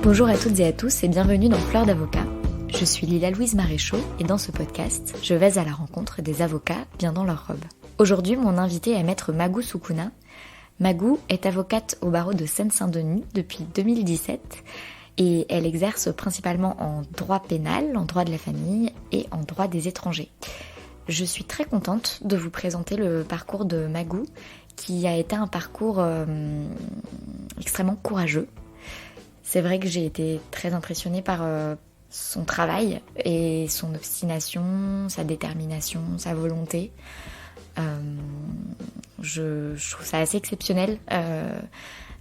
Bonjour à toutes et à tous et bienvenue dans Fleurs d'Avocat. Je suis Lila-Louise Maréchaux et dans ce podcast, je vais à la rencontre des avocats bien dans leur robe. Aujourd'hui, mon invité est maître Magou Soukouna. Magou est avocate au barreau de Seine-Saint-Denis depuis 2017 et elle exerce principalement en droit pénal, en droit de la famille et en droit des étrangers. Je suis très contente de vous présenter le parcours de Magou qui a été un parcours extrêmement courageux. C'est vrai que j'ai été très impressionnée par son travail et son obstination, sa détermination, sa volonté. Je trouve ça assez exceptionnel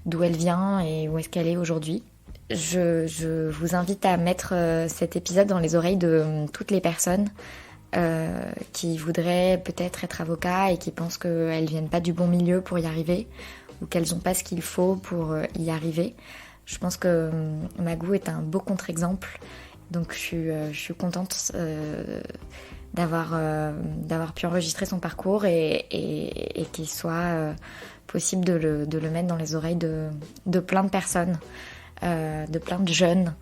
d'où elle vient et où est-ce qu'elle est aujourd'hui. Je vous invite à mettre cet épisode dans les oreilles de toutes les personnes qui voudraient peut-être être avocats et qui pensent qu'elles viennent pas du bon milieu pour y arriver ou qu'elles n'ont pas ce qu'il faut pour y arriver. Je pense que Magou est un beau contre-exemple, donc je suis contente d'avoir pu enregistrer son parcours et qu'il soit possible de le mettre dans les oreilles de plein de personnes, de plein de jeunes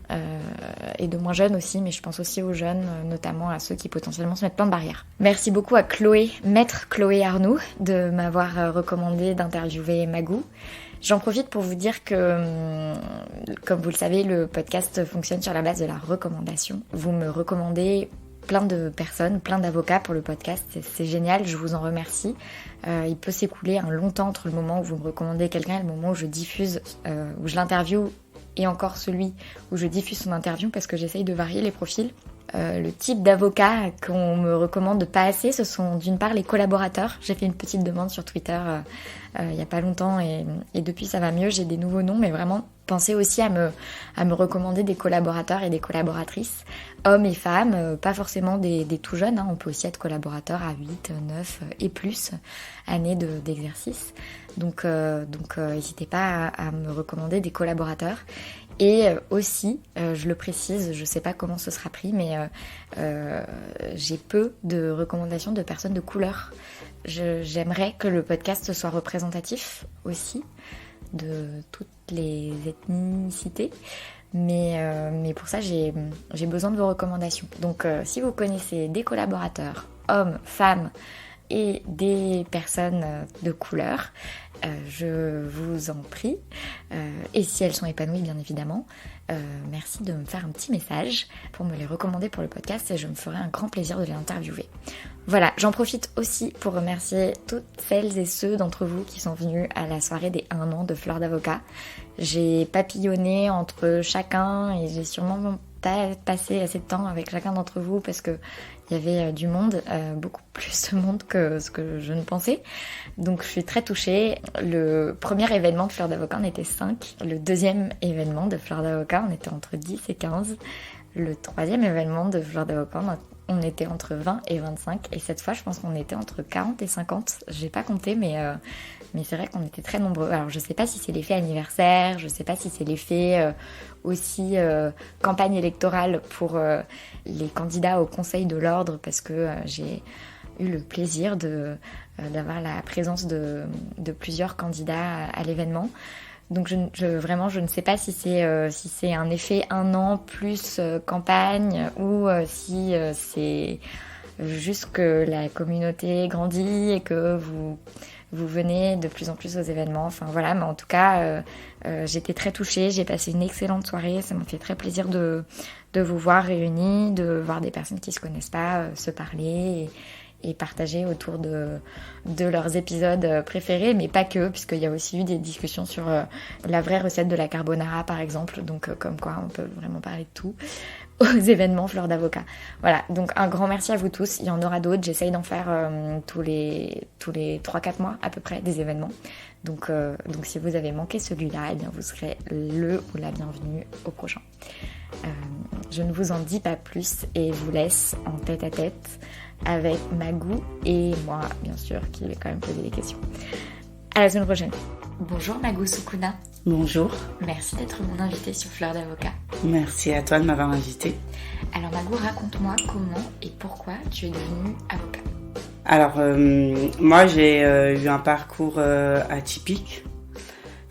et de moins jeunes aussi, mais je pense aussi aux jeunes, notamment à ceux qui potentiellement se mettent plein de barrières. Merci beaucoup à Chloé, maître Chloé Arnoux, de m'avoir recommandé d'interviewer Magou. J'en profite pour vous dire que, comme vous le savez, le podcast fonctionne sur la base de la recommandation. Vous me recommandez plein de personnes, plein d'avocats pour le podcast. C'est génial, je vous en remercie. Il peut s'écouler un long temps entre le moment où vous me recommandez quelqu'un et le moment où je diffuse, où je l'interviewe, et encore celui où je diffuse son interview parce que j'essaye de varier les profils. Le type d'avocat qu'on me recommande pas assez, ce sont d'une part les collaborateurs. J'ai fait une petite demande sur Twitter il y a pas longtemps et depuis ça va mieux, j'ai des nouveaux noms, mais vraiment pensez aussi à me recommander des collaborateurs et des collaboratrices, hommes et femmes, pas forcément des tout jeunes, hein. On peut aussi être collaborateur à 8, 9 et plus années d'exercice. Donc n'hésitez pas à me recommander des collaborateurs. Et aussi, je le précise, je sais pas comment ce sera pris, mais j'ai peu de recommandations de personnes de couleur. J'aimerais que le podcast soit représentatif aussi de toutes les ethnicités, mais pour ça j'ai besoin de vos recommandations. Donc si vous connaissez des collaborateurs, hommes, femmes et des personnes de couleur, je vous en prie, et si elles sont épanouies bien évidemment, merci de me faire un petit message pour me les recommander pour le podcast et je me ferai un grand plaisir de les interviewer. Voilà, j'en profite aussi pour remercier toutes celles et ceux d'entre vous qui sont venus à la soirée des 1 an de Fleurs d'Avocat. J'ai papillonné entre chacun et j'ai sûrement pas passé assez de temps avec chacun d'entre vous parce que il y avait du monde, beaucoup plus de monde que ce que je ne pensais. Donc je suis très touchée. Le premier événement de Fleurs d'Avocat, on était 5. Le deuxième événement de Fleurs d'Avocat, on était entre 10 et 15. Le troisième événement de Fleurs d'Avocat, on était entre 20 et 25. Et cette fois, je pense qu'on était entre 40 et 50. J'ai pas compté, mais c'est vrai qu'on était très nombreux. Alors, je sais pas si c'est l'effet anniversaire, je sais pas si c'est l'effet aussi campagne électorale pour les candidats au Conseil de l'Ordre, parce que j'ai eu le plaisir d'avoir la présence de plusieurs candidats à l'événement. Donc vraiment je ne sais pas si c'est un effet 1 an plus campagne ou si c'est juste que la communauté grandit et que vous venez de plus en plus aux événements. Enfin voilà, mais en tout cas j'étais très touchée, j'ai passé une excellente soirée, ça m'a fait très plaisir de vous voir réunis, de voir des personnes qui se connaissent pas se parler et partager autour de leurs épisodes préférés, mais pas que, puisqu'il y a aussi eu des discussions sur la vraie recette de la carbonara, par exemple, donc comme quoi on peut vraiment parler de tout aux événements Fleurs d'Avocat. Voilà, donc un grand merci à vous tous, il y en aura d'autres, j'essaye d'en faire tous les 3-4 mois à peu près, des événements. Donc si vous avez manqué celui-là, eh bien vous serez le ou la bienvenue au prochain. Je ne vous en dis pas plus et vous laisse en tête à tête avec Magou et moi, bien sûr, qui vais quand même poser des questions. À la semaine prochaine. Bonjour Magou Soukouna. Bonjour. Merci d'être mon invitée sur Fleurs d'Avocat. Merci à toi de m'avoir invitée. Alors Magou, raconte-moi comment et pourquoi tu es devenue avocat. Alors, moi j'ai eu un parcours atypique.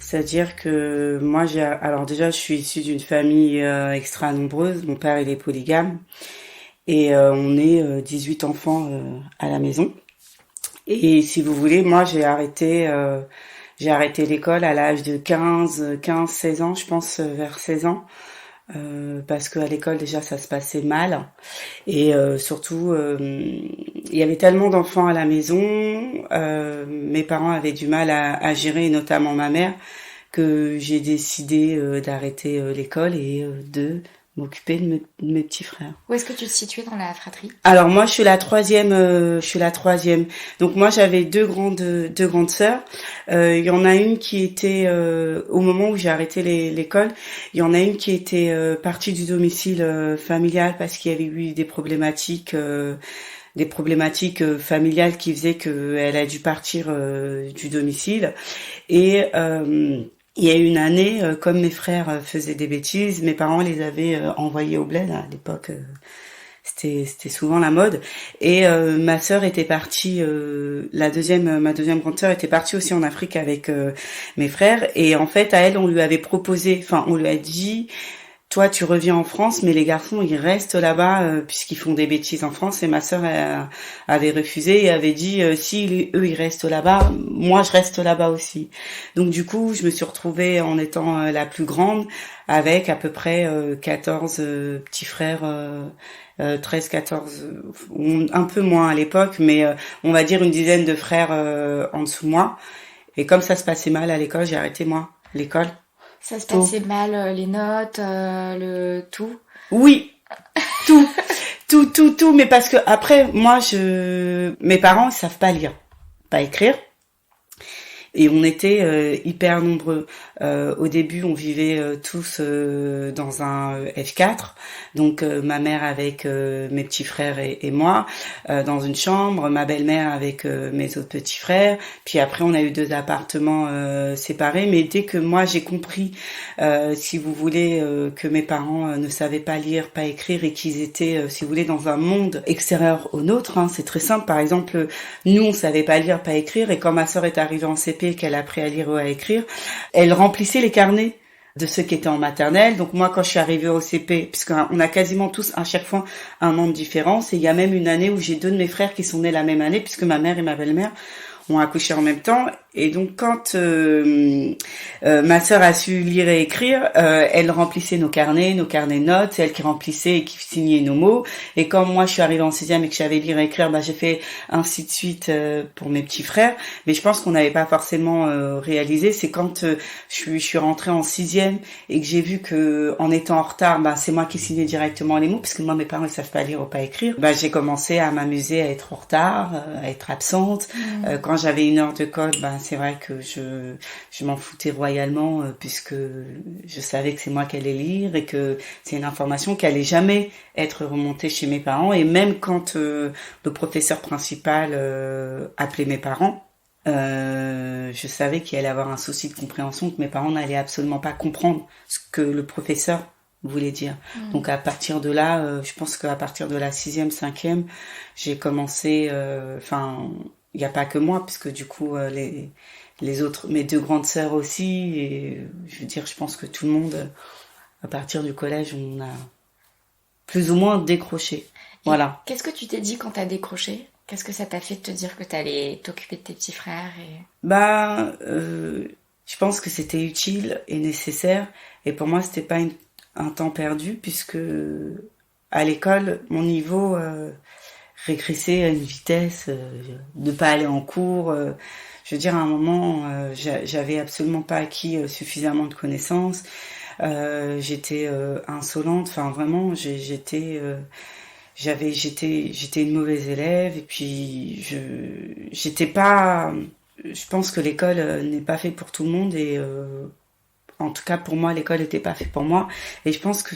C'est-à-dire que moi, alors déjà, je suis issue d'une famille extra nombreuse. Mon père, il est polygame. Et on est 18 enfants à la maison. Et si vous voulez, moi, j'ai arrêté l'école à l'âge de 16 ans, je pense, vers 16 ans. Parce qu'à l'école déjà ça se passait mal et surtout il y avait tellement d'enfants à la maison, mes parents avaient du mal à gérer, notamment ma mère, que j'ai décidé d'arrêter l'école et de m'occuper de mes petits frères. Où est-ce que tu te situais dans la fratrie? Alors moi je suis la troisième, Donc moi j'avais deux grandes sœurs. Il y en a une qui était au moment où j'ai arrêté l'école, il y en a une qui était partie du domicile familial parce qu'il y avait eu des problématiques familiales qui faisaient qu'elle a dû partir du domicile. Et il y a une année, comme mes frères faisaient des bêtises, mes parents les avaient envoyés au bled. À l'époque, c'était souvent la mode. Et ma sœur était partie, ma deuxième grande sœur était partie aussi en Afrique avec mes frères. Et en fait, à elle, on lui a dit, toi, tu reviens en France, mais les garçons, ils restent là-bas puisqu'ils font des bêtises en France. Et ma sœur avait refusé et avait dit, si eux, ils restent là-bas, moi, je reste là-bas aussi. Donc, du coup, je me suis retrouvée en étant la plus grande avec à peu près 14 petits frères, 13, 14, un peu moins à l'époque, mais on va dire une dizaine de frères en dessous de moi. Et comme ça se passait mal à l'école, j'ai arrêté, moi, l'école. Ça se passait mal, les notes, le tout? Oui, tout, tout, mais parce que après, moi, mes parents, ils savent pas lire, pas écrire. Et on était hyper nombreux. Au début, on vivait tous dans un F4. Donc, ma mère avec mes petits frères et moi dans une chambre, ma belle-mère avec mes autres petits frères. Puis après, on a eu 2 appartements séparés. Mais dès que moi, j'ai compris, si vous voulez, que mes parents ne savaient pas lire, pas écrire et qu'ils étaient, si vous voulez, dans un monde extérieur au nôtre, hein, c'est très simple. Par exemple, nous, on savait pas lire, pas écrire. Et quand ma sœur est arrivée en CP, qu'elle a appris à lire ou à écrire, elle remplissait les carnets de ceux qui étaient en maternelle. Donc moi, quand je suis arrivée au CP, puisqu'on a quasiment tous à chaque fois un an de différence, et il y a même une année où j'ai 2 de mes frères qui sont nés la même année, puisque ma mère et ma belle-mère ont accouché en même temps. Et donc quand ma sœur a su lire et écrire, elle remplissait nos carnets de notes, c'est elle qui remplissait et qui signait nos mots. Et quand moi je suis arrivée en 6e et que j'avais lire et écrire, j'ai fait ainsi de suite pour mes petits frères. Mais je pense qu'on n'avait pas forcément réalisé, c'est quand je suis rentrée en 6e et que j'ai vu que en étant en retard, c'est moi qui signais directement les mots, parce que moi mes parents ils savent pas lire ou pas écrire. J'ai commencé à m'amuser à être en retard, à être absente. Quand j'avais une heure de colle, c'est vrai que je m'en foutais royalement puisque je savais que c'est moi qui allais lire et que c'est une information qui allait jamais être remontée chez mes parents. Et même quand le professeur principal appelait mes parents, je savais qu'il allait avoir un souci de compréhension, que mes parents n'allaient absolument pas comprendre ce que le professeur voulait dire. Donc à partir de là, je pense qu'à partir de la 6e, 5e, j'ai commencé, il n'y a pas que moi, puisque du coup, les autres, mes 2 grandes sœurs aussi, et je veux dire, je pense que tout le monde, à partir du collège, on a plus ou moins décroché. Voilà. Qu'est-ce que tu t'es dit quand t'as décroché? Qu'est-ce que ça t'a fait de te dire que t'allais t'occuper de tes petits frères je pense que c'était utile et nécessaire, et pour moi, c'était pas un temps perdu, puisque à l'école, mon niveau régressait à une vitesse, de pas aller en cours. Je veux dire, à un moment, j'avais absolument pas acquis suffisamment de connaissances. J'étais insolente. Enfin, vraiment, j'étais une mauvaise élève. Et puis, j'étais pas. Je pense que l'école n'est pas faite pour tout le monde, et en tout cas pour moi, l'école n'était pas faite pour moi. Et je pense que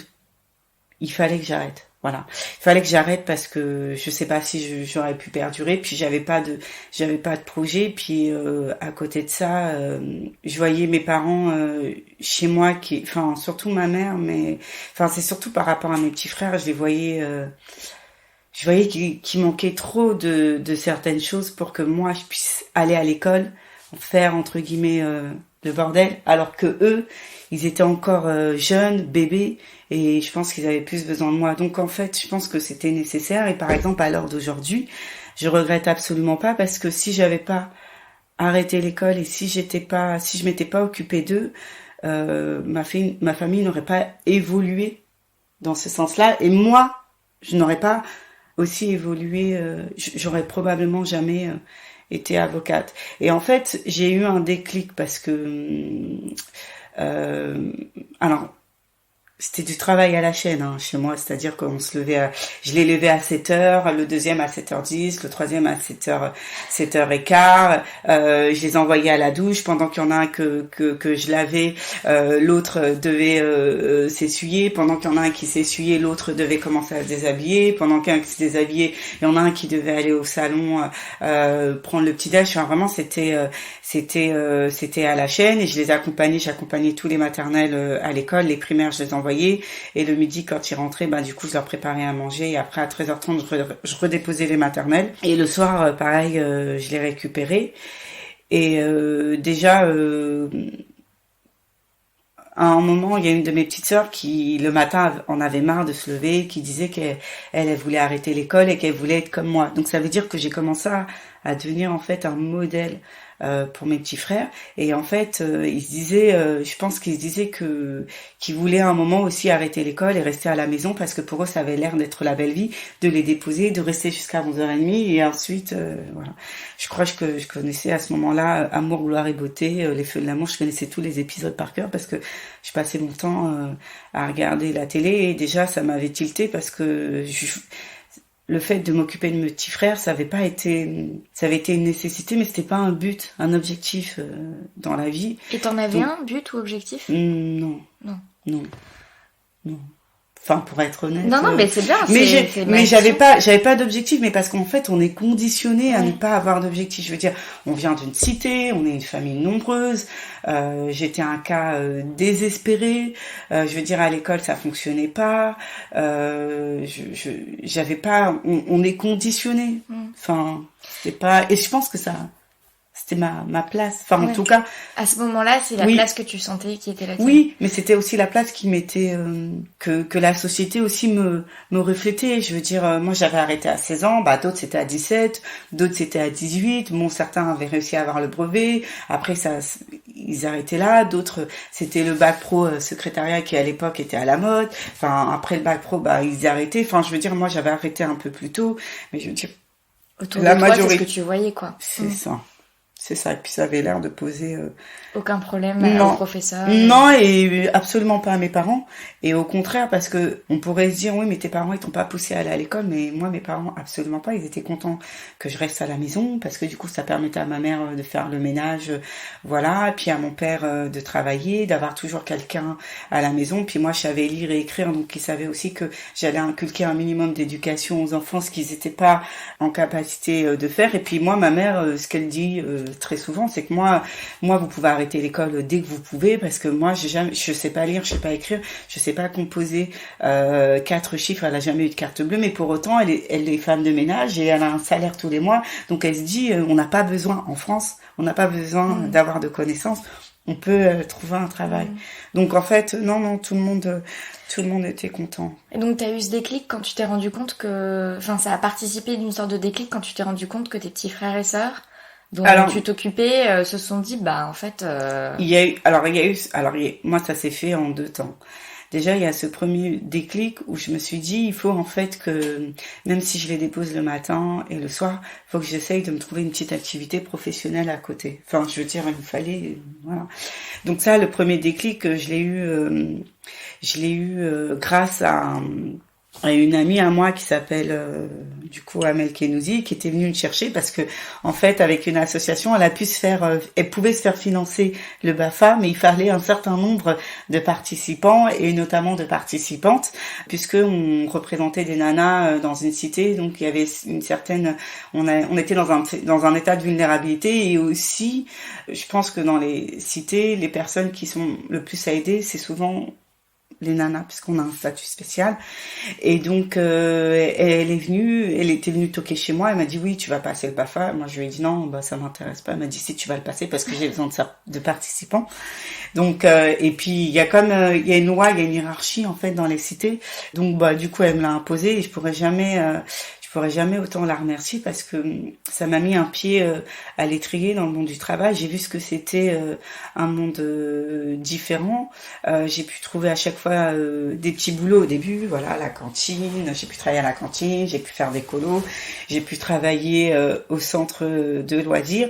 il fallait que j'arrête. Voilà. Il fallait que j'arrête parce que je sais pas si j'aurais pu perdurer, puis j'avais pas de projet, puis à côté de ça, je voyais mes parents chez moi surtout ma mère, mais c'est surtout par rapport à mes petits frères, je voyais qu'il manquait trop de certaines choses pour que moi je puisse aller à l'école, faire entre guillemets le bordel, alors que eux, ils étaient encore jeunes, bébés, et je pense qu'ils avaient plus besoin de moi. Donc en fait, je pense que c'était nécessaire. Et par exemple, à l'heure d'aujourd'hui, je regrette absolument pas, parce que si j'avais pas arrêté l'école et si je m'étais pas occupée d'eux, ma famille n'aurait pas évolué dans ce sens-là, et moi, je n'aurais pas aussi évolué. J'aurais probablement jamais été avocate. Et en fait, j'ai eu un déclic parce que alors c'était du travail à la chaîne hein, chez moi, c'est-à-dire qu'on se levait je l'ai levé à 7h, le deuxième à 7h10, le troisième à 7h15, je les envoyais à la douche pendant qu'il y en a un que je lavais, l'autre devait s'essuyer, pendant qu'il y en a un qui s'essuyait, l'autre devait commencer à se déshabiller, pendant qu'un qui se déshabillait, il y en a un qui devait aller au salon prendre le petit déj. Enfin, vraiment c'était à la chaîne, et j'accompagnais tous les maternelles à l'école, les primaires je les envoyais, et le midi quand ils rentraient, du coup je leur préparais à manger, et après à 13h30 je redéposais les maternelles, et le soir pareil je les récupérais. Et déjà à un moment, il y a une de mes petites sœurs qui le matin en avait marre de se lever, qui disait qu'elle voulait arrêter l'école et qu'elle voulait être comme moi. Donc ça veut dire que j'ai commencé à devenir en fait un modèle pour mes petits frères. Et en fait, ils se disaient, je pense qu'ils se disaient qu'ils voulaient à un moment aussi arrêter l'école et rester à la maison, parce que pour eux, ça avait l'air d'être la belle vie, de les déposer, de rester jusqu'à 11h30, et ensuite, voilà. Je crois que je connaissais à ce moment-là Amour, gloire et beauté, Les feux de l'amour, je connaissais tous les épisodes par cœur, parce que je passais mon temps à regarder la télé, et déjà, ça m'avait tilté, parce que le fait de m'occuper de mes petits frères, ça avait été une nécessité, mais c'était pas un but, un objectif dans la vie. Et t'en avais un but ou objectif? Non. Enfin, pour être honnête. Non, mais c'est bien. Mais j'avais pas d'objectif, mais parce qu'en fait, on est conditionné à ne pas avoir d'objectif. Je veux dire, on vient d'une cité, on est une famille nombreuse. J'étais un cas désespéré. Je veux dire, à l'école, ça fonctionnait pas. J'avais pas. On est conditionné. Enfin, c'est pas. Et je pense que c'était ma place. Enfin, en tout cas. À ce moment-là, c'est la place que tu sentais qui était la tienne. Oui, mais c'était aussi la place qui m'était, que la société aussi me reflétait. Je veux dire, moi j'avais arrêté à 16 ans, d'autres c'était à 17, d'autres c'était à 18. Bon, certains avaient réussi à avoir le brevet. Après, ils arrêtaient là. D'autres, c'était le bac pro secrétariat qui à l'époque était à la mode. Enfin, après le bac pro, ils arrêtaient. Enfin, je veux dire, moi j'avais arrêté un peu plus tôt. Mais je veux dire, autour de toi, c'est ce que tu voyais, quoi. C'est ça. C'est ça, et puis ça avait l'air de poser... aucun problème au professeur. Non, et absolument pas à mes parents. Et au contraire, parce que on pourrait se dire, oui, mais tes parents, ils t'ont pas poussé à aller à l'école. Mais moi, mes parents, absolument pas. Ils étaient contents que je reste à la maison, parce que du coup, ça permettait à ma mère de faire le ménage, voilà. Et puis à mon père de travailler, d'avoir toujours quelqu'un à la maison. Puis moi, je savais lire et écrire, donc ils savaient aussi que j'allais inculquer un minimum d'éducation aux enfants, ce qu'ils n'étaient pas en capacité de faire. Et puis moi, ma mère, ce qu'elle dit... très souvent, c'est que moi vous pouvez arrêter l'école dès que vous pouvez, parce que moi je sais pas lire, je sais pas écrire, je sais pas composer 4 chiffres. Elle a jamais eu de carte bleue, mais pour autant elle est femme de ménage et elle a un salaire tous les mois, donc elle se dit on n'a pas besoin en France, on n'a pas besoin d'avoir de connaissances, on peut trouver un travail. Donc en fait non, tout le monde était content. Et donc t'as eu ce déclic quand tu t'es rendu compte que, enfin ça a participé d'une sorte de déclic quand tu t'es rendu compte que tes petits frères et sœurs dont tu t'occupais se sont dit en fait moi ça s'est fait en 2 temps. Déjà, il y a ce premier déclic où je me suis dit, il faut en fait que, même si je les dépose le matin et le soir, il faut que j'essaye de me trouver une petite activité professionnelle à côté. Enfin, je veux dire, il fallait, voilà. Donc ça, le premier déclic, je l'ai eu grâce à une amie à moi qui s'appelle du coup Amel Kenouzi, qui était venue me chercher parce que en fait avec une association elle pouvait se faire financer le BAFA, mais il fallait un certain nombre de participants et notamment de participantes, puisque on représentait des nanas dans une cité, donc il y avait une certaine, on était dans un état de vulnérabilité, et aussi je pense que dans les cités, les personnes qui sont le plus à aider, c'est souvent les nanas, puisqu'on a un statut spécial. Et donc, elle était venue toquer chez moi. Elle m'a dit, oui, tu vas passer le BAFA. Moi, je lui ai dit, non, ça m'intéresse pas. Elle m'a dit, si, tu vas le passer parce que j'ai besoin de participants. Donc, et puis, il y a une loi, il y a une hiérarchie, en fait, dans les cités. Donc, du coup, elle me l'a imposé et je pourrais jamais autant la remercier parce que ça m'a mis un pied à l'étrier dans le monde du travail. J'ai vu ce que c'était un monde différent. J'ai pu trouver à chaque fois des petits boulots au début, voilà, la cantine. J'ai pu travailler à la cantine, j'ai pu faire des colos, j'ai pu travailler au centre de loisirs.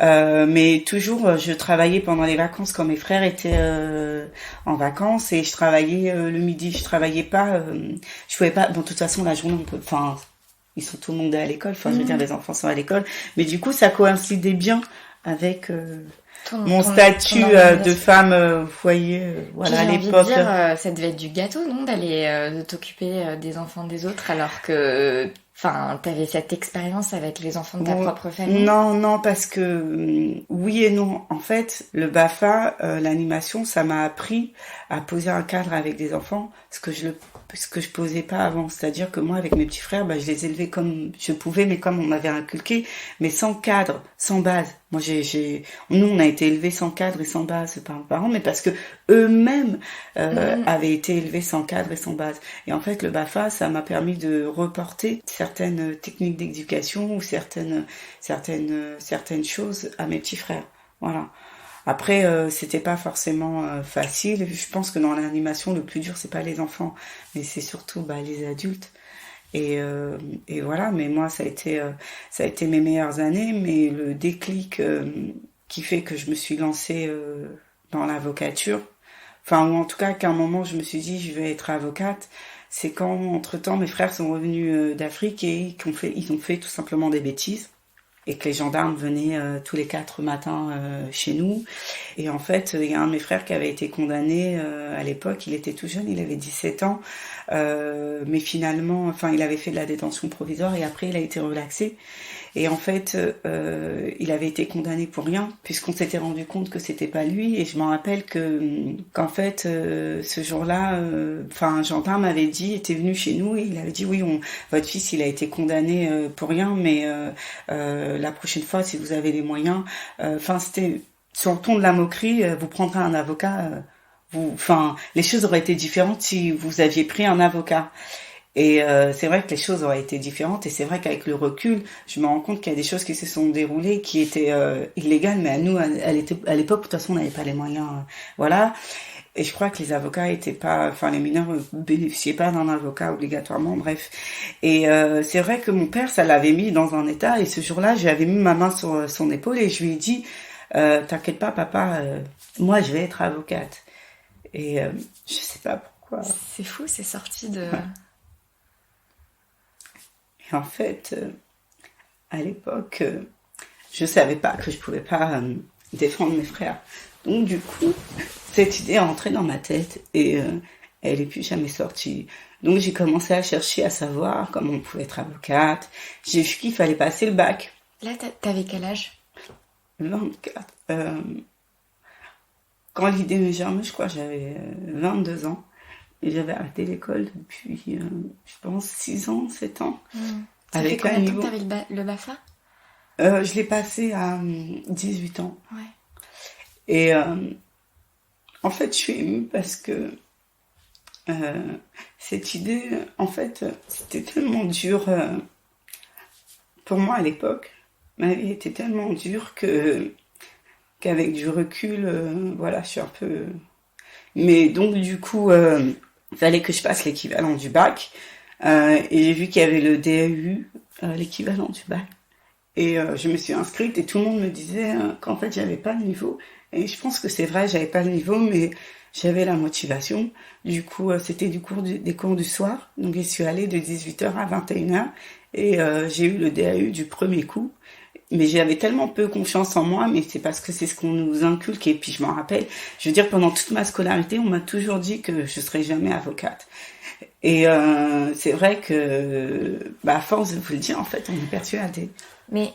Mais toujours, je travaillais pendant les vacances quand mes frères étaient en vacances et je travaillais le midi. Je travaillais pas, je pouvais pas. Bon, de toute façon, la journée, tout le monde est à l'école, je veux dire, les enfants sont à l'école. Mais du coup, ça coïncidait bien avec mon statut de femme au foyer, voilà, à l'époque. Ça devait être du gâteau, non, d'aller de t'occuper des enfants des autres, alors que, t'avais cette expérience avec les enfants de ta propre famille. Non, parce que oui et non. En fait, le BAFA, l'animation, ça m'a appris à poser un cadre avec des enfants, ce que je posais pas avant. C'est-à-dire que moi, avec mes petits frères, je les élevais comme je pouvais, mais comme on m'avait inculqué, mais sans cadre, sans base. Moi, nous, on a été élevés sans cadre et sans base par nos parents, mais parce que eux-mêmes avaient été élevés sans cadre et sans base. Et en fait, le BAFA, ça m'a permis de reporter certaines techniques d'éducation ou certaines choses à mes petits frères. Voilà. Après, c'était pas forcément facile. Je pense que dans l'animation, le plus dur, c'est pas les enfants, mais c'est surtout les adultes. Et voilà. Mais moi, ça a été mes meilleures années. Mais le déclic qui fait que je me suis lancée dans l'avocature, ou en tout cas qu'à un moment, je me suis dit, je vais être avocate. C'est quand, entre-temps, mes frères sont revenus d'Afrique et ils ont fait tout simplement des bêtises. Et que les gendarmes venaient tous les 4 matins chez nous. Et en fait, il y a un de mes frères qui avait été condamné à l'époque. Il était tout jeune, il avait 17 ans. Mais finalement, il avait fait de la détention provisoire et après, il a été relaxé. Et en fait, il avait été condamné pour rien, puisqu'on s'était rendu compte que c'était pas lui. Et je m'en rappelle qu'en fait, ce jour-là, un gendarme était venu chez nous et il avait dit, oui, votre fils, il a été condamné pour rien, mais la prochaine fois, si vous avez les moyens, c'était sur le ton de la moquerie, vous prendrez un avocat. Les choses auraient été différentes si vous aviez pris un avocat. Et c'est vrai que les choses auraient été différentes et c'est vrai qu'avec le recul, je me rends compte qu'il y a des choses qui se sont déroulées qui étaient illégales, mais à nous, à l'époque, de toute façon, on n'avait pas les moyens, voilà. Et je crois que les avocats étaient pas, les mineurs bénéficiaient pas d'un avocat obligatoirement, bref. Et c'est vrai que mon père, ça l'avait mis dans un état et ce jour-là, j'avais mis ma main sur son épaule et je lui ai dit, t'inquiète pas, papa, moi, je vais être avocate. Et je sais pas pourquoi. C'est fou, c'est sorti de... Et en fait, à l'époque, je savais pas que je pouvais pas défendre mes frères. Donc du coup, cette idée est entrée dans ma tête et elle est plus jamais sortie. Donc j'ai commencé à chercher à savoir comment on pouvait être avocate. J'ai vu qu'il fallait passer le bac. Là, t'avais quel âge ? 24. Quand l'idée me germait, je crois que j'avais 22 ans. Et j'avais arrêté l'école depuis, je pense, 6 ans, 7 ans. Ça fait combien de temps que t'avais le BAFA ? Je l'ai passé à 18 ans. Ouais. Et en fait, je suis émue parce que cette idée, en fait, c'était tellement dur pour moi à l'époque. Ma vie était tellement dure qu'avec du recul, je suis un peu... Mais donc, du coup... il fallait que je passe l'équivalent du bac. Et j'ai vu qu'il y avait le DAU, l'équivalent du bac. Et je me suis inscrite et tout le monde me disait qu'en fait, j'avais pas le niveau. Et je pense que c'est vrai, j'avais pas le niveau, mais j'avais la motivation. Du coup, c'était des cours du soir. Donc, j'y suis allée de 18h à 21h. Et j'ai eu le DAU du premier coup. Mais j'avais tellement peu confiance en moi, mais c'est parce que c'est ce qu'on nous inculque. Et puis je m'en rappelle, je veux dire, pendant toute ma scolarité, on m'a toujours dit que je serais jamais avocate. Et c'est vrai que, à force de vous le dire, en fait, on est persuadé. Mais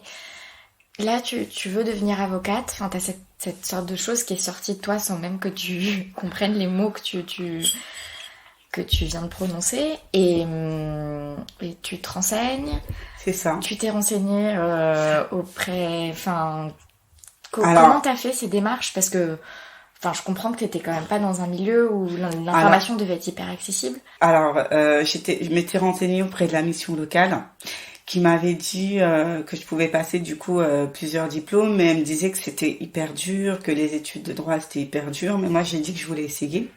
là, tu veux devenir avocate, t'as cette sorte de chose qui est sortie de toi sans même que tu comprennes les mots que tu que tu viens de prononcer et tu te renseignes. C'est ça. Tu t'es renseigné auprès... Enfin, Alors, comment t'as fait ces démarches? Parce que enfin, je comprends que t'étais quand même pas dans un milieu où l'information devait être hyper accessible. Alors, je m'étais renseignée auprès de la mission locale qui m'avait dit que je pouvais passer du coup plusieurs diplômes, mais elle me disait que c'était hyper dur, que les études de droit c'était hyper dur, mais moi j'ai dit que je voulais essayer.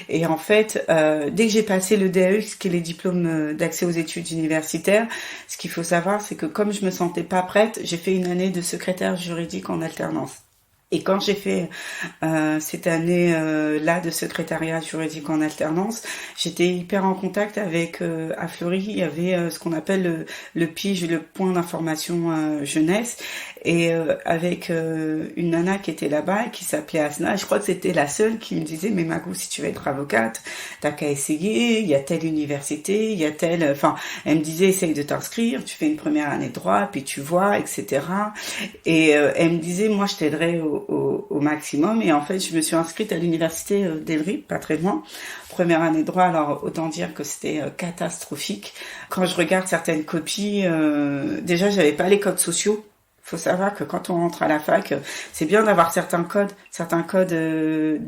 Et en fait, dès que j'ai passé le DAE, qui est les diplômes d'accès aux études universitaires, ce qu'il faut savoir, c'est que comme je me sentais pas prête, j'ai fait une année de secrétaire juridique en alternance. Et quand j'ai fait cette année là de secrétariat juridique en alternance, j'étais hyper en contact avec à Fleury, il y avait ce qu'on appelle le PIJ, le point d'information jeunesse, et avec une nana qui était là-bas et qui s'appelait Asna. Je crois que c'était la seule qui me disait mais Magou, si tu veux être avocate, t'as qu'à essayer, il y a telle université, il y a telle, enfin elle me disait essaye de t'inscrire, tu fais une première année de droit puis tu vois, etc. Et elle me disait moi je t'aiderai au maximum, et en fait je me suis inscrite à l'université d'Evry, pas très loin, première année de droit. Alors autant dire que c'était catastrophique. Quand je regarde certaines copies, déjà j'avais pas les codes sociaux. Faut savoir que quand on rentre à la fac, c'est bien d'avoir certains codes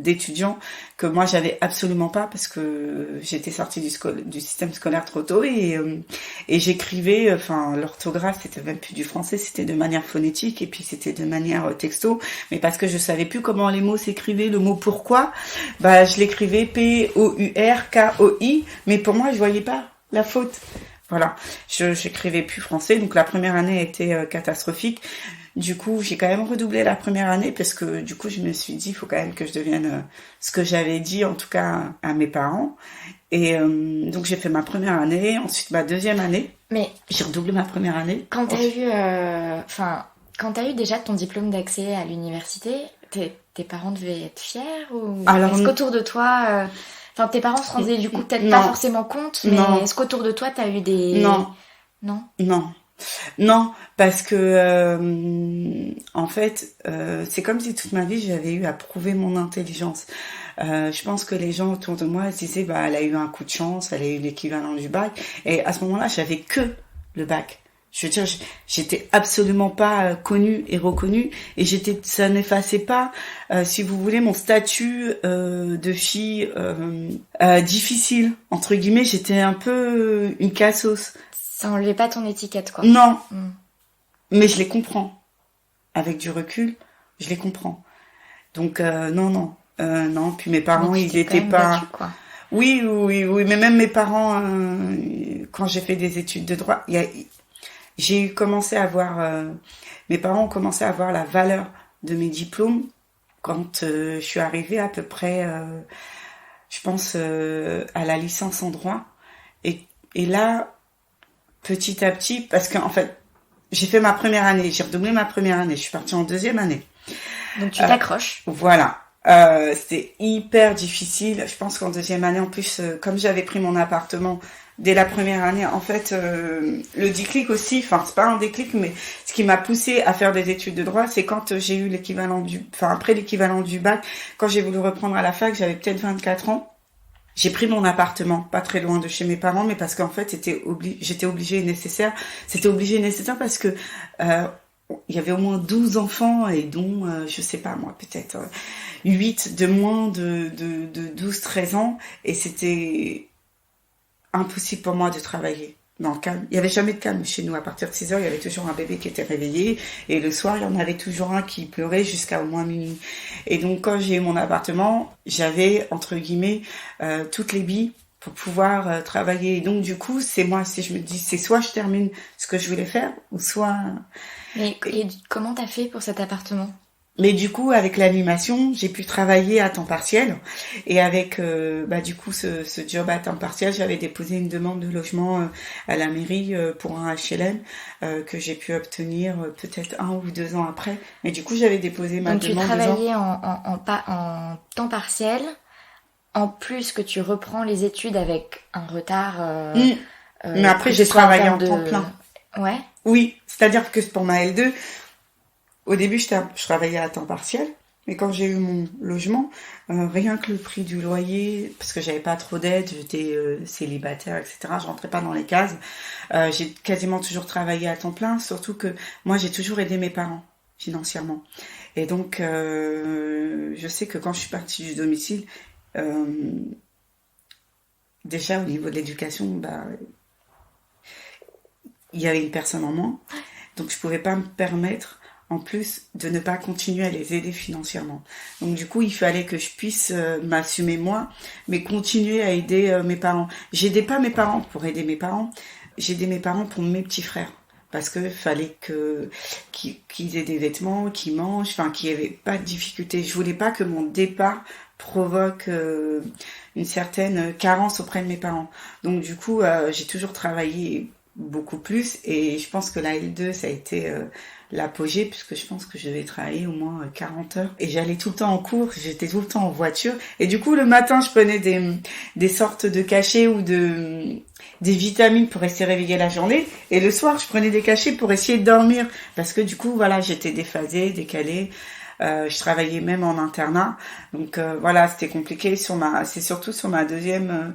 d'étudiants que moi j'avais absolument pas parce que j'étais sortie du système scolaire trop tôt, et j'écrivais, enfin l'orthographe c'était même plus du français, c'était de manière phonétique et puis c'était de manière texto, mais parce que je savais plus comment les mots s'écrivaient, le mot pourquoi, bah je l'écrivais POURKOI, mais pour moi je voyais pas la faute. Voilà, j'écrivais plus français, donc la première année a été catastrophique. Du coup, j'ai quand même redoublé la première année parce que du coup, je me suis dit, il faut quand même que je devienne ce que j'avais dit, en tout cas à mes parents. Et donc, j'ai fait ma première année, ensuite ma deuxième année. Mais j'ai redoublé ma première année. Quand t'as eu déjà ton diplôme d'accès à l'université, tes parents devaient être fiers ou est-ce qu'autour de toi... Enfin, tes parents se rendaient du coup peut-être pas forcément compte, mais est-ce qu'autour de toi, t'as eu des... Non, parce que en fait, c'est comme si toute ma vie j'avais eu à prouver mon intelligence. Je pense que les gens autour de moi disaient, bah, elle a eu un coup de chance, elle a eu l'équivalent du bac, et à ce moment-là, j'avais que le bac. Je veux dire, j'étais absolument pas connue et reconnue, et ça n'effaçait pas, si vous voulez, mon statut de fille difficile entre guillemets. J'étais un peu une cassos. Ça enlevait pas ton étiquette, quoi. Non, mais je les comprends. Avec du recul, je les comprends. Donc non. Puis mes parents, ils étaient pas. Battu, quoi. Oui, mais même mes parents, quand j'ai fait des études de droit, j'ai commencé à voir, mes parents ont commencé à voir la valeur de mes diplômes quand je suis arrivée à peu près, je pense, à la licence en droit. Et là, petit à petit, parce qu'en fait, j'ai fait ma première année, j'ai redoublé ma première année, je suis partie en deuxième année. Donc tu t'accroches. Voilà. C'était hyper difficile. Je pense qu'en deuxième année, en plus, comme j'avais pris mon appartement dès la première année, en fait, le déclic aussi, enfin, c'est pas un déclic, mais ce qui m'a poussée à faire des études de droit, c'est quand j'ai eu après l'équivalent du bac, quand j'ai voulu reprendre à la fac, j'avais peut-être 24 ans. J'ai pris mon appartement, pas très loin de chez mes parents, mais parce qu'en fait, j'étais obligée et nécessaire. C'était obligé et nécessaire parce que, il y avait au moins 12 enfants et dont, je sais pas moi, peut-être 8 de moins de 12-13 ans, et c'était impossible pour moi de travailler dans le calme. Il y avait jamais de calme chez nous. À partir de 6 heures, il y avait toujours un bébé qui était réveillé, et le soir, il y en avait toujours un qui pleurait jusqu'à au moins minuit. Et donc, quand j'ai eu mon appartement, j'avais, entre guillemets, toutes les billes pour pouvoir travailler. Et donc, du coup, je me dis, c'est soit je termine ce que je voulais faire, ou soit... Et comment t'as fait pour cet appartement ? Mais du coup, avec l'animation, j'ai pu travailler à temps partiel. Et avec, du coup, ce job à temps partiel, j'avais déposé une demande de logement à la mairie pour un HLM que j'ai pu obtenir peut-être 1 ou 2 ans après. Mais du coup, j'avais déposé ma demande. Donc, tu travaillais en temps partiel, en plus que tu reprends les études avec un retard. Mais après, j'ai travaillé en temps plein. Ouais. Oui, c'est-à-dire que pour ma L2, au début, je travaillais à temps partiel. Mais quand j'ai eu mon logement, rien que le prix du loyer, parce que j'avais pas trop d'aide, j'étais célibataire, etc. Je rentrais pas dans les cases. J'ai quasiment toujours travaillé à temps plein, surtout que moi j'ai toujours aidé mes parents financièrement. Et donc je sais que quand je suis partie du domicile, euh, déjà au niveau de l'éducation, bah il y avait une personne en moins, donc je pouvais pas me permettre en plus de ne pas continuer à les aider financièrement. Donc du coup, il fallait que je puisse m'assumer moi, mais continuer à aider mes parents. J'aidais pas mes parents pour aider mes parents, j'aidais mes parents pour mes petits frères. Parce que fallait que qu'ils aient des vêtements, qu'ils mangent, enfin qu'il n'y avait pas de difficulté. Je voulais pas que mon départ provoque une certaine carence auprès de mes parents. Donc du coup, j'ai toujours travaillé beaucoup plus et je pense que la L2 ça a été l'apogée puisque je pense que je devais travailler au moins 40 heures et j'allais tout le temps en cours, j'étais tout le temps en voiture et du coup le matin je prenais des sortes de cachets ou des vitamines pour rester réveillée la journée et le soir je prenais des cachets pour essayer de dormir parce que du coup voilà j'étais déphasée, décalée. Je travaillais même en internat, donc voilà, c'était compliqué c'est surtout sur ma deuxième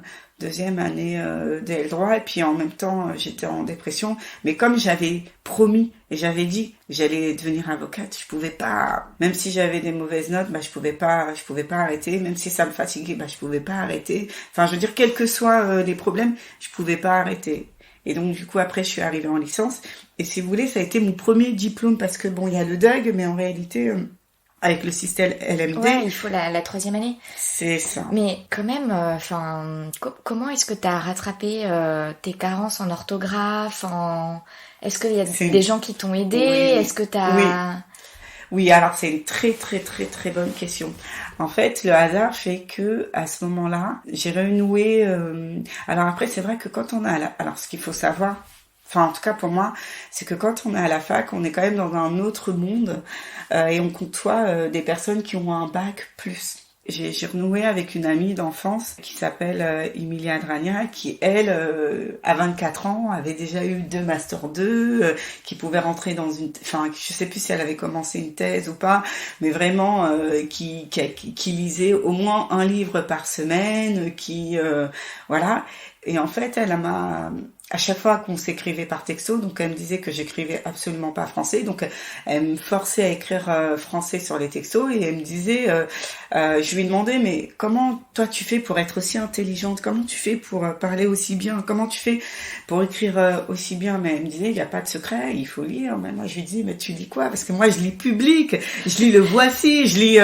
année de droit et puis en même temps j'étais en dépression. Mais comme j'avais promis et j'avais dit j'allais devenir avocate, je pouvais pas, même si j'avais des mauvaises notes, bah je pouvais pas arrêter. Même si ça me fatiguait, bah je pouvais pas arrêter. Enfin, je veux dire, quels que soient les problèmes, je pouvais pas arrêter. Et donc du coup après je suis arrivée en licence et si vous voulez ça a été mon premier diplôme parce que bon il y a le DUG mais en réalité avec le système LMD. Ouais, il faut la troisième année. C'est ça. Mais quand même, comment est-ce que tu as rattrapé tes carences en orthographe, Est-ce qu'il y a des gens qui t'ont aidé? Oui. Est-ce que tu as... Oui, alors c'est une très très très très bonne question. En fait, le hasard fait que à ce moment-là, j'ai renoué. Alors après, c'est vrai que quand on est alors ce qu'il faut savoir, enfin en tout cas pour moi, c'est que quand on est à la fac, on est quand même dans un autre monde et on côtoie des personnes qui ont un bac plus. J'ai renoué avec une amie d'enfance qui s'appelle Emilia Dragna, qui elle, à 24 ans, avait déjà eu 2 Master 2, qui pouvait rentrer dans enfin, je sais plus si elle avait commencé une thèse ou pas, mais vraiment qui lisait au moins un livre par semaine, voilà. Et en fait, à chaque fois qu'on s'écrivait par texto, donc elle me disait que j'écrivais absolument pas français, donc elle me forçait à écrire français sur les textos et elle me disait, je lui demandais mais comment toi tu fais pour être aussi intelligente, comment tu fais pour parler aussi bien, comment tu fais pour écrire aussi bien, mais elle me disait il y a pas de secret, il faut lire. Mais moi je lui dis mais tu lis quoi, parce que moi je lis Public, je lis Le Voici, je lis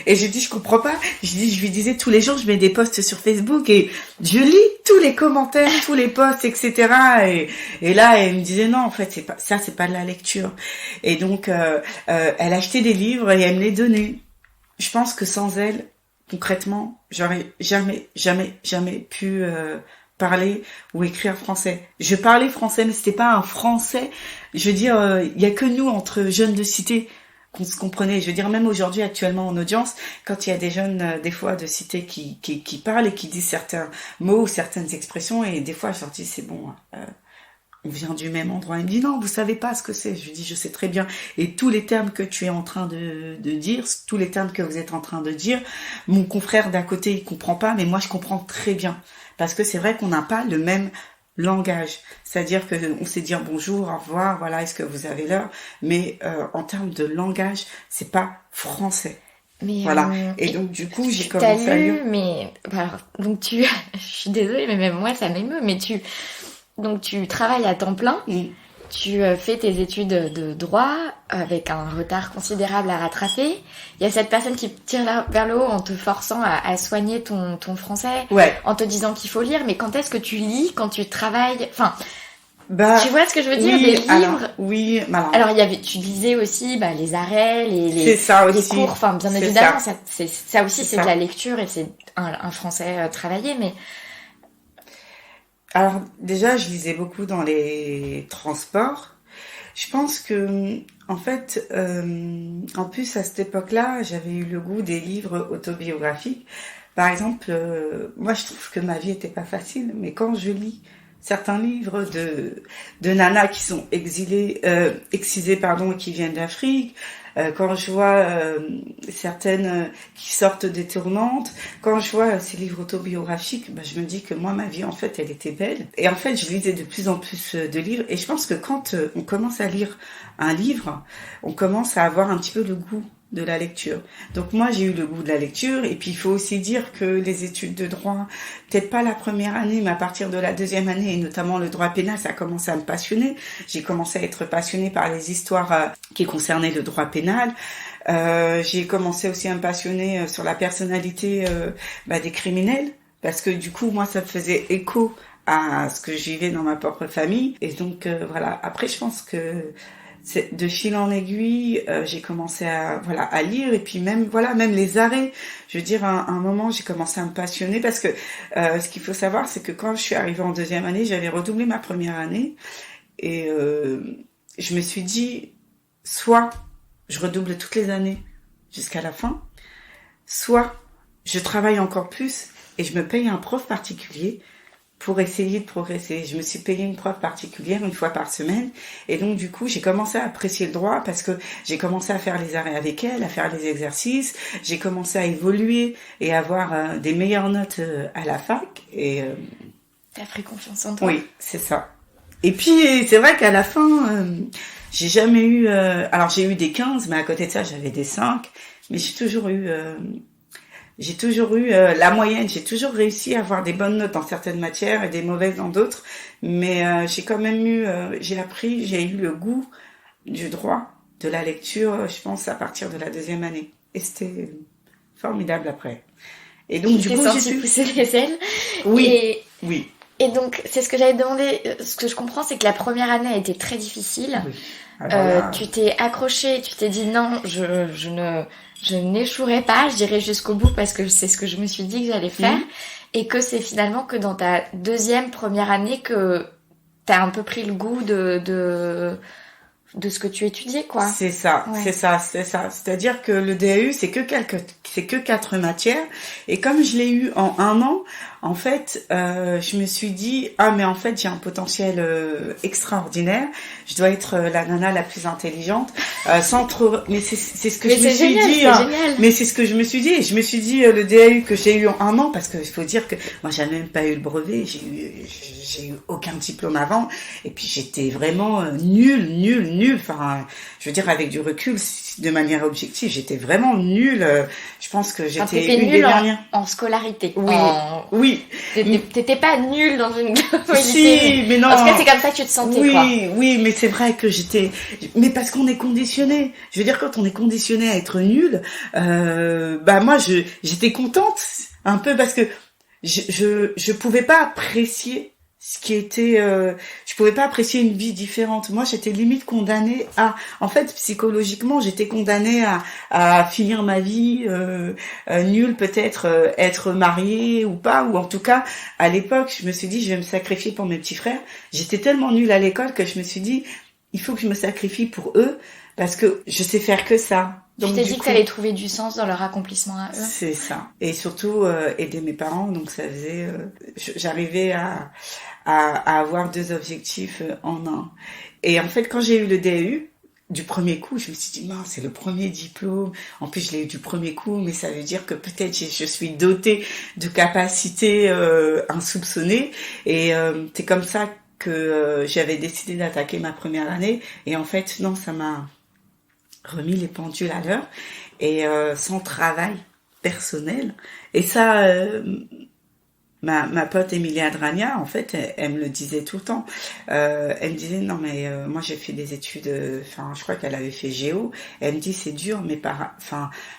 et je dis je comprends pas, je lui disais tous les jours je mets des posts sur Facebook et je lis tous les commentaires, tous les posts, etc. Et là, elle me disait non, en fait, c'est pas de la lecture. Et donc, elle achetait des livres et elle me les donnait. Je pense que sans elle, concrètement, j'aurais jamais pu parler ou écrire français. Je parlais français, mais c'était pas un français. Je veux dire, il y a que nous entre jeunes de cité qu'on se comprenait. Je veux dire, même aujourd'hui, actuellement en audience, quand il y a des jeunes, des fois, de cité qui parlent et qui disent certains mots ou certaines expressions, et des fois, je leur dis, c'est bon, on vient du même endroit. Il me dit, non, vous savez pas ce que c'est. Je lui dis, je sais très bien. Et tous les termes que tu es en train de dire, tous les termes que vous êtes en train de dire, mon confrère d'à côté, il comprend pas, mais moi, je comprends très bien. Parce que c'est vrai qu'on n'a pas le même langage, c'est-à-dire que on sait dire bonjour, au revoir, voilà, est-ce que vous avez l'heure, mais en termes de langage, c'est pas français. Mais voilà. Et donc du coup, j'ai commencé à lire. Mais alors, donc je suis désolée, mais même moi ça m'émeut. Mais tu travailles à temps plein. Tu fais tes études de droit avec un retard considérable à rattraper. Il y a cette personne qui te tire vers le haut en te forçant à soigner ton français, en te disant qu'il faut lire. Mais quand est-ce que tu lis quand tu travailles? Enfin, tu vois ce que je veux dire? Des livres. Alors tu lisais aussi les arrêts, les cours. Enfin, bien évidemment, ça aussi c'est de la lecture et c'est un français travaillé, mais. Alors déjà, je lisais beaucoup dans les transports. Je pense que, en fait, en plus à cette époque-là, j'avais eu le goût des livres autobiographiques. Par exemple, moi je trouve que ma vie était pas facile, mais quand je lis certains livres de nanas qui sont excisées, pardon, et qui viennent d'Afrique. Quand je vois certaines qui sortent des tournantes, quand je vois ces livres autobiographiques, ben, je me dis que moi, ma vie, en fait, elle était belle. Et en fait, je lisais de plus en plus de livres. Et je pense que quand on commence à lire un livre, on commence à avoir un petit peu le goût de la lecture. Donc moi, j'ai eu le goût de la lecture. Et puis, il faut aussi dire que les études de droit, peut-être pas la première année, mais à partir de la deuxième année, et notamment le droit pénal, ça a commencé à me passionner. J'ai commencé à être passionnée par les histoires qui concernaient le droit pénal. J'ai commencé aussi à me passionner sur la personnalité des criminels, parce que du coup, moi, ça me faisait écho à ce que je vivais dans ma propre famille. Et donc, voilà. Après, je pense que de fil en aiguille, j'ai commencé à lire, et puis même les arrêts. Je veux dire, à un moment, j'ai commencé à me passionner, parce que ce qu'il faut savoir, c'est que quand je suis arrivée en deuxième année, j'avais redoublé ma première année, et je me suis dit, soit je redouble toutes les années jusqu'à la fin, soit je travaille encore plus et je me paye un prof particulier pour essayer de progresser. Je me suis payé une prof particulière une fois par semaine, et donc du coup j'ai commencé à apprécier le droit, parce que j'ai commencé à faire les arrêts avec elle, à faire les exercices, j'ai commencé à évoluer et à avoir des meilleures notes à la fac, et t'as pris confiance en toi. Oui, c'est ça. Et puis c'est vrai qu'à la fin, j'ai jamais eu alors j'ai eu des 15, mais à côté de ça j'avais des 5, mais j'ai toujours eu la moyenne. J'ai toujours réussi à avoir des bonnes notes dans certaines matières et des mauvaises dans d'autres. Mais j'ai quand même j'ai eu le goût du droit, de la lecture, je pense, à partir de la deuxième année. Et c'était formidable après. Et donc, du coup, j'ai poussé les ailes. Oui, oui. Et donc, c'est ce que j'avais demandé. Ce que je comprends, c'est que la première année a été très difficile. Oui. Alors, tu t'es accroché, tu t'es dit non, je n'échouerai pas, j'irai jusqu'au bout, parce que c'est ce que je me suis dit que j'allais faire. Et que c'est finalement que dans ta première année que t'as un peu pris le goût de ce que tu étudiais, quoi. C'est ça, ouais. c'est ça. C'est-à-dire que le DAU, c'est que 4 matières. Et comme je l'ai eu en 1 an, en fait, je me suis dit, mais en fait, j'ai un potentiel extraordinaire. Je dois être la nana la plus intelligente, sans trop. Mais c'est ce que je me suis dit. Génial. Mais c'est ce que je me suis dit. Et je me suis dit, le DAU que j'ai eu en 1 an, parce que il faut dire que moi, j'avais même pas eu le brevet. J'ai eu aucun diplôme avant. Et puis j'étais vraiment nulle. Enfin, je veux dire, avec du recul, de manière objective, j'étais vraiment nulle. Je pense que j'étais une des dernières. En scolarité. Oui. T'étais pas nulle dans une globalité. Si, mais non. En tout cas, c'est comme ça que tu te sentais, quoi. Oui, mais c'est vrai que mais parce qu'on est conditionné. Je veux dire, quand on est conditionné à être nul, moi, j'étais contente, un peu, parce que je pouvais pas apprécier ce qui était je pouvais pas apprécier une vie différente. Moi, j'étais limite condamnée en fait, psychologiquement, j'étais condamnée à finir ma vie nulle, peut-être être mariée ou pas, ou en tout cas à l'époque, je me suis dit, je vais me sacrifier pour mes petits frères. J'étais tellement nulle à l'école que je me suis dit, il faut que je me sacrifie pour eux, parce que je sais faire que ça. Donc, tu t'es dit que t'allais trouver du sens dans leur accomplissement à eux. C'est ça. Et surtout aider mes parents. Donc ça faisait, j'arrivais à avoir 2 objectifs en un. Et en fait, quand j'ai eu le DAU, du premier coup, je me suis dit, non, c'est le premier diplôme. En plus, je l'ai eu du premier coup, mais ça veut dire que peut-être je suis dotée de capacités insoupçonnées. Et c'est comme ça que j'avais décidé d'attaquer ma première année. Et en fait, non, ça m'a remis les pendules à l'heure. Et sans travail personnel. Et ça... Ma pote Emilia Adrania, en fait, elle me le disait tout le temps. Elle me disait, non mais moi j'ai fait des études, je crois qu'elle avait fait géo. Elle me dit, c'est dur, mais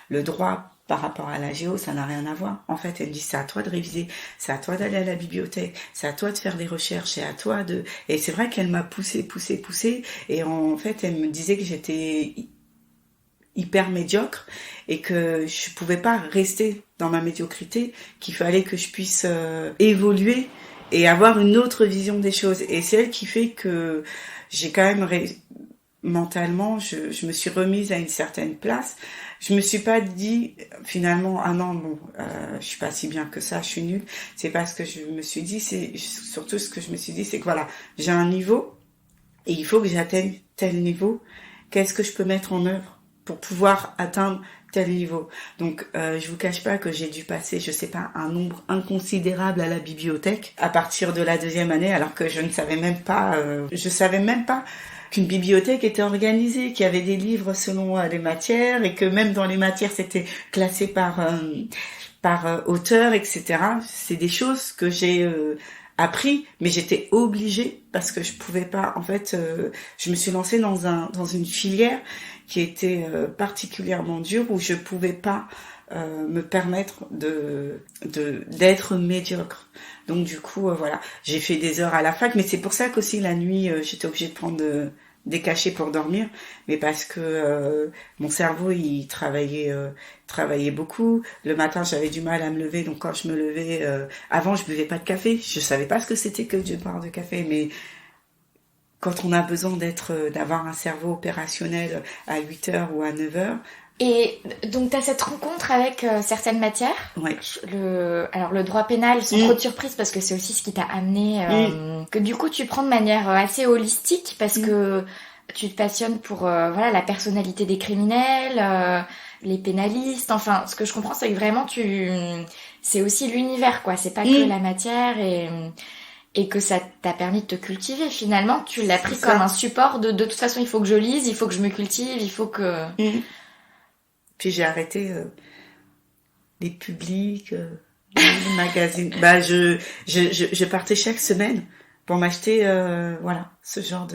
le droit par rapport à la géo, ça n'a rien à voir. En fait, elle me dit, c'est à toi de réviser, c'est à toi d'aller à la bibliothèque, c'est à toi de faire des recherches, c'est à toi de... Et c'est vrai qu'elle m'a poussée. Et en fait, elle me disait que j'étais hyper médiocre et que je pouvais pas rester dans ma médiocrité, qu'il fallait que je puisse évoluer et avoir une autre vision des choses. Et c'est elle qui fait que j'ai quand même mentalement, je me suis remise à une certaine place. Je me suis pas dit finalement ah non bon je suis pas si bien que ça, je suis nulle. C'est parce que je me suis dit, c'est surtout ce que je me suis dit, c'est que voilà, j'ai un niveau et il faut que j'atteigne tel niveau. Qu'est-ce que je peux mettre en œuvre pour pouvoir atteindre tel niveau? Donc je vous cache pas que j'ai dû passer, je sais pas, un nombre inconsidérable à la bibliothèque à partir de la 2e année, alors que je savais même pas qu'une bibliothèque était organisée, qu'il y avait des livres selon les matières et que même dans les matières c'était classé par auteur, etc. C'est des choses que j'ai appris, mais j'étais obligée parce que je pouvais pas. En fait, je me suis lancée dans une filière qui était particulièrement dure où je pouvais pas me permettre d'être médiocre. Donc du coup, voilà, j'ai fait des heures à la fac, mais c'est pour ça qu'aussi la nuit, j'étais obligée de prendre des cachets pour dormir, mais parce que mon cerveau il travaillait beaucoup. Le matin, j'avais du mal à me lever, donc quand je me levais, avant je buvais pas de café, je savais pas ce que c'était que de boire de café, mais quand on a besoin d'avoir un cerveau opérationnel à 8h ou à 9h. Et donc, tu as cette rencontre avec certaines matières. Ouais. Alors, le droit pénal, sans trop de surprise, parce que c'est aussi ce qui t'a amené, que du coup, tu prends de manière assez holistique, parce que tu te passionnes pour voilà, la personnalité des criminels, les pénalistes. Enfin, ce que je comprends, c'est que vraiment, c'est aussi l'univers, quoi. C'est pas que la matière et que ça t'a permis de te cultiver. Finalement, tu l'as pris comme un support de toute façon, il faut que je lise, il faut que je me cultive, il faut que... Puis j'ai arrêté les publics, les magazines. Bah je partais chaque semaine pour m'acheter voilà, ce genre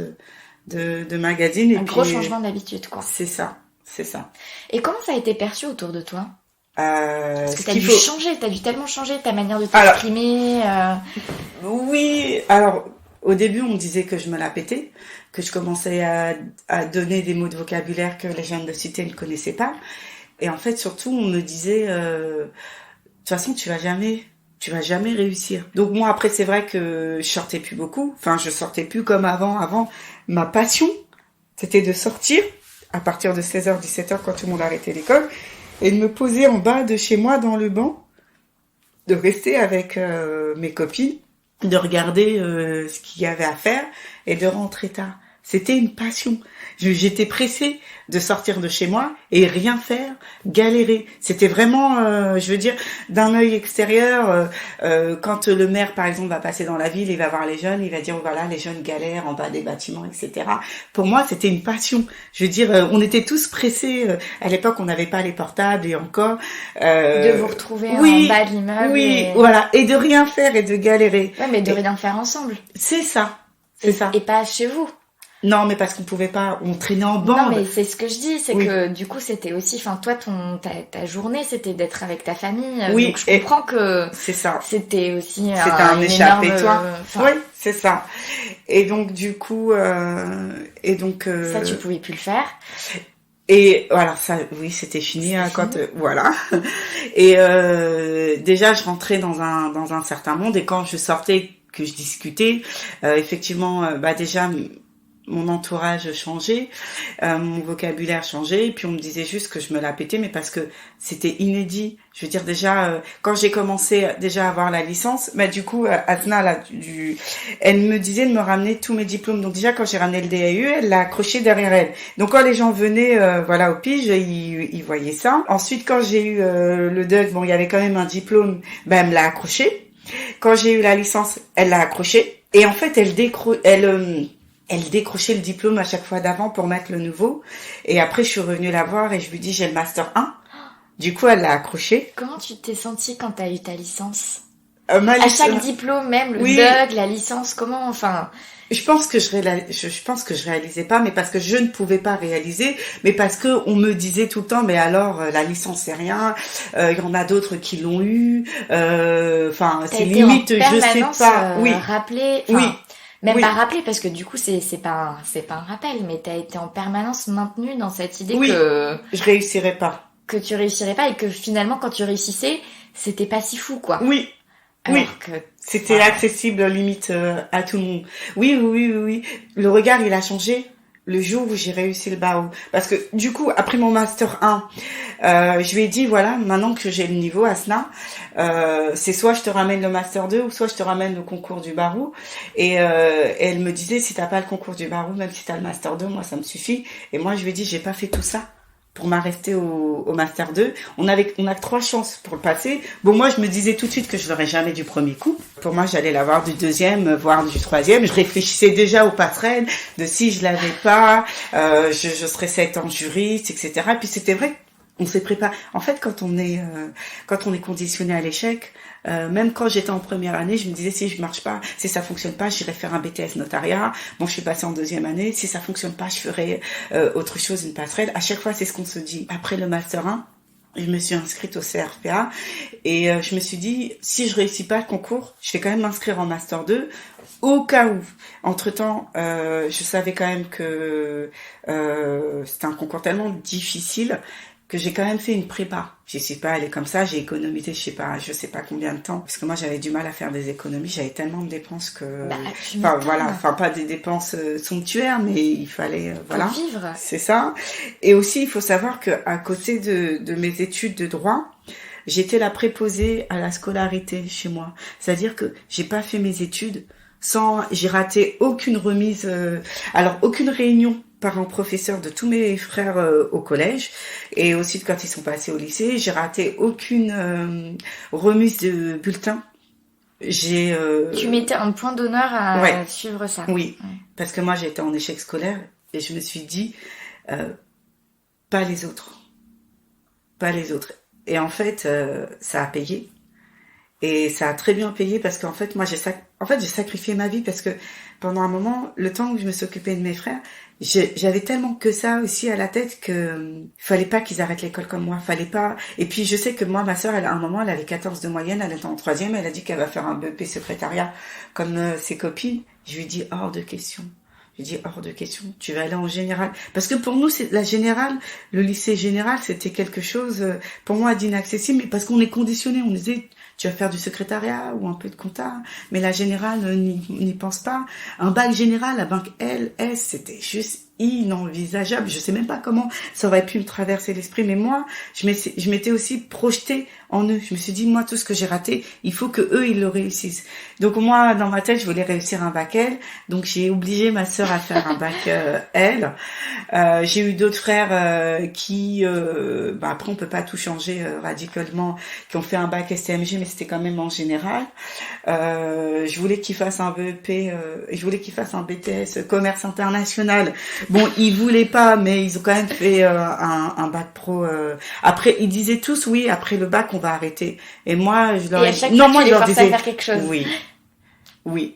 de magazines. Un gros changement d'habitude, quoi. C'est ça. Et comment ça a été perçu autour de toi? Parce que t'as dû tellement changer ta manière de t'exprimer. Oui, alors au début on me disait que je me la pétais, que je commençais à donner des mots de vocabulaire que les jeunes de cité ne connaissaient pas. Et en fait surtout on me disait de toute façon tu vas jamais réussir. Donc moi après c'est vrai que je sortais plus beaucoup, enfin je sortais plus comme avant ma passion c'était de sortir à partir de 16h 17h quand tout le monde arrêtait l'école et de me poser en bas de chez moi dans le banc, de rester avec mes copines, de regarder ce qu'il y avait à faire et de rentrer tard. C'était une passion. J'étais pressée de sortir de chez moi et rien faire, galérer. C'était vraiment, je veux dire, d'un œil extérieur, quand le maire, par exemple, va passer dans la ville, il va voir les jeunes, il va dire, oh, voilà, les jeunes galèrent en bas des bâtiments, etc. Pour moi, c'était une passion. Je veux dire, on était tous pressés. À l'époque, on n'avait pas les portables et encore... de vous retrouver en bas de l'immeuble. Oui, voilà. Et de rien faire et de galérer. Ouais, mais de rien faire ensemble. C'est ça. C'est ça. Et pas chez vous. Non, mais parce qu'on pouvait pas, on traînait en bande. Non, mais c'est ce que je dis, c'est que du coup, c'était aussi, enfin, toi, ta journée, c'était d'être avec ta famille. Oui. Donc, je comprends que c'est ça. C'était aussi c'était un échappatoire. Oui, c'est ça. Et donc, du coup, ça, tu pouvais plus le faire. Et voilà, ça, oui, c'était fini, hein, quand, voilà. Et déjà, je rentrais dans un certain monde, et quand je sortais, que je discutais, effectivement, déjà, mon entourage changeait, mon vocabulaire changeait, et puis on me disait juste que je me la pétais, mais parce que c'était inédit. Je veux dire, déjà, quand j'ai commencé déjà à avoir la licence, bah du coup, Asna, là, elle me disait de me ramener tous mes diplômes. Donc déjà, quand j'ai ramené le DAU, elle l'a accroché derrière elle. Donc quand les gens venaient, voilà, au pige, ils voyaient ça. Ensuite, quand j'ai eu le DUG, bon, il y avait quand même un diplôme, ben elle me l'a accroché. Quand j'ai eu la licence, elle l'a accroché. Et en fait, elle décrochait le diplôme à chaque fois d'avant pour mettre le nouveau. Et après, je suis revenue la voir et je lui dis, j'ai le master 1. Du coup, elle l'a accroché. Comment tu t'es sentie quand t'as eu ta licence? À chaque diplôme, même le DUG, la licence, comment, enfin... Je pense que je réalisais pas, mais parce que je ne pouvais pas réaliser, mais parce que on me disait tout le temps, mais alors la licence c'est rien, il y en a d'autres qui l'ont eu, enfin c'est limite, je sais pas, rappelé, même pas rappelé parce que du coup c'est pas un rappel, mais t'as été en permanence maintenue dans cette idée que je réussirais pas, que tu réussirais pas et que finalement quand tu réussissais c'était pas si fou quoi. Oui. Alors que c'était accessible limite à tout le monde. Oui. Le regard il a changé le jour où j'ai réussi le barreau. Parce que du coup, après mon master 1, je lui ai dit, voilà, maintenant que j'ai le niveau ASNA, c'est soit je te ramène le master 2 ou soit je te ramène le concours du barreau. Et elle me disait, si t'as pas le concours du barreau, même si t'as le master 2, moi ça me suffit. Et moi je lui ai dit, j'ai pas fait tout ça pour m'arrêter au master 2. On a 3 chances pour le passer. Bon, moi, je me disais tout de suite que je l'aurais jamais du premier coup. Pour moi, j'allais l'avoir du deuxième, voire du troisième. Je réfléchissais déjà aux passerelles, de si je l'avais pas, je serais 7 ans juriste, etc. Et puis c'était vrai, on s'est préparé. En fait, quand on est conditionné à l'échec, même quand j'étais en première année, je me disais si je marche pas, si ça fonctionne pas, j'irai faire un BTS notariat. Bon, je suis passée en deuxième année. Si ça fonctionne pas, je ferai autre chose, une passerelle. À chaque fois, c'est ce qu'on se dit. Après le master 1, je me suis inscrite au CRPA et je me suis dit si je réussis pas le concours, je vais quand même m'inscrire en master 2 au cas où. Entre-temps, je savais quand même que c'était un concours tellement difficile que j'ai quand même fait une prépa. Je suis pas allée comme ça, j'ai économisé je sais pas combien de temps, parce que moi j'avais du mal à faire des économies, j'avais tellement de dépenses que, pas des dépenses somptuaires, mais il fallait, voilà. Vivre. C'est ça. Et aussi, il faut savoir que à côté de mes études de droit, j'étais la préposée à la scolarité chez moi. C'est-à-dire que j'ai pas fait mes études j'ai raté aucune remise, aucune réunion parents-professeurs de tous mes frères au collège et aussi quand ils sont passés au lycée. J'ai raté aucune remise de bulletin. Tu mettais un point d'honneur à suivre ça. Oui, parce que moi j'étais en échec scolaire et je me suis dit pas les autres. Et en fait, ça a payé. Et ça a très bien payé parce qu'en fait, moi, j'ai sacrifié ma vie parce que pendant un moment, le temps où je me suis occupée de mes frères, j'avais tellement que ça aussi à la tête que fallait pas qu'ils arrêtent l'école comme moi, fallait pas. Et puis, je sais que moi, ma sœur, à un moment, elle avait 14 de moyenne, elle était en troisième, elle a dit qu'elle va faire un BEP secrétariat comme ses copines. Je lui ai dit, hors de question. Je lui ai dit, hors de question, tu vas aller en général. Parce que pour nous, c'est la générale, le lycée général, c'était quelque chose, pour moi, d'inaccessible, mais parce qu'on est conditionné, on disait, tu vas faire du secrétariat ou un peu de compta, mais la générale n'y pense pas. Un bac général, la bac LS, c'était juste inenvisageable. Je sais même pas comment ça aurait pu me traverser l'esprit, mais moi, je m'étais aussi projetée en eux. Je me suis dit, moi, tout ce que j'ai raté, il faut que eux, ils le réussissent. Donc moi, dans ma tête, je voulais réussir un bac L, donc j'ai obligé ma sœur à faire un bac L. J'ai eu d'autres frères qui, après, on peut pas tout changer radicalement, qui ont fait un bac STMG, mais c'était quand même en général. Je voulais qu'ils fassent un BEP, je voulais qu'ils fassent un BTS commerce international. Bon, ils voulaient pas, mais ils ont quand même fait un bac pro. Après, ils disaient tous oui. Après le bac, on va arrêter. Et moi, je leur disais faire quelque chose. Oui.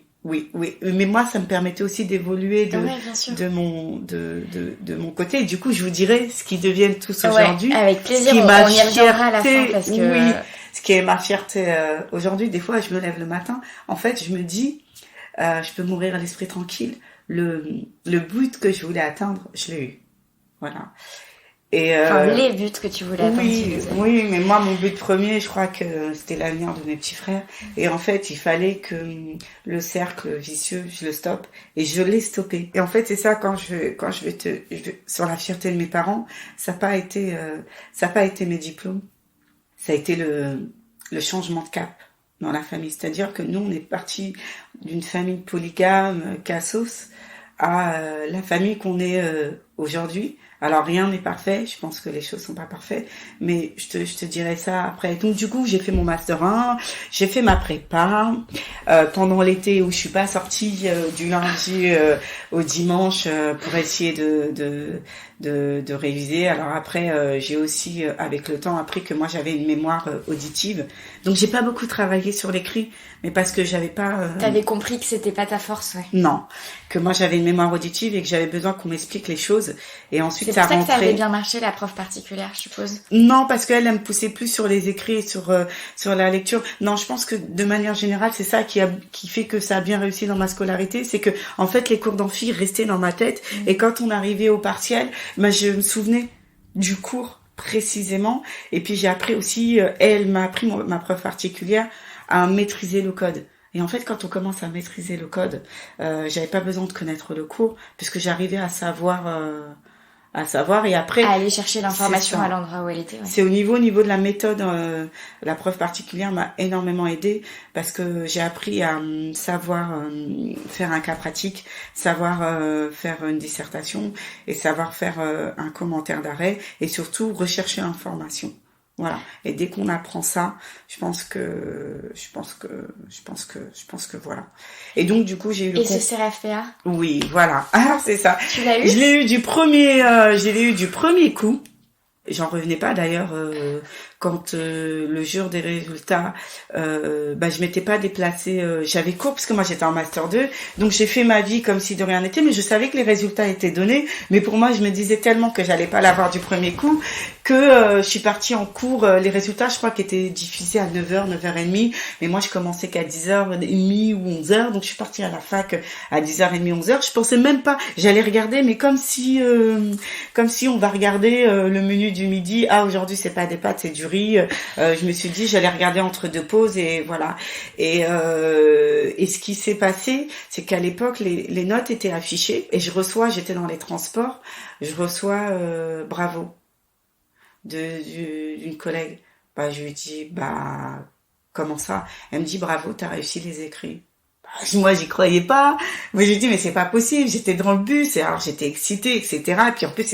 Mais moi, ça me permettait aussi d'évoluer de mon côté. Et du coup, je vous dirai ce qu'ils deviennent tous aujourd'hui. Avec plaisir. On y reviendra à la fin parce que. Oui. Ce qui est ma fierté aujourd'hui. Des fois, je me lève le matin. En fait, je me dis, je peux mourir à l'esprit tranquille. Le but que je voulais atteindre, je l'ai eu. Voilà. Et les buts que tu voulais atteindre. Oui, mais moi, mon but premier, je crois que c'était l'avenir de mes petits frères. Et en fait, il fallait que le cercle vicieux, je le stoppe. Et je l'ai stoppé. Et en fait, c'est ça, sur la fierté de mes parents, ça n'a pas été mes diplômes. Ça a été le changement de cap dans la famille. C'est-à-dire que nous, on est partis d'une famille polygame, cassos, à la famille qu'on est aujourd'hui. Alors rien n'est parfait, je pense que les choses sont pas parfaites, mais je te dirai ça après. Donc du coup, j'ai fait mon master 1, j'ai fait ma prépa pendant l'été où je suis pas sortie du lundi au dimanche pour essayer de réviser. Alors après, j'ai aussi avec le temps appris que moi j'avais une mémoire auditive, donc j'ai pas beaucoup travaillé sur l'écrit, mais parce que j'avais pas. T'avais compris que c'était pas ta force, ouais. Non, que moi j'avais une mémoire auditive et que j'avais besoin qu'on m'explique les choses. Et ensuite c'est pour ça que ça avait bien marché, la prof particulière, je suppose. Non, parce qu'elle me poussait plus sur les écrits et sur la lecture. Non, je pense que de manière générale, c'est ça qui fait que ça a bien réussi dans ma scolarité, c'est que en fait les cours d'amphi restaient dans ma tête et quand on arrivait au partiel, je me souvenais du cours précisément. Et puis j'ai appris aussi, elle m'a appris, ma prof particulière, à maîtriser le code. Et en fait, quand on commence à maîtriser le code, j'avais pas besoin de connaître le cours, puisque j'arrivais à savoir, et après... À aller chercher l'information à l'endroit où elle était. Ouais. C'est au niveau de la méthode, la preuve particulière m'a énormément aidée, parce que j'ai appris à savoir faire un cas pratique, savoir faire une dissertation, et savoir faire un commentaire d'arrêt, et surtout rechercher l'information. Voilà. Et dès qu'on apprend ça, je pense que voilà. Et donc, du coup, j'ai eu Et ce CRFPA? Oui, voilà. Ah, c'est ça. Tu l'as eu? Je l'ai eu du premier coup. J'en revenais pas d'ailleurs quand le jour des résultats, je m'étais pas déplacée. J'avais cours parce que moi j'étais en master 2, donc j'ai fait ma vie comme si de rien n'était. Mais je savais que les résultats étaient donnés. Mais pour moi, je me disais tellement que j'allais pas l'avoir du premier coup que je suis partie en cours. Les résultats, je crois, qu'ils étaient diffusés à 9h, 9h30. Mais moi, je commençais qu'à 10h30 ou 11h. Donc je suis partie à la fac à 10h30, 11h. Je pensais même pas. J'allais regarder, mais comme si on va regarder le menu du midi. Ah, aujourd'hui c'est pas des pâtes, c'est du riz. Je me suis dit j'allais regarder entre deux pauses et voilà. Et ce qui s'est passé, c'est qu'à l'époque les notes étaient affichées et j'étais dans les transports, je reçois bravo d'une collègue. Je lui dis comment ça? Elle me dit bravo, t'as réussi les écrits. Moi, j'y croyais pas. Moi, j'ai dit, mais c'est pas possible. J'étais dans le bus. Et alors, j'étais excitée, etc. Et puis, en plus,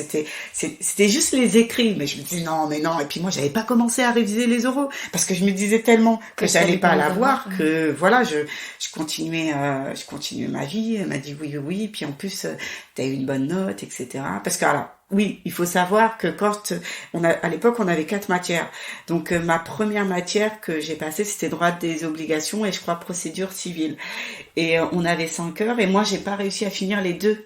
c'était juste les écrits. Mais je me dis, non, mais non. Et puis, moi, j'avais pas commencé à réviser les oraux. Parce que je me disais tellement que j'allais pas l'avoir que, voilà, je continuais ma vie. Elle m'a dit oui, oui, oui. Puis, en plus, t'as eu une bonne note, etc. Parce que, alors, oui, il faut savoir que à l'époque, on avait 4 matières. Donc, ma première matière que j'ai passée, c'était droit des obligations et je crois procédure civile. Et on avait 5 heures et moi, j'ai pas réussi à finir les 2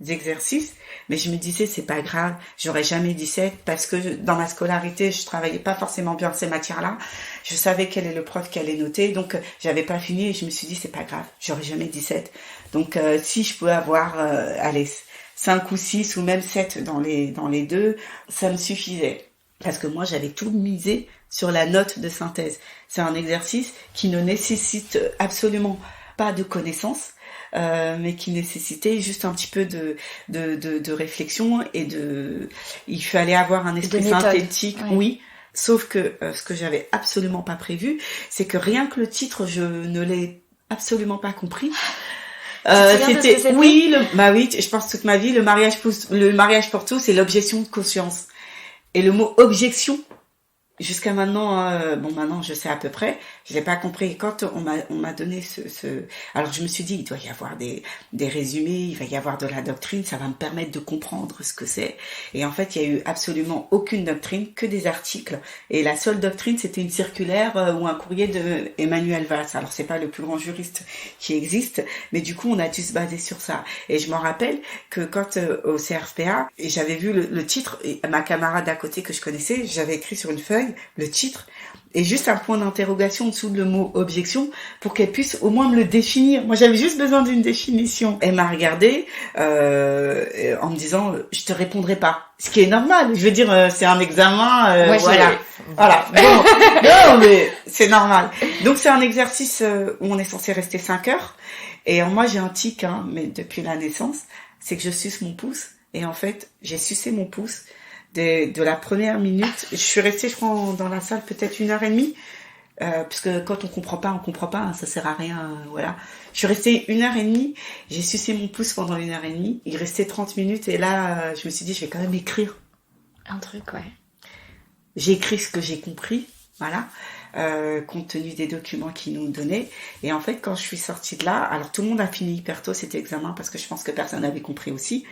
exercices. Mais je me disais, c'est pas grave, j'aurais jamais 17 parce que dans ma scolarité, je travaillais pas forcément bien ces matières-là. Je savais quel est le prof qui allait noter. Donc, j'avais pas fini et je me suis dit, c'est pas grave, j'aurais jamais 17. Donc, si je pouvais avoir, 5 ou 6 ou même 7 dans les 2, ça me suffisait. Parce que moi, j'avais tout misé sur la note de synthèse. C'est un exercice qui ne nécessite absolument pas de connaissances, mais qui nécessitait juste un petit peu de réflexion et il fallait avoir un esprit synthétique, ouais. Oui. Sauf que ce que j'avais absolument pas prévu, c'est que rien que le titre, je ne l'ai absolument pas compris. C'était oui, je pense toute ma vie le mariage pour tous et l'objection de conscience. Et le mot objection, jusqu'à maintenant, maintenant je sais à peu près, je l'ai pas compris. Quand on m'a donné alors je me suis dit, il doit y avoir des résumés, il va y avoir de la doctrine, ça va me permettre de comprendre ce que c'est. Et en fait, il y a eu absolument aucune doctrine, que des articles. Et la seule doctrine, c'était une circulaire ou un courrier de Emmanuel Valls. Alors c'est pas le plus grand juriste qui existe, mais du coup on a dû se baser sur ça. Et je m'en rappelle que quand au CRFPA, et j'avais vu le titre, et ma camarade à côté que je connaissais, j'avais écrit sur une feuille le titre et juste un point d'interrogation en dessous de le mot objection pour qu'elle puisse au moins me le définir. Moi, j'avais juste besoin d'une définition. Elle m'a regardée en me disant « je te répondrai pas ». Ce qui est normal. Je veux dire, c'est un examen, ouais, voilà. Voilà. Bon, non, mais c'est normal. Donc, c'est un exercice où on est censé rester 5 heures. Et moi, j'ai un tic, mais depuis la naissance, c'est que je suce mon pouce. Et en fait, j'ai sucé mon pouce de la première minute. Je suis restée, je crois, dans la salle peut-être 1h30, parce que quand on comprend pas, ça sert à rien, voilà. Je suis restée 1h30, j'ai sucé mon pouce pendant 1h30, il restait 30 minutes, et là, je me suis dit, je vais quand même écrire. Un truc, ouais. J'ai écrit ce que j'ai compris, voilà, compte tenu des documents qu'ils nous donnaient. Et en fait, quand je suis sortie de là, alors tout le monde a fini hyper tôt cet examen, parce que je pense que personne n'avait compris aussi.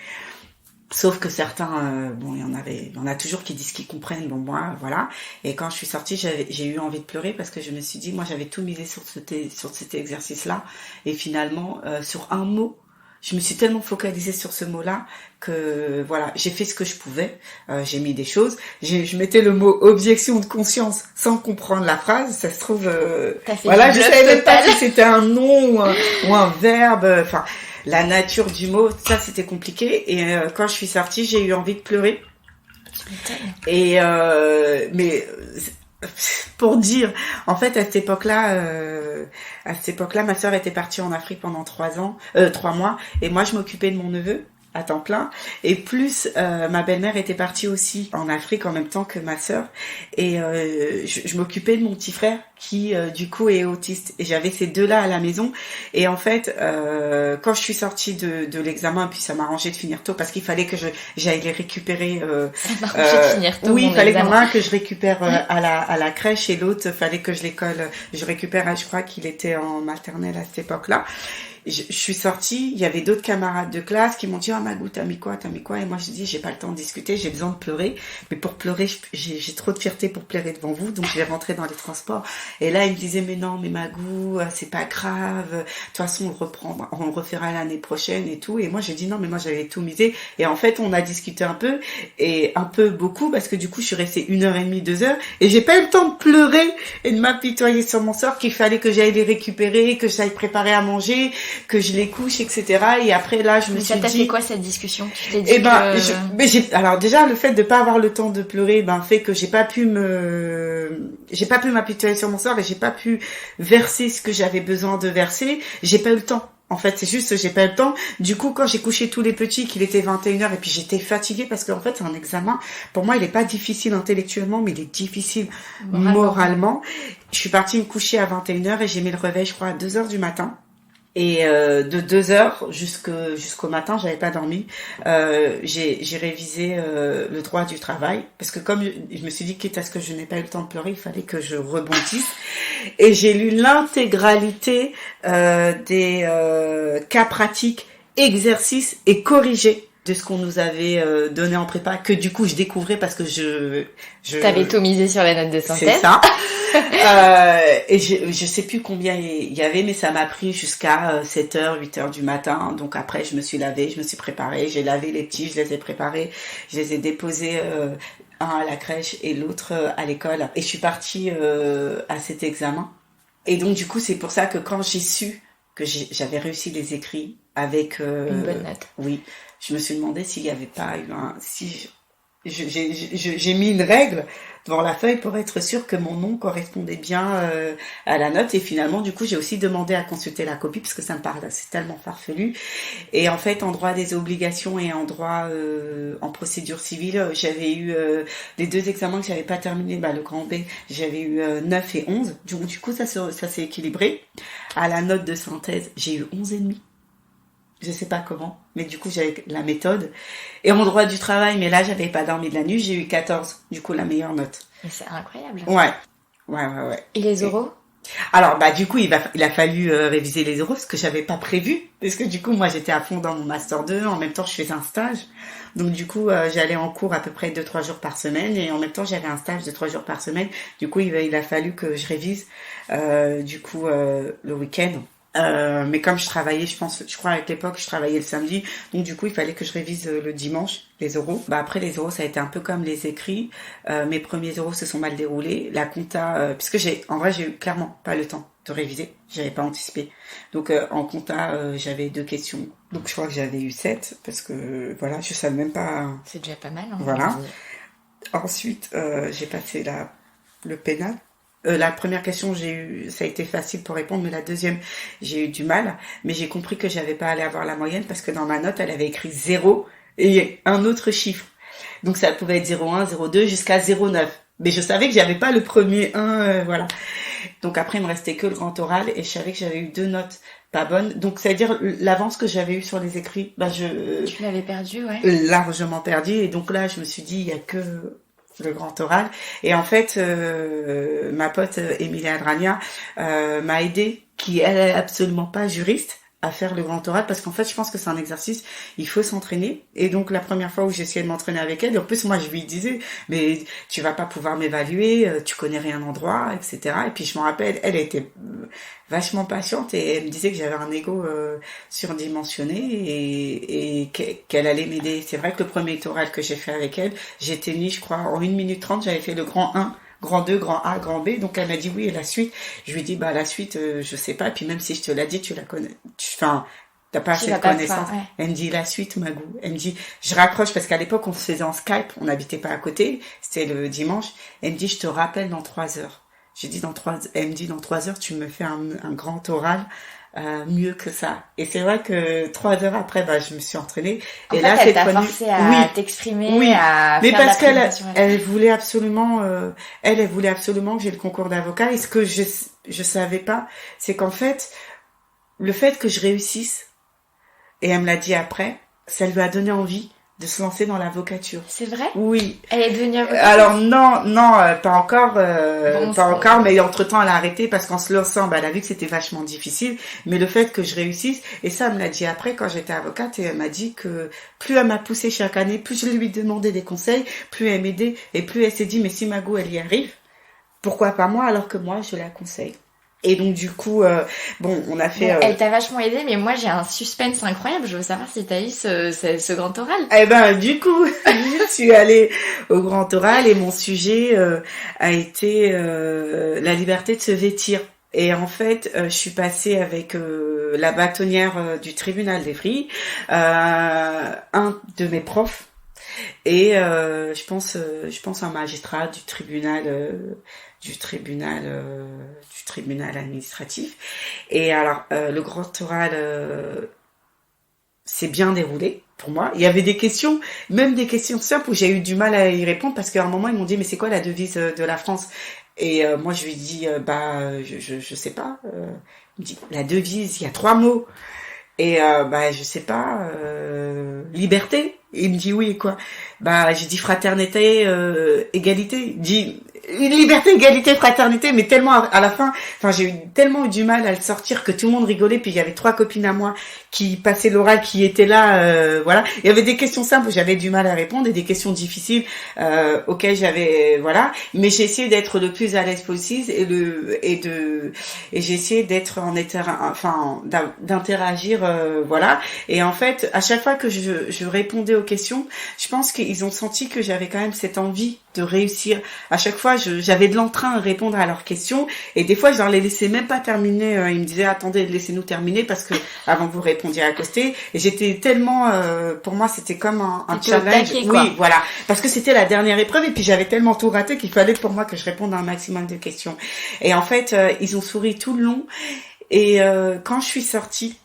Sauf que certains, il y en a toujours qui disent qu'ils comprennent, bon moi, voilà. Et quand je suis sortie, j'ai eu envie de pleurer parce que je me suis dit, moi j'avais tout misé sur cet exercice-là. Et finalement, sur un mot, je me suis tellement focalisée sur ce mot-là que voilà, j'ai fait ce que je pouvais. J'ai mis des choses. Je mettais le mot objection de conscience sans comprendre la phrase. Ça se trouve, voilà, je savais même pas si c'était un nom ou un verbe. Enfin. La nature du mot, ça c'était compliqué. Et quand je suis sortie, j'ai eu envie de pleurer. Et mais Pour dire, en fait, à cette époque-là, ma sœur était partie en Afrique pendant 3 mois, et moi, je m'occupais de mon neveu à temps plein, et plus ma belle-mère était partie aussi en Afrique en même temps que ma sœur, et je m'occupais de mon petit frère qui du coup est autiste, et j'avais ces deux-là à la maison, et en fait quand je suis sortie de l'examen, puis ça m'arrangeait de finir tôt parce qu'il fallait que j'aille les récupérer. Ça m'arrangeait de finir tôt. Oui, il fallait qu'il y en a un que je récupère à la crèche, et l'autre fallait que je récupère. Je crois qu'il était en maternelle à cette époque-là. Je suis sortie, il y avait d'autres camarades de classe qui m'ont dit « Ah, Magou, t'as mis quoi ?» Et moi, je dis « J'ai pas le temps de discuter, j'ai besoin de pleurer. Mais pour pleurer, j'ai trop de fierté pour pleurer devant vous. » Donc, je vais rentrer dans les transports. Et là, ils me disaient « Mais non, mais Magou, c'est pas grave. De toute façon, on le refera l'année prochaine et tout. » Et moi, j'ai dit « Non, mais moi, j'avais tout misé. » Et en fait, on a discuté un peu, et un peu beaucoup, parce que du coup, je suis restée 1h30, 2 heures. Et j'ai pas eu le temps de pleurer et de m'apitoyer sur mon sort, qu'il fallait que j'aille les récupérer, que j'aille préparer à manger, que je les couche, etc. Et après, là, je me suis dit... Ça t'a fait quoi, cette discussion? Tu t'es dit alors déjà, le fait de pas avoir le temps de pleurer, fait que j'ai pas pu m'apitoyer sur mon sort, et j'ai pas pu verser ce que j'avais besoin de verser. J'ai pas eu le temps. En fait, c'est juste, j'ai pas eu le temps. Du coup, quand j'ai couché tous les petits, qu'il était 21h, et puis j'étais fatiguée, parce qu'en fait, c'est un examen. Pour moi, il est pas difficile intellectuellement, mais il est difficile moralement. Je suis partie me coucher à 21h, et j'ai mis le réveil, je crois, à 2h du matin. Et de 2h jusqu'au matin, j'avais pas dormi. J'ai révisé le droit du travail, parce que comme je me suis dit, quitte à ce que je n'ai pas eu le temps de pleurer, il fallait que je rebondisse. Et j'ai lu l'intégralité des cas pratiques, exercices et corrigés de ce qu'on nous avait donné en prépa, que du coup je découvrais parce que T'avais tout misé sur la note de synthèse. C'est ça. Et je sais plus combien il y avait, mais ça m'a pris jusqu'à 7h, 8h du matin. Donc après, je me suis lavée, je me suis préparée, j'ai lavé les petits, je les ai préparés, je les ai déposés, un à la crèche et l'autre à l'école. Et je suis partie à cet examen. Et donc du coup, c'est pour ça que quand j'ai su que j'avais réussi les écrits avec... une bonne note. Oui, je me suis demandé s'il y avait pas eu j'ai mis une règle devant la feuille pour être sûre que mon nom correspondait bien à la note, et finalement du coup j'ai aussi demandé à consulter la copie parce que ça me parle, c'est tellement farfelu. Et en fait, en droit des obligations et en droit en procédure civile, j'avais eu les 2 examens que j'avais pas terminé, le grand B, j'avais eu 9 et 11, du coup ça s'est équilibré. À la note de synthèse, j'ai eu 11,5. Je sais pas comment, mais du coup j'avais la méthode. Et en droit du travail, mais là j'avais pas dormi de la nuit, j'ai eu 14, du coup la meilleure note. Mais c'est incroyable. Ouais. Et les oraux? Alors du coup il a fallu réviser les oraux, ce que j'avais pas prévu, parce que du coup moi j'étais à fond dans mon master 2, en même temps je faisais un stage. Donc du coup j'allais en cours à peu près 2-3 jours par semaine, et en même temps j'avais un stage de 3 jours par semaine. Du coup il a fallu que je révise le week-end. Mais comme je travaillais, je crois à l'époque je travaillais le samedi, donc du coup il fallait que je révise le dimanche les oraux. Après les oraux ça a été un peu comme les écrits. Mes premiers oraux se sont mal déroulés. La compta, puisque j'ai eu clairement pas le temps de réviser, j'avais pas anticipé. Donc en compta j'avais 2 questions, donc je crois que j'avais eu 7 parce que voilà, je savais même pas. C'est déjà pas mal. Voilà. Ensuite j'ai passé le pénal. La première question, ça a été facile pour répondre, mais la deuxième, j'ai eu du mal. Mais j'ai compris que j'avais pas allé avoir la moyenne parce que dans ma note, elle avait écrit 0 et un autre chiffre. Donc ça pouvait être 0,1, 0,2 jusqu'à 0,9. Mais je savais que j'avais pas le premier 1, voilà. Donc après, il me restait que le grand oral, et je savais que j'avais eu 2 notes pas bonnes. Donc c'est-à-dire l'avance que j'avais eue sur les écrits, tu l'avais perdu, ouais. Largement perdu. Et donc là, je me suis dit, il y a que le grand oral. Et en fait, ma pote Emilia Adrania m'a aidée, qui elle est absolument pas juriste, à faire le grand oral, parce qu'en fait je pense que c'est un exercice, il faut s'entraîner. Et donc la première fois où j'ai essayé de m'entraîner avec elle, et en plus moi je lui disais mais tu vas pas pouvoir m'évaluer, tu connais rien en droit, etc. Et puis je me rappelle, elle était vachement patiente, et elle me disait que j'avais un ego surdimensionné, et qu'elle allait m'aider. C'est vrai que le premier oral que j'ai fait avec elle, j'étais nue, je crois, en 1 minute 30, j'avais fait le grand 1, grand 2, grand A, grand B. Donc elle m'a dit oui, et la suite. Je lui ai dit la suite je sais pas, et puis même si je te l'ai dit, tu la connais. Enfin, T'as pas Tu assez vas de pas connaissances. pouvoir, ouais. Elle me dit la suite, Magou. Elle me dit, je raccroche parce qu'à l'époque on se faisait en Skype, on n'habitait pas à côté, c'était le dimanche. Elle me dit, je te rappelle dans 3 heures. J'ai dit elle me dit dans 3 heures tu me fais un grand oral. Mieux que ça. Et c'est vrai que 3 heures après, je me suis entraînée. En Et fait, là, elle cette t'a fois, forcé à oui, t'exprimer, oui. à Mais faire de la parce qu'elle, présentation. elle voulait absolument, elle voulait absolument que j'ai le concours d'avocat. Et ce que je savais pas, c'est qu'en fait, le fait que je réussisse, et elle me l'a dit après, ça lui a donné envie de se lancer dans l'avocature. C'est vrai? Oui. Elle est devenue avocate? Alors non, pas encore, Bon, pas encore, mais entre-temps elle a arrêté parce qu'en se lançant, elle a vu que c'était vachement difficile, mais le fait que je réussisse, et ça elle me l'a dit après quand j'étais avocate, et elle m'a dit que plus elle m'a poussé chaque année, plus je lui demandais des conseils, plus elle m'aidait, et plus elle s'est dit, mais si Magou elle y arrive, pourquoi pas moi alors que moi je la conseille. Et donc du coup, on a fait... Bon, elle t'a vachement aidé, mais moi j'ai un suspense incroyable. Je veux savoir si t'as eu ce grand oral. Eh ben, du coup, je suis allée au grand oral et mon sujet a été la liberté de se vêtir. Et en fait, je suis passée avec la bâtonnière du tribunal d'Evry, un de mes profs, et je pense un magistrat du tribunal administratif. Et alors, le grand oral s'est bien déroulé pour moi. Il y avait des questions, même des questions simples où j'ai eu du mal à y répondre parce qu'à un moment ils m'ont dit mais c'est quoi la devise de la France? Et moi je lui ai dit je sais pas. Il me dit la devise, il y a 3 mots. Et je sais pas, liberté. Il me dit oui quoi. J'ai dit fraternité, égalité. Il dit liberté, égalité, fraternité, mais tellement à la fin, j'ai eu tellement eu du mal à le sortir que tout le monde rigolait. Puis il y avait 3 copines à moi qui passaient l'oral, qui étaient là, voilà. Il y avait des questions simples où j'avais du mal à répondre et des questions difficiles auxquelles j'avais, voilà. Mais j'ai essayé d'être le plus à l'aise possible et j'ai essayé d'être d'interagir, voilà. Et en fait, à chaque fois que je répondais aux questions, je pense qu'ils ont senti que j'avais quand même cette envie de réussir. À chaque fois, j'avais de l'entrain à répondre à leurs questions et des fois, je leur les laissais même pas terminer. Ils me disaient attendez, laissez-nous terminer parce que avant que vous répondiez à côté. Et j'étais tellement, pour moi, c'était comme un challenge. Taquet, quoi. Oui, voilà, parce que c'était la dernière épreuve et puis j'avais tellement tout raté qu'il fallait pour moi que je réponde à un maximum de questions. Et en fait, ils ont souri tout le long. Et quand je suis sortie,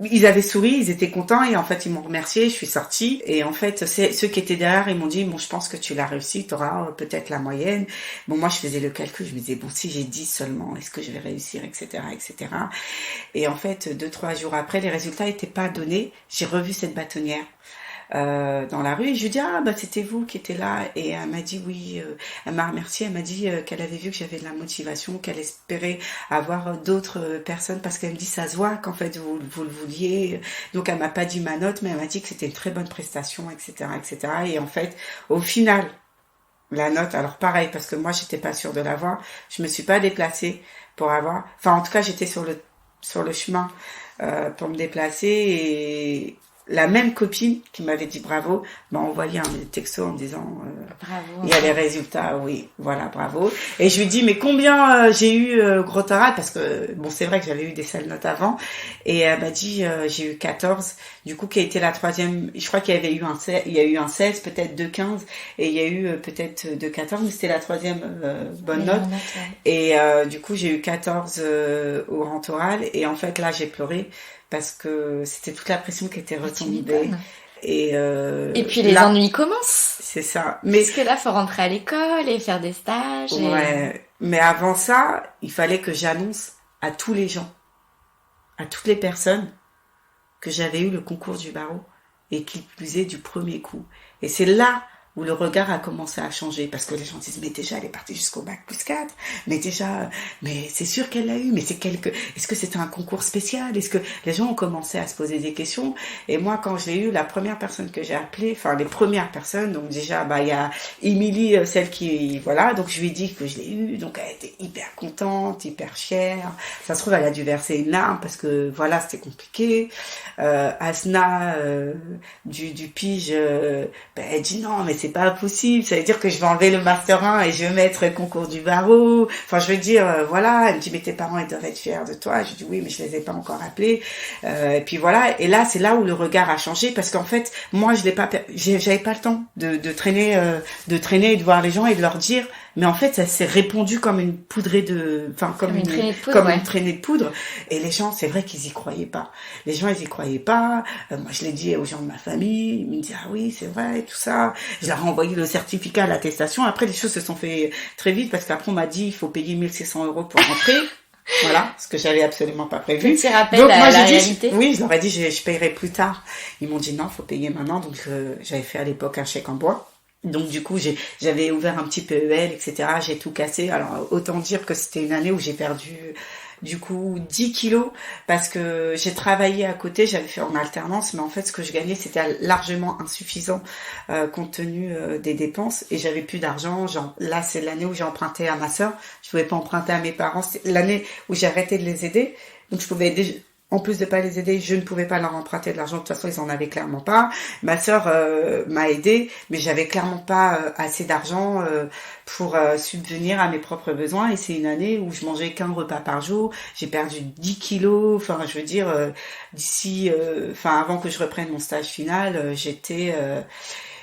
ils avaient souri, ils étaient contents et en fait ils m'ont remercié, je suis sortie et en fait ceux qui étaient derrière ils m'ont dit bon je pense que tu l'as réussi, tu auras peut-être la moyenne. Bon moi je faisais le calcul, je me disais bon si j'ai 10 seulement, est-ce que je vais réussir, etc. Et en fait 2-3 jours après les résultats n'étaient pas donnés, j'ai revu cette bâtonnière dans la rue et je lui dis c'était vous qui étiez là et elle m'a dit oui, elle m'a remercié, elle m'a dit qu'elle avait vu que j'avais de la motivation, qu'elle espérait avoir d'autres personnes parce qu'elle me dit ça se voit qu'en fait vous le vouliez, donc elle m'a pas dit ma note mais elle m'a dit que c'était une très bonne prestation, etc. Et en fait au final la note, alors pareil parce que moi j'étais pas sûre de l'avoir, je me suis pas déplacée pour avoir, en tout cas j'étais sur le chemin pour me déplacer et la même copine qui m'avait dit bravo m'a envoyé un texto en me disant bravo. Il y a les résultats, oui, voilà, bravo. Et je lui dis mais combien j'ai eu gros oral parce que bon c'est vrai que j'avais eu des sales notes avant et elle m'a dit j'ai eu 14. Du coup qui a été la troisième, je crois qu'il y avait eu il y a eu un 16, peut-être 2,15 et il y a eu peut-être 2,14 mais c'était la troisième bonne note. Et du coup j'ai eu 14 au grand oral et en fait là j'ai pleuré parce que c'était toute la pression qui était retombée. Et puis les ennuis commencent. C'est ça. Mais parce que là, faut rentrer à l'école et faire des stages. Ouais. Mais avant ça, il fallait que j'annonce à tous les gens, à toutes les personnes, que j'avais eu le concours du barreau et qu'il plus est du premier coup. Et c'est là où le regard a commencé à changer parce que les gens disent mais déjà elle est partie jusqu'au bac plus 4, mais c'est sûr qu'elle l'a eu, mais est-ce que c'était un concours spécial, est-ce que les gens ont commencé à se poser des questions et moi quand je l'ai eu, la première personne que j'ai appelée, les premières personnes, donc déjà il y a Émilie, celle qui voilà, donc je lui ai dit que je l'ai eu, donc elle était hyper contente, hyper fière, ça se trouve elle a dû verser une larme parce que voilà c'était compliqué. Asna du Pige, elle dit non mais c'est pas possible, ça veut dire que je vais enlever le master 1 et je vais mettre concours du barreau. Enfin, je veux dire, voilà. Elle me dit, mais tes parents, ils doivent être fiers de toi. Je dis, oui, mais je les ai pas encore appelés. Et puis voilà. Et là, c'est là où le regard a changé parce qu'en fait, moi, j'avais pas le temps de traîner, et de voir les gens et de leur dire. Mais en fait, ça s'est répandu comme une poudrée comme une traînée de poudre, une traînée de poudre. Et les gens, c'est vrai qu'ils y croyaient pas. Les gens, ils y croyaient pas. Moi, je l'ai dit aux gens de ma famille. Ils me disaient, ah oui, c'est vrai, tout ça. Je leur ai envoyé le certificat, l'attestation. Après, les choses se sont fait très vite parce qu'après, on m'a dit, il faut payer 1 600 € pour rentrer. Voilà, ce que j'avais absolument pas prévu. Petit rappel. Donc moi j'ai dit, oui, je leur ai dit, je payerai plus tard. Ils m'ont dit non, faut payer maintenant. Donc j'avais fait à l'époque un chèque en bois. Donc du coup, j'avais ouvert un petit PEL, etc. J'ai tout cassé. Alors autant dire que c'était une année où j'ai perdu du coup 10 kilos parce que j'ai travaillé à côté, j'avais fait en alternance, mais en fait ce que je gagnais c'était largement insuffisant compte tenu des dépenses et j'avais plus d'argent. Genre là c'est l'année où j'ai emprunté à ma sœur, je pouvais pas emprunter à mes parents, c'est l'année où j'ai arrêté de les aider, donc je pouvais déjà. En plus de pas les aider, je ne pouvais pas leur emprunter de l'argent. De toute façon, ils en avaient clairement pas. Ma sœur m'a aidée, mais j'avais clairement pas assez d'argent pour subvenir à mes propres besoins. Et c'est une année où je mangeais qu'un repas par jour. J'ai perdu 10 kilos. Enfin, je veux dire, d'ici, avant que je reprenne mon stage final,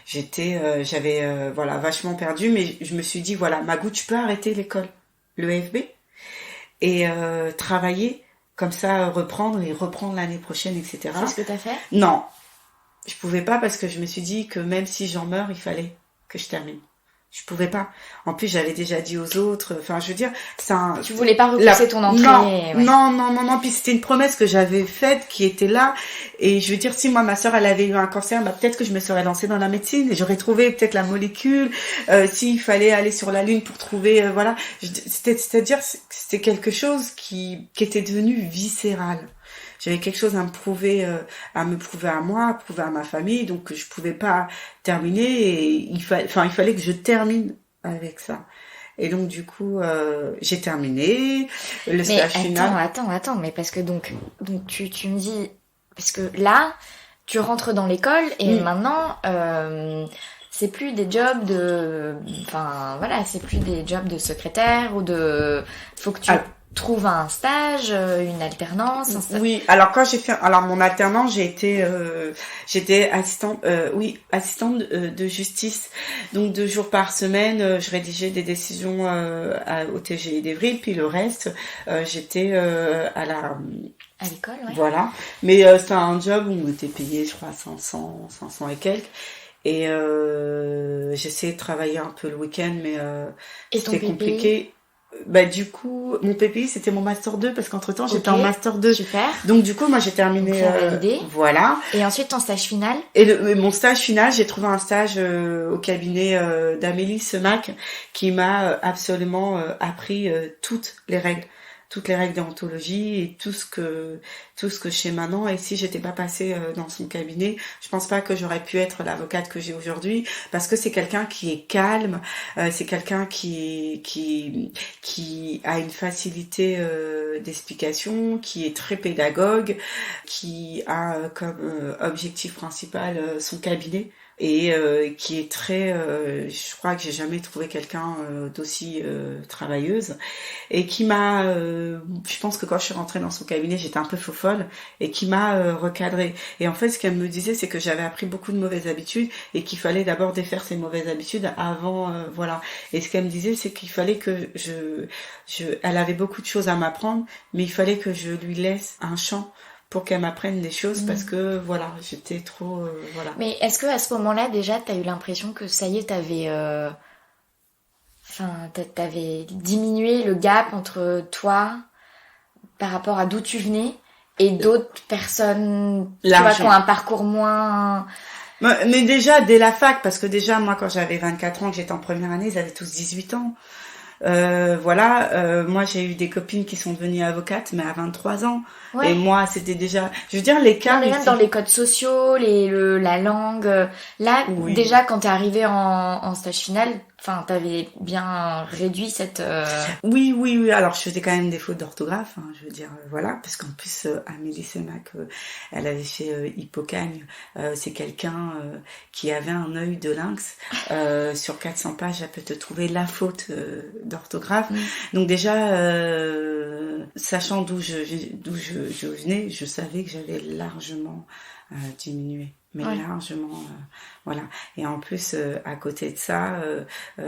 j'avais voilà vachement perdu. Mais je me suis dit, voilà, Magou, tu peux arrêter l'école, le FB, et travailler. Comme ça, reprendre l'année prochaine, etc. C'est ce que t'as fait? Non. Je pouvais pas parce que je me suis dit que même si j'en meurs, il fallait que je termine. Je pouvais pas. En plus, j'avais déjà dit aux autres. Enfin, je veux dire, Tu voulais pas repousser ton entrée. Non. Puis c'était une promesse que j'avais faite, qui était là. Et je veux dire, si moi, ma sœur, elle avait eu un cancer, peut-être que je me serais lancée dans la médecine et j'aurais trouvé peut-être la molécule. S'il fallait aller sur la Lune pour trouver, voilà. C'est-à-dire, c'était quelque chose qui était devenu viscéral. J'avais quelque chose à me prouver à moi, à prouver à ma famille, donc je pouvais pas terminer et il fallait que je termine avec ça. Et donc du coup, j'ai terminé le stage final. Attends, mais parce que donc tu me dis parce que là, tu rentres dans l'école et maintenant c'est plus des jobs c'est plus des jobs de secrétaire ou faut que tu trouve un stage, une alternance. Oui, alors quand j'ai fait mon alternance, j'étais assistante de justice. Donc 2 jours par semaine, je rédigeais des décisions au TGI d'Évry, puis le reste, j'étais à l'école, ouais. Voilà. Mais c'est un job où on était payé, je crois, 500 et quelques. Et j'essayais de travailler un peu le week-end, mais c'était compliqué. Du coup, mon PPI, c'était mon Master 2, parce qu'entre-temps, j'étais en Master 2. Super. Donc, du coup, moi, j'ai terminé... voilà. Et ensuite, ton stage final? Et mon stage final, j'ai trouvé un stage au cabinet d'Amélie Semac, qui m'a absolument appris toutes les règles déontologie et tout ce que je sais maintenant. Et si j'étais pas passée dans son cabinet, je pense pas que j'aurais pu être l'avocate que j'ai aujourd'hui, parce que c'est quelqu'un qui est calme, c'est quelqu'un qui a une facilité d'explication, qui est très pédagogue, qui a comme objectif principal son cabinet. Et qui est très, je crois que j'ai jamais trouvé quelqu'un d'aussi travailleuse, et qui m'a, je pense que quand je suis rentrée dans son cabinet, j'étais un peu faux-folle, et qui m'a recadrée. Et en fait, ce qu'elle me disait, c'est que j'avais appris beaucoup de mauvaises habitudes, et qu'il fallait d'abord défaire ces mauvaises habitudes avant, voilà. Et ce qu'elle me disait, c'est qu'il fallait que elle avait beaucoup de choses à m'apprendre, mais il fallait que je lui laisse un champ pour qu'elle m'apprenne des choses, parce que voilà, j'étais trop voilà. Mais est-ce que à ce moment-là déjà t'as eu l'impression que ça y est, t'avais diminué le gap entre toi par rapport à d'où tu venais et d'autres personnes qui ont un parcours moins... Mais déjà dès la fac, parce que déjà moi quand j'avais 24 ans, que j'étais en première année, ils avaient tous 18 ans. Moi j'ai eu des copines qui sont devenues avocates, mais à 23 ans. Ouais. Et moi c'était déjà, je veux dire, les cas. Mais même dans les codes sociaux, la langue, là, oui. Déjà quand t'es arrivée en stage final, enfin, t'avais bien réduit cette... Oui. Alors, je faisais quand même des fautes d'orthographe, hein, je veux dire, voilà. Parce qu'en plus, Amélie Semac, elle avait fait Hippocagne. C'est quelqu'un qui avait un œil de lynx. Sur 400 pages, elle peut te trouver la faute d'orthographe. Donc déjà, sachant d'où je venais, je savais que j'avais largement diminué. Mais largement, voilà. Et en plus, à côté de ça,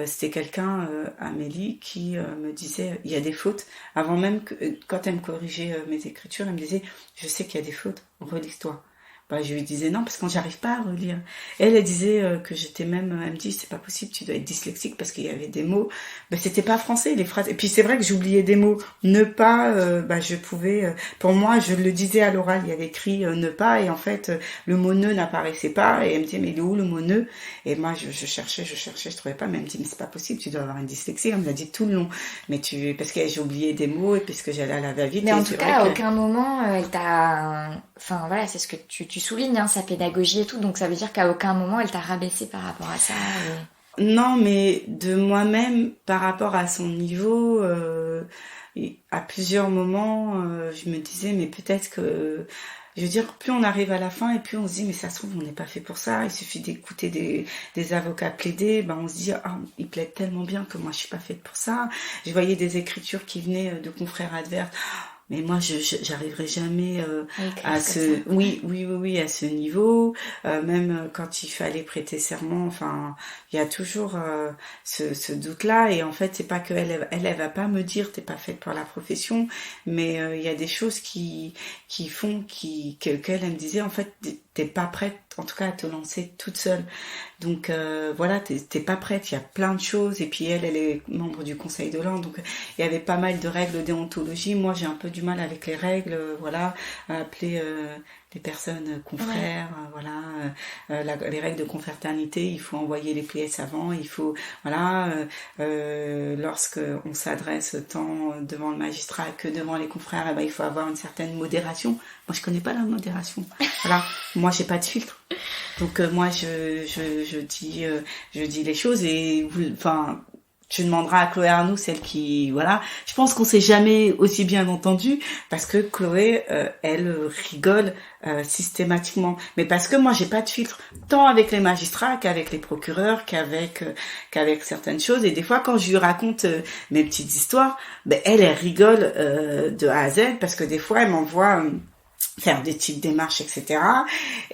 c'était quelqu'un, Amélie, qui me disait, il y a des fautes. Avant même, quand elle me corrigeait mes écritures, elle me disait, je sais qu'il y a des fautes, relis-toi. Bah, je lui disais non, parce que j'arrive pas à relire. Elle disait que j'étais même, elle me dit, c'est pas possible, tu dois être dyslexique, parce qu'il y avait des mots, c'était pas français, les phrases. Et puis c'est vrai que j'oubliais des mots. Ne pas, je pouvais, pour moi, je le disais à l'oral, il y avait écrit ne pas, et en fait, le mot ne n'apparaissait pas, et elle me disait, mais il est où le mot ne? Et moi, je cherchais, je trouvais pas, mais elle me dit, mais c'est pas possible, tu dois avoir une dyslexie. Elle me l'a dit tout le long. Mais parce que j'ai oublié des mots, et puisque j'allais à la va-vite. Mais en tout cas, à aucun moment, elle t'a, enfin voilà, c'est ce que tu soulignes, hein, sa pédagogie et tout, donc ça veut dire qu'à aucun moment elle t'a rabaissé par rapport à ça. Non, mais de moi-même par rapport à son niveau, à plusieurs moments, je me disais mais peut-être que, je veux dire, plus on arrive à la fin et plus on se dit mais ça se trouve on n'est pas fait pour ça. Il suffit d'écouter des avocats plaider, on se dit ils plaident tellement bien que moi je suis pas faite pour ça. Je voyais des écritures qui venaient de confrères adverses. Mais moi, j'arriverai jamais à ce, à ce niveau. Même quand il fallait prêter serment, enfin, il y a toujours ce doute-là. Et en fait, c'est pas que elle va pas me dire t'es pas faite pour la profession, mais il y a des choses qui font qu'elle me disait en fait t'es pas prête, en tout cas, à te lancer toute seule. Donc voilà, t'es pas prête, il y a plein de choses. Et puis elle est membre du Conseil de l'Ordre, donc il y avait pas mal de règles de déontologie. Moi, j'ai un peu du mal avec les règles, voilà, à appeler les personnes confrères, les règles de confraternité, il faut envoyer les pièces avant, il faut, lorsque on s'adresse tant devant le magistrat que devant les confrères, il faut avoir une certaine modération. Moi, je connais pas la modération. Voilà, moi, j'ai pas de filtre. Donc moi, je dis les choses et tu demanderas à Chloé Arnoux, celle qui, voilà. Je pense qu'on s'est jamais aussi bien entendu parce que Chloé, elle rigole systématiquement. Mais parce que moi, j'ai pas de filtre, tant avec les magistrats qu'avec les procureurs, qu'avec certaines choses. Et des fois, quand je lui raconte mes petites histoires, elle rigole de A à Z parce que des fois, elle m'envoie faire des petites démarches, etc.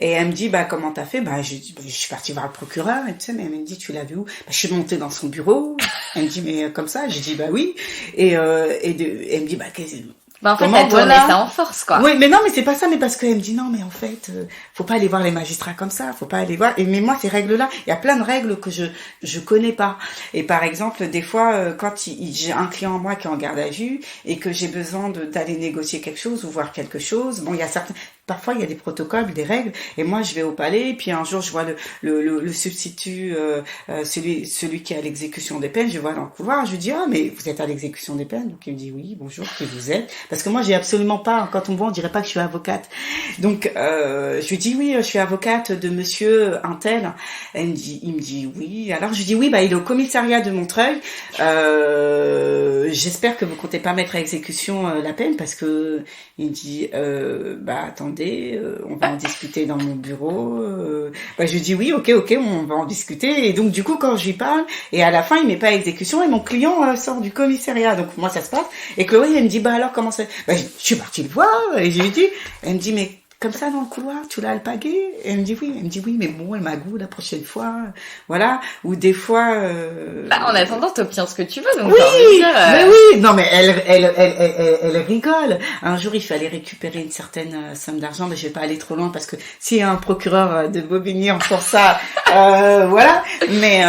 Et elle me dit, comment t'as fait? Je suis partie voir le procureur, et tu sais, mais elle me dit, tu l'as vu où? Je suis montée dans son bureau. Elle me dit, mais comme ça? J'ai dit, oui. Et elle me dit, qu'est-ce en fait, t'as tourné ça en force, quoi. Oui, mais non, mais c'est pas ça, mais parce qu'elle me dit, non, mais en fait, faut pas aller voir les magistrats comme ça, faut pas aller voir, mais moi, ces règles-là, il y a plein de règles que je connais pas. Et par exemple, des fois, quand j'ai un client, moi, qui est en garde à vue, et que j'ai besoin d'aller négocier quelque chose, ou voir quelque chose, il y a parfois, il y a des protocoles, des règles, et moi, je vais au palais, et puis un jour, je vois le substitut, celui qui est à l'exécution des peines, je vois dans le couloir, je lui dis, mais vous êtes à l'exécution des peines? Donc, il me dit, oui, bonjour, qui vous êtes? Parce que moi, j'ai absolument pas, quand on me voit, on dirait pas que je suis avocate. Donc, je lui dis, oui, je suis avocate de monsieur Untel. Il me dit, oui. Alors, je lui dis, oui, il est au commissariat de Montreuil. J'espère que vous comptez pas mettre à exécution la peine, parce que, il me dit, attendez, on va en discuter dans mon bureau. Je lui dis, oui, ok, on va en discuter. Et donc, du coup, quand je lui parle, et à la fin, il met pas à exécution, et mon client sort du commissariat. Donc, moi, ça se passe. Et Chloé, elle me dit, alors, comment ça? Je suis partie le voir, et j'ai dit, elle me dit, mais comme ça dans le couloir, tu l'as alpagué? Et elle me dit oui, mais bon, elle m'agoue la prochaine fois, voilà. Ou des fois. En attendant, t'obtiens ce que tu veux, donc. Oui, oui, non, mais elle rigole. Un jour, il fallait récupérer une certaine somme d'argent, mais je vais pas aller trop loin parce que s'il y a un procureur de Bobigny pour ça, voilà. Mais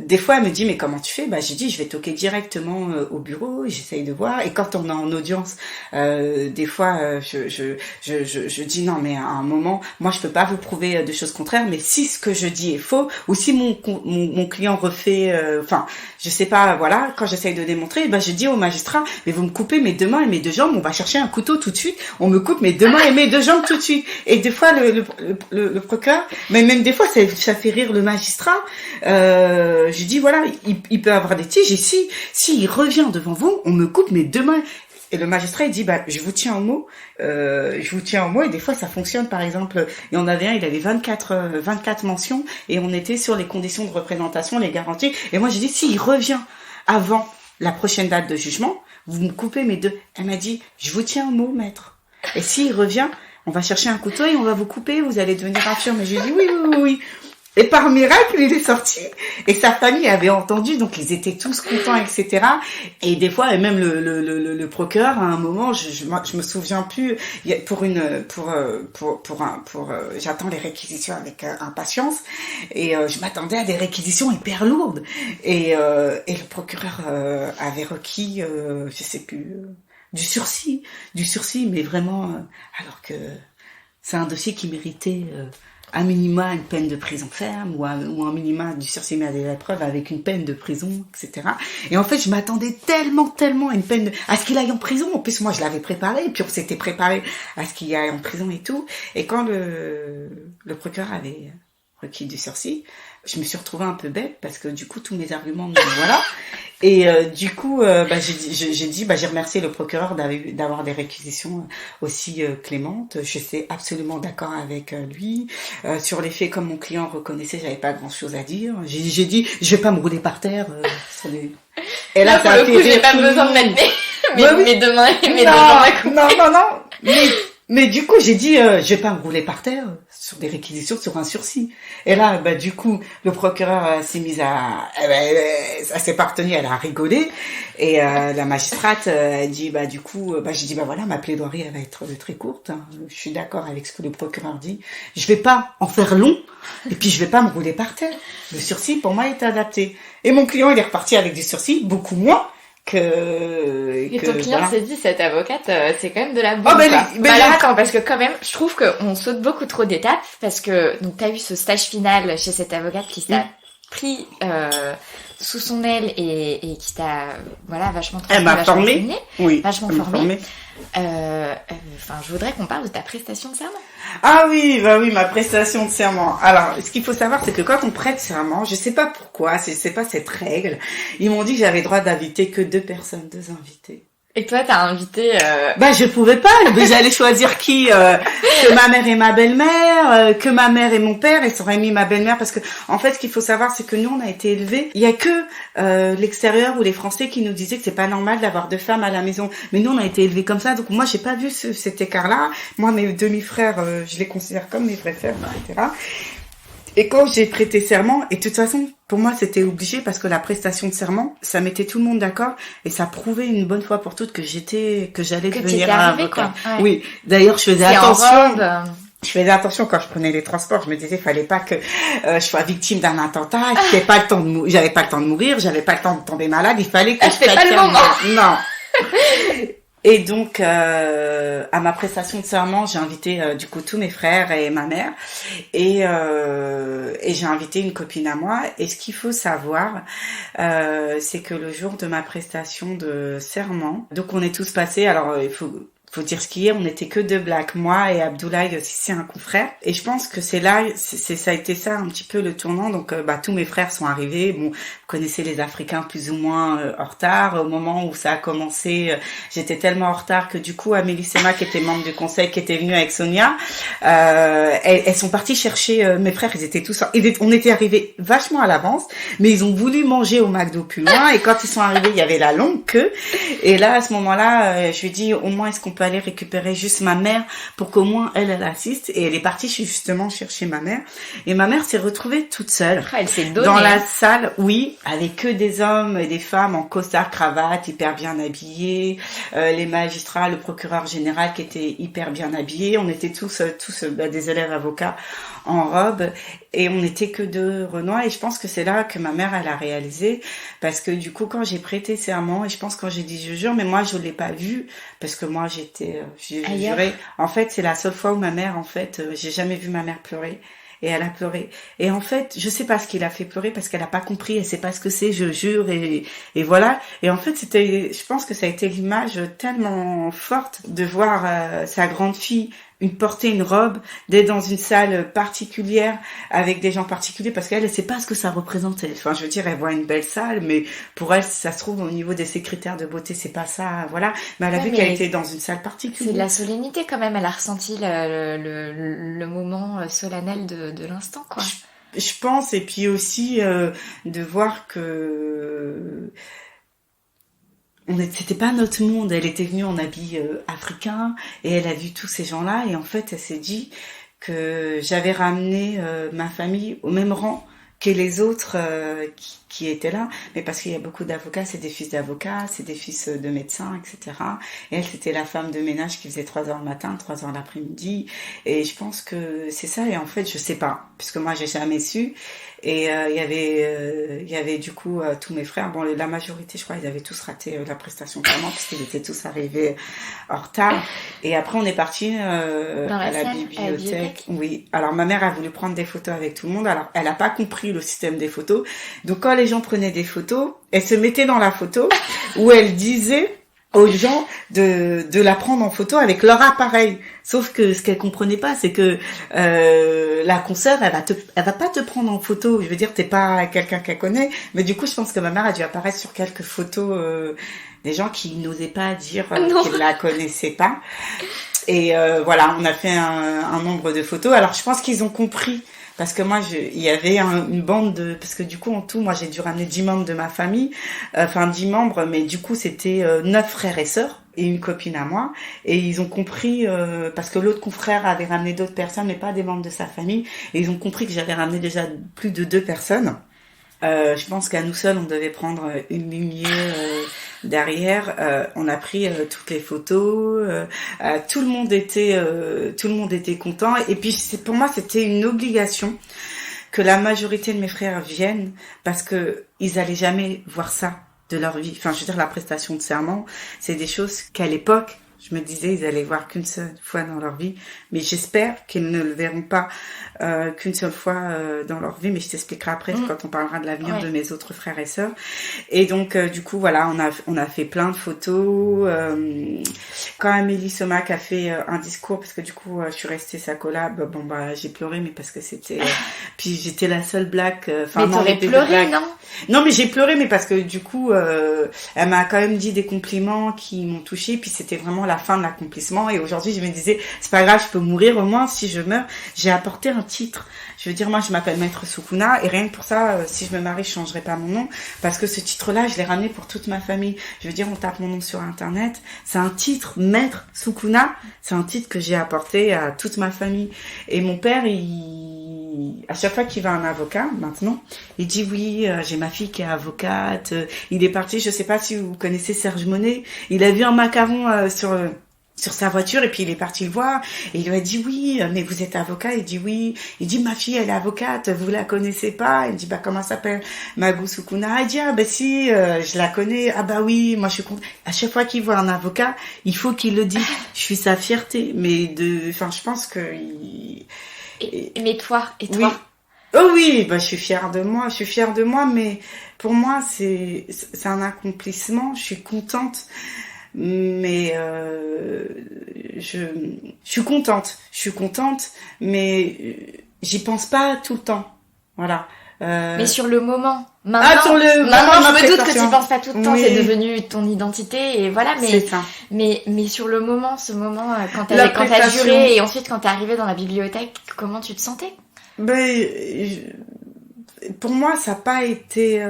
des fois, elle me dit, mais comment tu fais? J'ai dit, je vais toquer directement au bureau, j'essaye de voir. Et quand on est en audience, des fois, je je dis non, mais à un moment, moi je peux pas vous prouver de choses contraires, mais si ce que je dis est faux, ou si mon client refait, enfin, je sais pas, voilà, quand j'essaye de démontrer, ben je dis au magistrat, mais vous me coupez mes 2 mains et mes 2 jambes, on va chercher un couteau tout de suite, on me coupe mes 2 mains et mes 2 jambes tout de suite. Et des fois le procureur, mais même des fois ça fait rire le magistrat. Je dis voilà, il peut avoir des tiges et si il revient devant vous, on me coupe mes 2 mains. Et le magistrat il dit bah je vous tiens au mot, et des fois ça fonctionne. Par exemple, il y en avait un, il avait 24 mentions et on était sur les conditions de représentation, les garanties. Et moi j'ai dit s'il revient avant la prochaine date de jugement, vous me coupez mes 2. Elle m'a dit je vous tiens au mot, maître. Et s'il revient, on va chercher un couteau et on va vous couper, vous allez devenir infirme. Et je lui ai dit oui. Et par miracle, il est sorti. Et sa famille avait entendu, donc ils étaient tous contents, etc. Et des fois, et même le procureur, à un moment, je me souviens plus, j'attends les réquisitions avec impatience, et je m'attendais à des réquisitions hyper lourdes. Et le procureur avait requis, je sais plus, du sursis, mais vraiment, alors que c'est un dossier qui méritait à minima une peine de prison ferme ou un minima du sursis mis à l'épreuve avec une peine de prison, etc. Et en fait, je m'attendais tellement à une peine à ce qu'il aille en prison. En plus, moi, je l'avais préparé, et puis on s'était préparé à ce qu'il aille en prison et tout. Et quand le procureur avait requis du sursis, je me suis retrouvée un peu bête parce que du coup, tous mes arguments, voilà. Et du coup, j'ai remercié le procureur d'avoir des réquisitions aussi clémentes. Je suis absolument d'accord avec lui. Sur les faits, comme mon client reconnaissait, j'avais pas grand-chose à dire. J'ai dit, je vais pas me rouler par terre. Et là, pour le coup, j'ai pas besoin de mettre mes 2 mains et mes 2 jambes. Non. Mais du coup, j'ai dit, je vais pas me rouler par terre sur des réquisitions, sur un sursis. Et là, du coup, le procureur s'est mise ça s'est pas retenu, elle a rigolé. Et la magistrate a dit, du coup, j'ai dit, voilà, ma plaidoirie, elle va être très courte. Hein. Je suis d'accord avec ce que le procureur dit. Je vais pas en faire long, et puis je vais pas me rouler par terre. Le sursis, pour moi, est adapté. Et mon client, il est reparti avec du sursis, beaucoup moins. Et ton client s'est dit, cette avocate, c'est quand même de la bombe. Alors attends, parce que quand même, je trouve qu'on saute beaucoup trop d'étapes, parce que donc t'as eu ce stage final chez cette avocate qui t'a pris sous son aile et qui t'a vachement elle m'a formée, vachement formée. Je voudrais qu'on parle de ta prestation de serment. Ah oui, ma prestation de serment. Alors, ce qu'il faut savoir, c'est que quand on prête serment, je sais pas pourquoi, c'est pas cette règle, ils m'ont dit que j'avais droit d'inviter que 2 personnes, 2 invités. Et toi, t'as invité... je pouvais pas, mais j'allais choisir qui que ma mère et ma belle-mère, que ma mère et mon père, et ça aurait mis ma belle-mère, parce que en fait, ce qu'il faut savoir, c'est que nous, on a été élevés, il y a que l'extérieur ou les Français qui nous disaient que c'est pas normal d'avoir 2 femmes à la maison, mais nous, on a été élevés comme ça, donc moi, j'ai pas vu cet écart-là. Moi, mes demi-frères, je les considère comme mes vrais frères, etc. Et quand j'ai prêté serment, et de toute façon, pour moi, c'était obligé parce que la prestation de serment, ça mettait tout le monde d'accord et ça prouvait une bonne fois pour toutes que j'allais devenir avocat. Ouais. Oui. D'ailleurs, je faisais attention. Je faisais attention quand je prenais les transports. Je me disais, fallait pas que je sois victime d'un attentat. J'avais pas le temps de mourir, j'avais pas le temps de tomber malade. Il fallait que je prête serment. Non. Et donc, à ma prestation de serment, j'ai invité du coup tous mes frères et ma mère, et j'ai invité une copine à moi. Et ce qu'il faut savoir, c'est que le jour de ma prestation de serment, donc on est tous passés. Alors, il faut dire ce qui est, on n'était que 2 blacks, moi et Abdoulaye, si c'est un confrère. Et je pense que ça a été ça un petit peu le tournant. Donc, tous mes frères sont arrivés. Bon, vous connaissez les Africains plus ou moins en retard. Au moment où ça a commencé, j'étais tellement en retard que du coup, Amélie Sema, qui était membre du conseil, qui était venue avec Sonia, elles sont parties chercher mes frères. Ils étaient tous, on était arrivés vachement à l'avance, mais ils ont voulu manger au McDo plus loin. Et quand ils sont arrivés, il y avait la longue queue. Et là, à ce moment-là, je lui ai dit, au moins, est-ce qu'on peut aller récupérer juste ma mère pour qu'au moins elle assiste. Et elle est partie justement chercher ma mère. Et ma mère s'est retrouvée toute seule. Elle s'est donnée. Dans la salle, oui, avec que des hommes et des femmes en costard, cravate, hyper bien habillés. Les magistrats, le procureur général qui était hyper bien habillé. On était tous des élèves avocats en robe. Et on n'était que deux Renois, et je pense que c'est là que ma mère, elle a réalisé, parce que du coup, quand j'ai prêté serment, et je pense quand j'ai dit je jure, mais moi, je l'ai pas vu, parce que moi, j'ai Ailleurs. juré. En fait, c'est la seule fois où ma mère, en fait, j'ai jamais vu ma mère pleurer. Et elle a pleuré. Et en fait, je sais pas ce qui l'a fait pleurer parce qu'elle a pas compris, elle sait pas ce que c'est, je jure, et voilà. Et en fait, je pense que ça a été l'image tellement forte de voir sa grande fille porter une robe, d'être dans une salle particulière avec des gens particuliers, parce qu'elle, elle sait pas ce que ça représentait. Enfin, je veux dire, elle voit une belle salle, mais pour elle, ça se trouve au niveau de ses critères de beauté, c'est pas ça, voilà. Mais elle a vu qu'elle était dans une salle particulière. C'est de la solennité quand même, elle a ressenti le moment solennel de l'instant, quoi. Je pense, et puis aussi de voir que c'était pas notre monde. Elle était venue en habit africain et elle a vu tous ces gens-là, et en fait elle s'est dit que j'avais ramené ma famille au même rang que les autres qui étaient là, mais parce qu'il y a beaucoup d'avocats, c'est des fils d'avocats, c'est des fils de médecins, etc. Et elle, c'était la femme de ménage qui faisait 3 heures le matin, 3 heures l'après-midi, et je pense que c'est ça. Et en fait, je sais pas, puisque moi j'ai jamais su. Et il y avait du coup tous mes frères. Bon, la majorité, je crois, ils avaient tous raté la prestation de serment parce qu'ils étaient tous arrivés en retard. Et après, on est parti à la bibliothèque. Oui. Alors, ma mère a voulu prendre des photos avec tout le monde. Alors, elle a pas compris le système des photos. Donc, quand les gens prenaient des photos, elle se mettait dans la photo où elle disait aux gens de la prendre en photo avec leur appareil. Sauf que ce qu'elle comprenait pas, c'est que la consoeur, elle va pas te prendre en photo. Je veux dire, t'es pas quelqu'un qu'elle connaît. Mais du coup, je pense que ma mère a dû apparaître sur quelques photos des gens qui n'osaient pas dire qu'ils la connaissaient pas. Et voilà, on a fait un nombre de photos. Alors, je pense qu'ils ont compris. Parce que moi, il y avait une bande parce que du coup, en tout, moi, j'ai dû ramener 10 membres de ma famille, 10 membres, mais du coup, c'était 9 frères et sœurs et une copine à moi. Et ils ont compris, parce que l'autre confrère avait ramené d'autres personnes, mais pas des membres de sa famille. Et ils ont compris que j'avais ramené déjà plus de 2 personnes. Je pense qu'à nous seuls, on devait prendre une lignée derrière. On a pris toutes les photos. Tout le monde était content. Et puis pour moi, c'était une obligation que la majorité de mes frères viennent, parce que ils allaient jamais voir ça de leur vie. Enfin, je veux dire, la prestation de serment, c'est des choses qu'à l'époque, je me disais, ils allaient voir qu'une seule fois dans leur vie. Mais j'espère qu'ils ne le verront pas qu'une seule fois dans leur vie. Mais je t'expliquerai après quand on parlera de l'avenir de mes autres frères et sœurs. Et donc, du coup, voilà, on a fait plein de photos. Quand Amélie Somac a fait un discours, parce que du coup, je suis restée sa collab, j'ai pleuré, mais parce que c'était... puis j'étais la seule black... mais t'aurais pleuré, non? Non, mais j'ai pleuré, mais parce que du coup, elle m'a quand même dit des compliments qui m'ont touchée, puis c'était vraiment la fin de l'accomplissement. Et aujourd'hui, je me disais, c'est pas grave, je peux mourir, au moins, si je meurs, j'ai apporté un titre. Je veux dire, moi, je m'appelle Maître Soukouna, et rien que pour ça, si je me marie, je changerai pas mon nom, parce que ce titre-là, je l'ai ramené pour toute ma famille. Je veux dire, on tape mon nom sur Internet, c'est un titre, Maître Soukouna, c'est un titre que j'ai apporté à toute ma famille. Et mon père, à chaque fois qu'il va à un avocat, maintenant, il dit oui, j'ai ma fille qui est avocate. Il est parti, je sais pas si vous connaissez Serge Monet, il a vu un macaron sur sa voiture, et puis il est parti le voir, et il lui a dit oui, mais vous êtes avocat? Il dit oui. Il dit ma fille, elle est avocate, vous la connaissez pas? Il dit comment ça s'appelle? Magou Soukouna. Il dit si, je la connais. Ah bah oui, moi je suis contente. À chaque fois qu'il voit un avocat, il faut qu'il le dise. Je suis sa fierté, mais je pense que mais toi, et toi? Oui. Oh oui, je suis fière de moi, mais pour moi, c'est un accomplissement, je suis contente, mais je suis contente, mais j'y pense pas tout le temps, voilà. Mais sur le moment, maintenant, sur le maintenant moment, je me doute que tu penses pas tout le temps, oui. c'est devenu ton identité, et voilà, mais sur le moment, ce moment, quand t'as juré, et ensuite quand t'es arrivée dans la bibliothèque, comment tu te sentais? Pour moi, ça n'a pas été...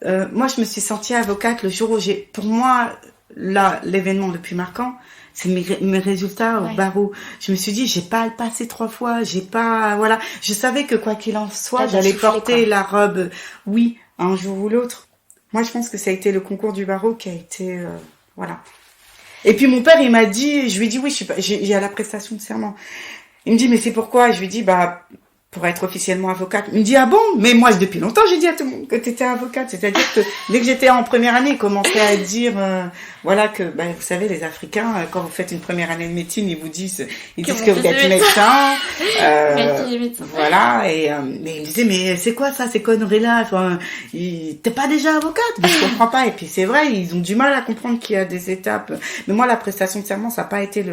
moi, je me suis sentie avocate le jour où pour moi, là, l'événement le plus marquant, c'est mes résultats au barreau. Je me suis dit, j'ai pas à le passer 3 fois, voilà. Je savais que quoi qu'il en soit, j'allais porter la robe, oui, un jour ou l'autre. Moi, je pense que ça a été le concours du barreau qui a été, voilà. Et puis mon père, il m'a dit, je lui ai dit oui, j'ai à la prestation de serment. Il me dit, mais c'est pourquoi? Je lui ai dit, pour être officiellement avocate. Il me dit, ah bon? Mais moi, depuis longtemps, j'ai dit à tout le monde que t'étais avocate. C'est-à-dire que dès que j'étais en première année, ils commençaient à dire, voilà, que, vous savez, les Africains, quand vous fêtes une première année de médecine, ils disent que vous êtes médecin. Voilà. Et, mais ils me disaient, mais c'est quoi ça, ces conneries-là? Enfin, t'es pas déjà avocate? Mais je comprends pas. Et puis c'est vrai, ils ont du mal à comprendre qu'il y a des étapes. Mais moi, la prestation de serment, ça a pas été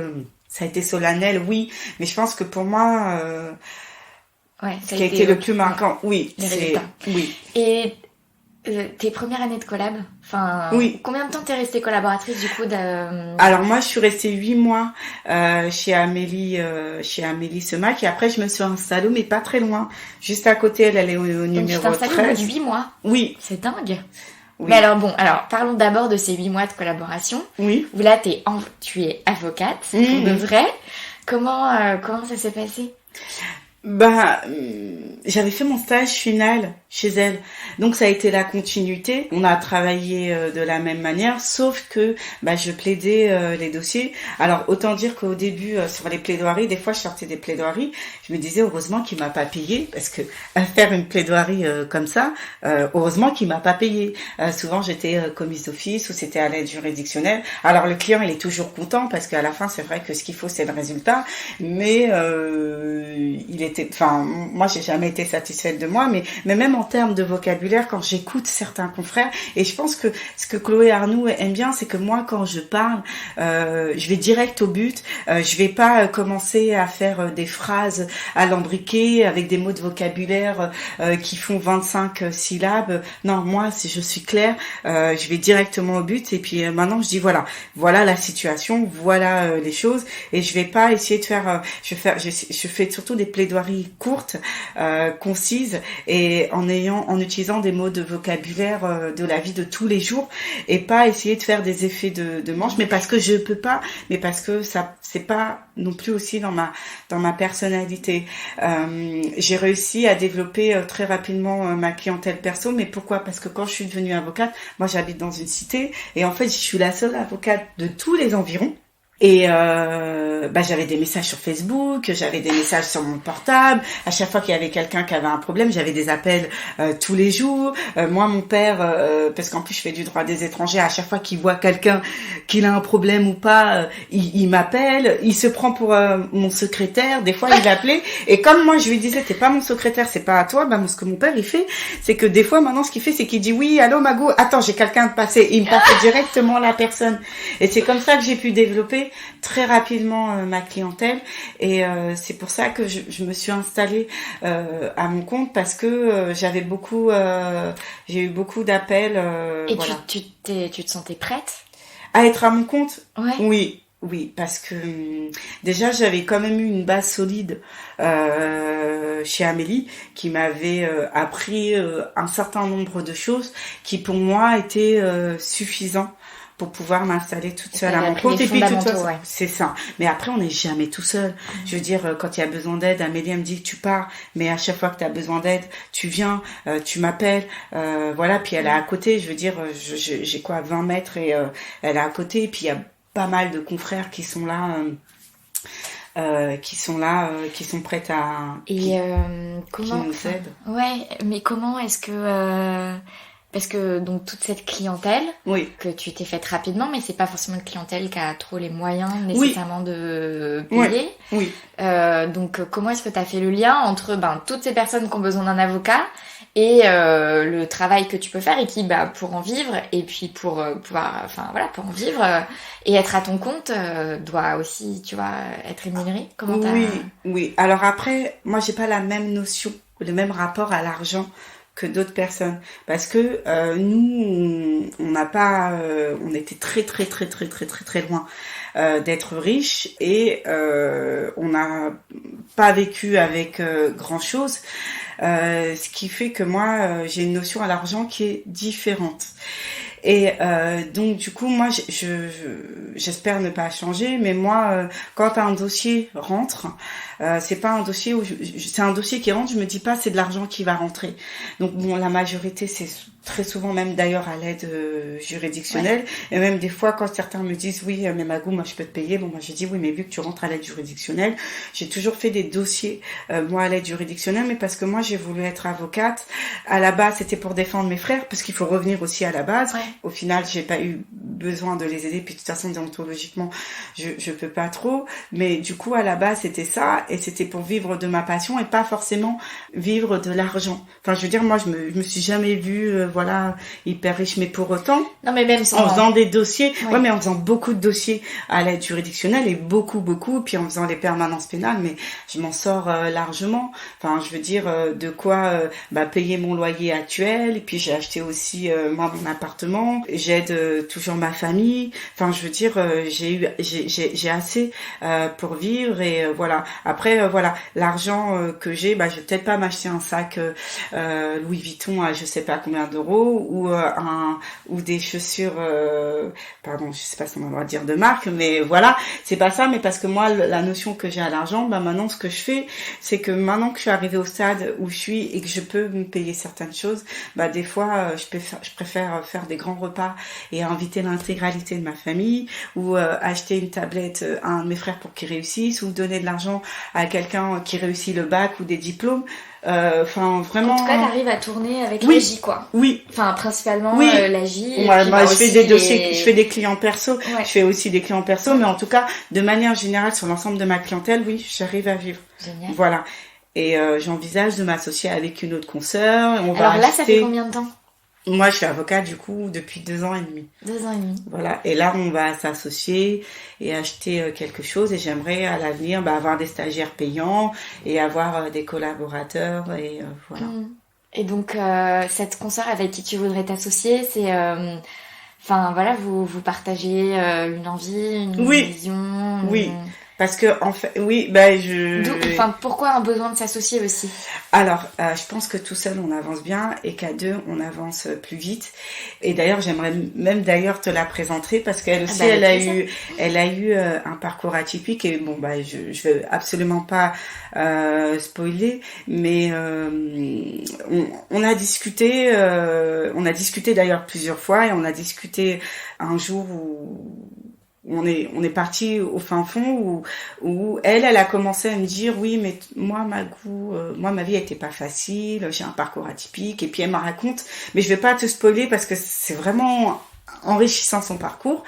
ça a été solennel, oui. Mais je pense que pour moi, ce qui a été le plus marquant, oui, oui. Et tes premières années de collab, oui. Combien de temps t'es restée collaboratrice du coup Alors moi, je suis restée 8 mois chez Amélie Semac, et après je me suis installée, mais pas très loin, juste à côté. Elle est au numéro 13. Donc tu t'es installée au bout de 8 mois. Oui. C'est dingue. Oui. Mais alors parlons d'abord de ces 8 mois de collaboration. Oui. Où là tu es avocate, pour de vrai. Comment ça s'est passé? J'avais fait mon stage final chez elle, donc ça a été la continuité. On a travaillé de la même manière, sauf que je plaidais les dossiers. Alors autant dire qu'au début sur les plaidoiries, des fois je sortais des plaidoiries, je me disais heureusement qu'il m'a pas payé, parce que faire une plaidoirie comme ça, heureusement qu'il m'a pas payé. Souvent j'étais commise d'office ou c'était à l'aide juridictionnelle. Alors le client il est toujours content parce qu'à la fin c'est vrai que ce qu'il faut c'est le résultat, mais moi j'ai jamais été satisfaite de moi, mais même en termes de vocabulaire, quand j'écoute certains confrères, et je pense que ce que Chloé Arnoux aime bien, c'est que moi quand je parle, je vais direct au but, je vais pas commencer à faire des phrases alambriquées avec des mots de vocabulaire qui font 25 syllabes. Non, moi je suis claire, je vais directement au but, et puis maintenant je dis voilà la situation, voilà les choses, et je vais pas essayer de faire, je fais surtout des plaidoiries courtes, concises, et en utilisant des mots de vocabulaire de la vie de tous les jours, et pas essayer de faire des effets de manche, mais parce que je peux pas, mais parce que ça c'est pas non plus aussi dans ma personnalité. J'ai réussi à développer très rapidement ma clientèle perso, mais pourquoi? Parce que quand je suis devenue avocate, moi j'habite dans une cité, et en fait je suis la seule avocate de tous les environs. Et j'avais des messages sur Facebook, j'avais des messages sur mon portable. À chaque fois qu'il y avait quelqu'un qui avait un problème, j'avais des appels tous les jours. Moi, mon père, parce qu'en plus je fais du droit des étrangers, à chaque fois qu'il voit quelqu'un qu'il a un problème ou pas, il m'appelle. Il se prend pour mon secrétaire. Des fois, il l'appelait. Et comme moi, je lui disais, t'es pas mon secrétaire, c'est pas à toi. Ce que mon père il fait, c'est que des fois, maintenant, ce qu'il fait, c'est qu'il dit oui, allô Mago, attends, j'ai quelqu'un de passer. Il me passe directement la personne. Et c'est comme ça que j'ai pu développer très rapidement ma clientèle, et c'est pour ça que je me suis installée à mon compte, parce que j'ai eu beaucoup d'appels. Et voilà. Tu te sentais prête à être à mon compte? Ouais. Oui, parce que déjà j'avais quand même eu une base solide chez Amélie, qui m'avait appris un certain nombre de choses qui pour moi étaient suffisants pour pouvoir m'installer toute seule à mon compte. Et puis toute façon, c'est ça. Mais après, on n'est jamais tout seul. Je veux dire, quand il y a besoin d'aide, Amélie elle me dit tu pars, mais à chaque fois que tu as besoin d'aide, tu viens, tu m'appelles, voilà. Puis elle est à côté. Je veux dire, j'ai 20 mètres, et elle est à côté. Et puis il y a pas mal de confrères qui sont là. Qui sont prêtes à qui nous aident. Ouais, mais comment est-ce que parce que donc toute cette clientèle que tu t'es faite rapidement, mais c'est pas forcément une clientèle qui a trop les moyens nécessairement de payer. Oui. Donc comment est-ce que tu as fait le lien entre toutes ces personnes qui ont besoin d'un avocat et le travail que tu peux faire, et qui pour en vivre, et puis pour pouvoir pour en vivre et être à ton compte doit aussi, tu vois, être rémunéré. Comment Oui. Alors après, moi j'ai pas la même notion, le même rapport à l'argent que d'autres personnes, parce que nous on n'a pas on était très loin d'être riches, et on n'a pas vécu avec grand chose, ce qui fait que moi j'ai une notion à l'argent qui est différente. Et donc du coup moi j'espère ne pas changer, mais moi quand un dossier rentre, c'est pas un dossier où c'est un dossier qui rentre, je me dis pas c'est de l'argent qui va rentrer. Donc bon, la majorité c'est très souvent même d'ailleurs à l'aide juridictionnelle, et même des fois quand certains me disent oui mais Magou, moi je peux te payer, bon moi je dis oui mais vu que tu rentres à l'aide juridictionnelle, j'ai toujours fait des dossiers moi à l'aide juridictionnelle, mais parce que moi j'ai voulu être avocate. À la base c'était pour défendre mes frères, parce qu'il faut revenir aussi à la base. Au final j'ai pas eu besoin de les aider, puis de toute façon déontologiquement je peux pas trop, mais du coup à la base c'était ça, et c'était pour vivre de ma passion et pas forcément vivre de l'argent. Enfin je veux dire, moi je me suis jamais vue voilà hyper riche, mais pour autant non mais même en faisant des dossiers, mais en faisant beaucoup de dossiers à l'aide juridictionnelle, et beaucoup, puis en faisant les permanences pénales, mais je m'en sors largement. Enfin je veux dire, de quoi payer mon loyer actuel, et puis j'ai acheté aussi moi mon appartement, j'aide toujours ma famille. Enfin je veux dire, j'ai assez pour vivre, et voilà. Après voilà, l'argent que j'ai, je vais peut-être pas m'acheter un sac Louis Vuitton à je sais pas combien d'euros, ou des chaussures pardon, je sais pas si on va le dire de marque, mais voilà, c'est pas ça. Mais parce que moi la notion que j'ai à l'argent, maintenant ce que je fais, c'est que maintenant que je suis arrivée au stade où je suis et que je peux me payer certaines choses, des fois je préfère faire des grands repas et inviter l'intégralité de ma famille, ou acheter une tablette à un de mes frères pour qu'il réussisse, ou donner de l'argent à quelqu'un qui réussit le bac ou des diplômes. Enfin vraiment. En tout cas, t'arrives à tourner avec l'AJ, quoi. Oui. Enfin principalement l'AJ. Moi, je fais des dossiers, je fais des clients perso. Ouais. Je fais aussi des clients perso, mais en tout cas, de manière générale, sur l'ensemble de ma clientèle, oui, j'arrive à vivre. Génial. Voilà. Et j'envisage de m'associer avec une autre consoeur. Alors là, ça fait combien de temps ? Moi, je suis avocate, du coup, depuis 2 ans et demi. 2 ans et demi. Voilà. Et là, on va s'associer et acheter quelque chose. Et j'aimerais, à l'avenir, avoir des stagiaires payants et avoir des collaborateurs. Et voilà. Et donc, cette consoeur avec qui tu voudrais t'associer, c'est... Enfin, voilà, vous partagez une envie, une vision. Oui. Parce que en fait, pourquoi un besoin de s'associer aussi ? Alors, je pense que tout seul on avance bien, et qu'à deux on avance plus vite. Et d'ailleurs, j'aimerais même te la présenter, parce qu'elle aussi, elle a eu un parcours atypique. Et bon, je veux absolument pas spoiler, mais on a discuté d'ailleurs plusieurs fois, et on a discuté un jour où on est parti au fin fond, où elle a commencé à me dire oui mais moi Magou, moi ma vie était pas facile, j'ai un parcours atypique, et puis elle me raconte, mais je vais pas te spoiler parce que c'est vraiment enrichissant son parcours.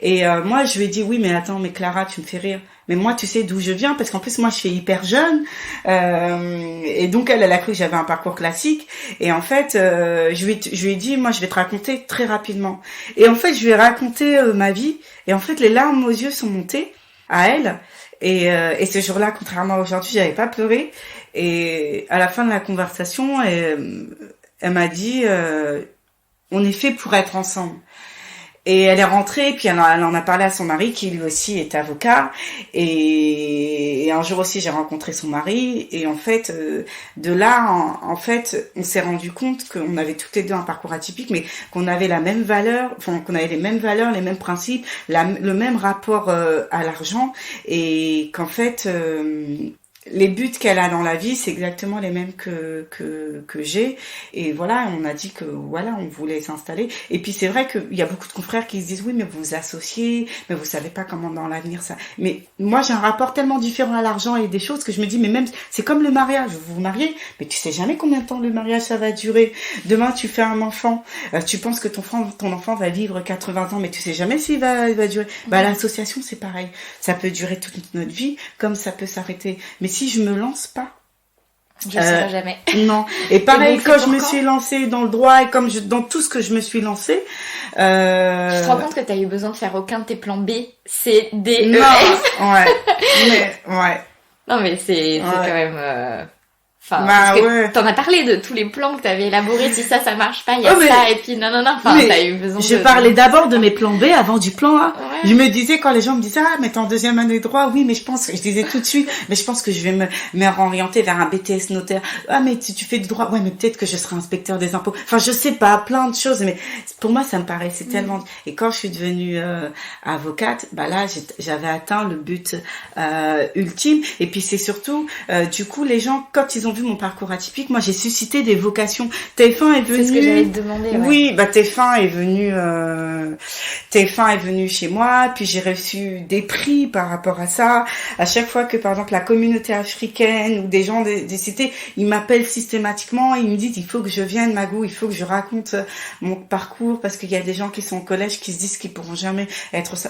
Et moi je lui ai dit oui mais attends, mais Clara, tu me fais rire, mais moi tu sais d'où je viens, parce qu'en plus moi je suis hyper jeune, et donc elle a cru que j'avais un parcours classique. Et en fait je lui ai dit moi je vais te raconter très rapidement. Et en fait je lui ai raconté ma vie, et en fait les larmes aux yeux sont montées à elle. Et ce jour-là, contrairement à aujourd'hui, j'avais pas pleuré. Et à la fin de la conversation, elle m'a dit on est fait pour être ensemble. Et elle est rentrée, puis elle en a parlé à son mari, qui lui aussi est avocat. Et un jour aussi, j'ai rencontré son mari. Et en fait, de là, en fait, on s'est rendu compte qu'on avait toutes les deux un parcours atypique, mais qu'on avait la même valeur, enfin qu'on avait les mêmes valeurs, les mêmes principes, le même rapport à l'argent, et qu'en fait les buts qu'elle a dans la vie, c'est exactement les mêmes que j'ai. Et voilà, on a dit que voilà, on voulait s'installer. Et puis c'est vrai qu'il y a beaucoup de confrères qui se disent oui, mais vous vous associez, mais vous savez pas comment dans l'avenir ça. Mais moi, j'ai un rapport tellement différent à l'argent et des choses que je me dis, mais même c'est comme le mariage. Vous vous mariez, mais tu sais jamais combien de temps le mariage ça va durer. Demain, tu fais un enfant, tu penses que ton enfant va vivre 80 ans, mais tu sais jamais s'il va durer. L'association, c'est pareil. Ça peut durer toute notre vie, comme ça peut s'arrêter. Mais si je me lance pas, je ne serai jamais. Non. Et pareil, quand je me suis lancée dans le droit, et comme dans tout ce que je me suis lancée, Tu te rends compte que t'as eu besoin de faire aucun de tes plans B, C, D, E, non, S. Ouais. Non, mais c'est quand même. Enfin, t'en as parlé de tous les plans que t'avais élaborés. Si ça marche pas, il y a ça, et puis non. Enfin, t'as eu besoin je parlais d'abord de mes plans B avant du plan A. Je me disais, quand les gens me disaient, ah, mais t'es en deuxième année de droit, oui, mais je disais tout de suite, mais je pense que je vais me réorienter vers un BTS notaire. Ah, mais tu fais du droit, ouais, mais peut-être que je serai inspecteur des impôts. Enfin, je sais pas, plein de choses, mais pour moi, ça me paraissait tellement. Et quand je suis devenue avocate, bah là, j'avais atteint le but ultime. Et puis c'est surtout, du coup, les gens, quand ils ont vu mon parcours atypique, moi, j'ai suscité des vocations. TF1 est venu. C'est ce que j'allais te demander. Ouais. Oui, bah TF1 est venu. TF1 est venu chez moi, puis j'ai reçu des prix par rapport à ça. À chaque fois que, par exemple, la communauté africaine ou des gens des cités, ils m'appellent systématiquement, ils me disent, il faut que je vienne, Magou, il faut que je raconte mon parcours, parce qu'il y a des gens qui sont au collège qui se disent qu'ils pourront jamais